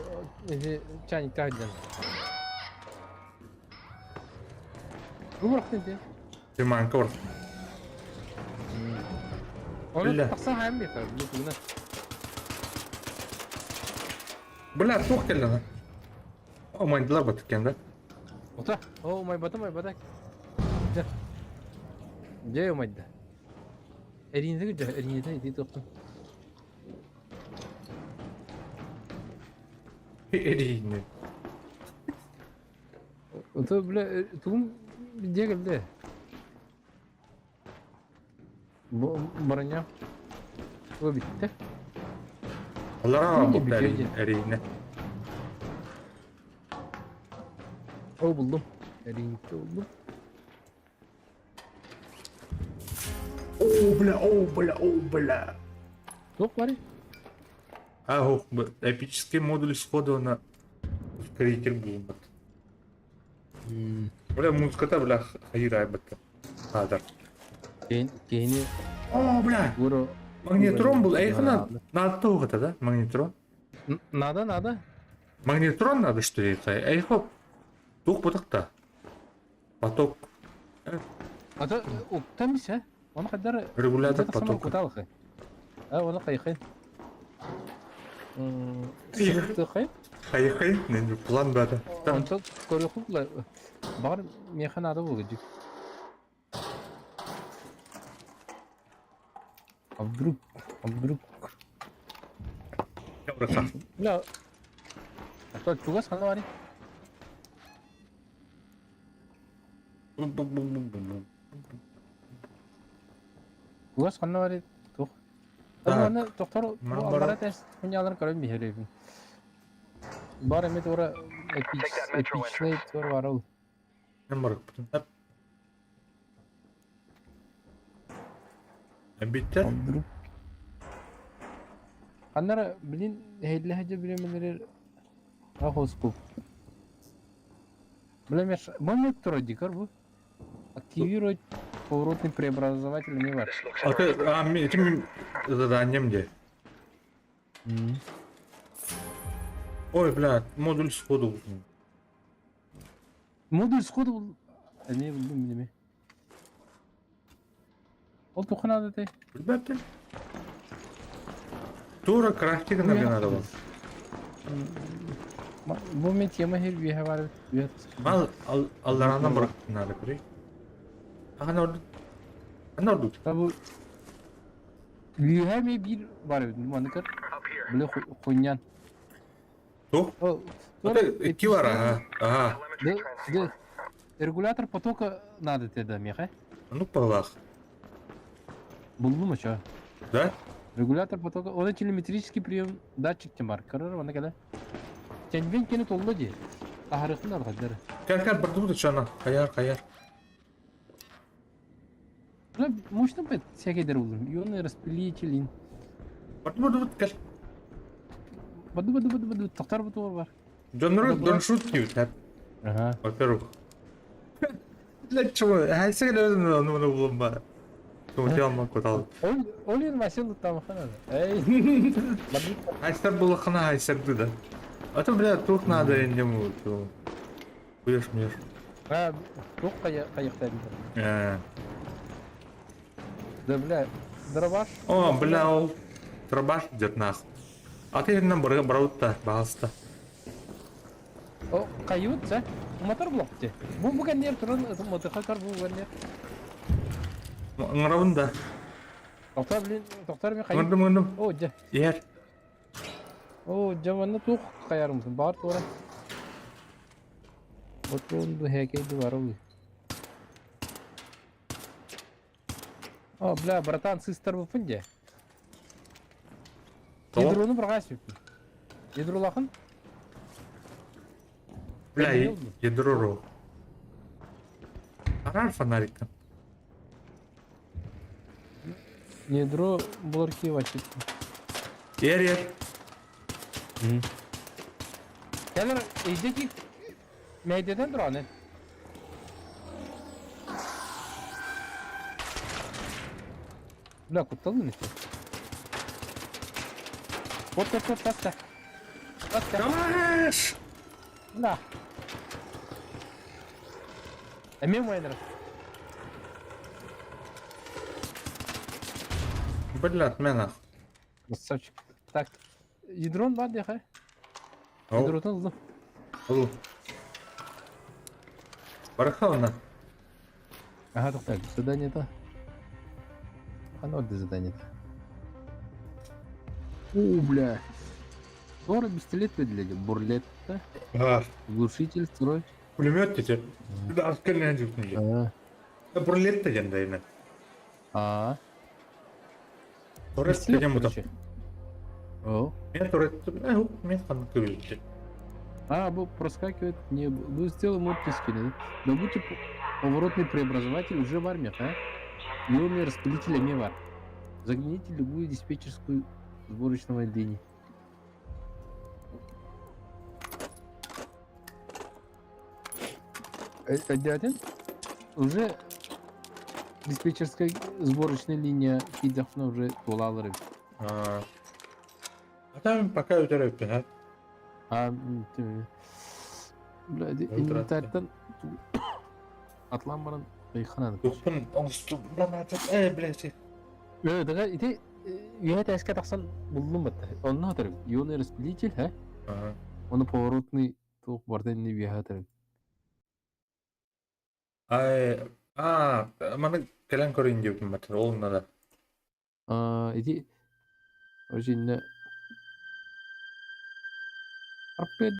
Эти чайник тайдан. Выбрах не. Тиман кор. Onu taksan hayal mi yapar? Bu buna. Bля, тух келді. О, майндылар батып кенді. Ota. Oh my batak. Gel. Gel mayda. Elinde güzel. Elinde değil doktor. Eriyini. Ото бля тум дегелде. Броня. Bu bitti. Аллара Şimdi бу bitecek. эрине. O buldum. Ring'de buldum. О, бля. Yok var ya. Ого, эпический модуль сходу на крикер булмат. Бля, музыката бля хайрай бетте. Хадар. Кейini О, бля. vuru. Магнетрон был, айхана надо тогата, да? Магнетрон. Nada. Магнетрон надо что ли? Айхо. Тух потокта. Поток. Ata oktamış ha. Ona kadar Регулятор поток. потока. Kutalıkı. Ha ona kayıkı. Sıkı. Хайхай, не план бада. Onta koruyukla. Bağır mekanada bu gıcık. Abduruk. Браха. Ya. Hatta çok sana var ya. Çok sana var ya. Çok. Ama doktor bu onlara test dünyaların karın bir herifin. Bari met ora epicney tor var ol. Ne var bu? Hep. Bitter. Abduruk. Anlara bilin heylehaca bilemeleri ahoskop. Bilemer, bu дикар bu. Активировать поворотный преобразователь не var. А ты, этим заданием где? Ой, бля, модуль сходу. Модуль сходу ne buldum bilimi. Ол туханада те. Ребята. Тура крафтинг на надо было. Bu met yema her bir var. Mal Allah'ına bıraktın hadi burayı. Aha orada. Tabu Lüheme bir var dedim anıkar. Böyle konyan. Тух? Это iki var ha. Aha. De регулятор потока надо тебе меха. Ну палах. Buldum mu şu? Да? Регулятор потока, onun телеметрический прием датчик var. Karar ona kadar. Kendin kendi tollu diye. Taharıkın arkadaşlar. Gel burada çana. Kayar. Ulan можно быть всякие дорогу. Ионы распределитель. Burada gel. Badu. Tahtar bu var. Don't shoot you. Aha. Во-первых. Для чего? Ай, сегодня ну булма. Смотрел на куда. Олин машину там хана. Эй. Айстер было хана, айстер да. А то, бля, тут надо ему. Будешь мне. Ha, çok kayıktayım. Да, бля, дробаш. О, бля, ол. Дробаш идет нахуй. А ты нам брал-то, пожалуйста. O kayıtsa motor bloktu. Bu ganyer turun motor kar bu ganyer. Ngerawun dah. Doktor mi kayıt? Ngedum. O ja. Yer. O jamanı tuh kayar mısın? Bağır tora. Oturun bu hekaydı var oğlum. O bля, братан, сыстар bu fınca. Yedronu bırakasın. Yedro lakın. Бля, ядро. Арар фонариком. Yedro bulurki vakit. Yer. Gelir ejdeki meydeden duran ne? Bля, kuttalı mı işte? Pot, basta. Давай! Bля. Emin oynar. Бля, отмена. Красавчик. Так, ядрон var diye. Ау. Ядродан hızlı. Алло. Барахална. Ага, так, задание-то. Оно где задание-то? О, бля. Скоро пистолет выделили. Бурлетта. А. Глушитель, строй. Пулемет театр. Да аскерler жүктүнү. Бурлет да жанда эне. Торет деген муда. О. Мен торет, мен кандай көрүлдү. Бу проскакивает, не, вы сделали модтиски, да? Но будь поворотный преобразователь уже в армиях, а? Ионный распылитель не var. Загните любую диспетчерскую сборочного отделения. Один уже диспетчерская сборочная линия кидахна уже толалары. Адам пока өтөрөп, Блядь, инвентарьдан атлан баран байхананы. Көпүн оңсту, блядь. Дага ите я таска таксан булдум бат. Онна атырып. Ионный распылитель, а? Оны поворотный тук бардан не биятырып. Мана келен көрейін деп жатыр, олында да. Иди. Ожинне. Арпед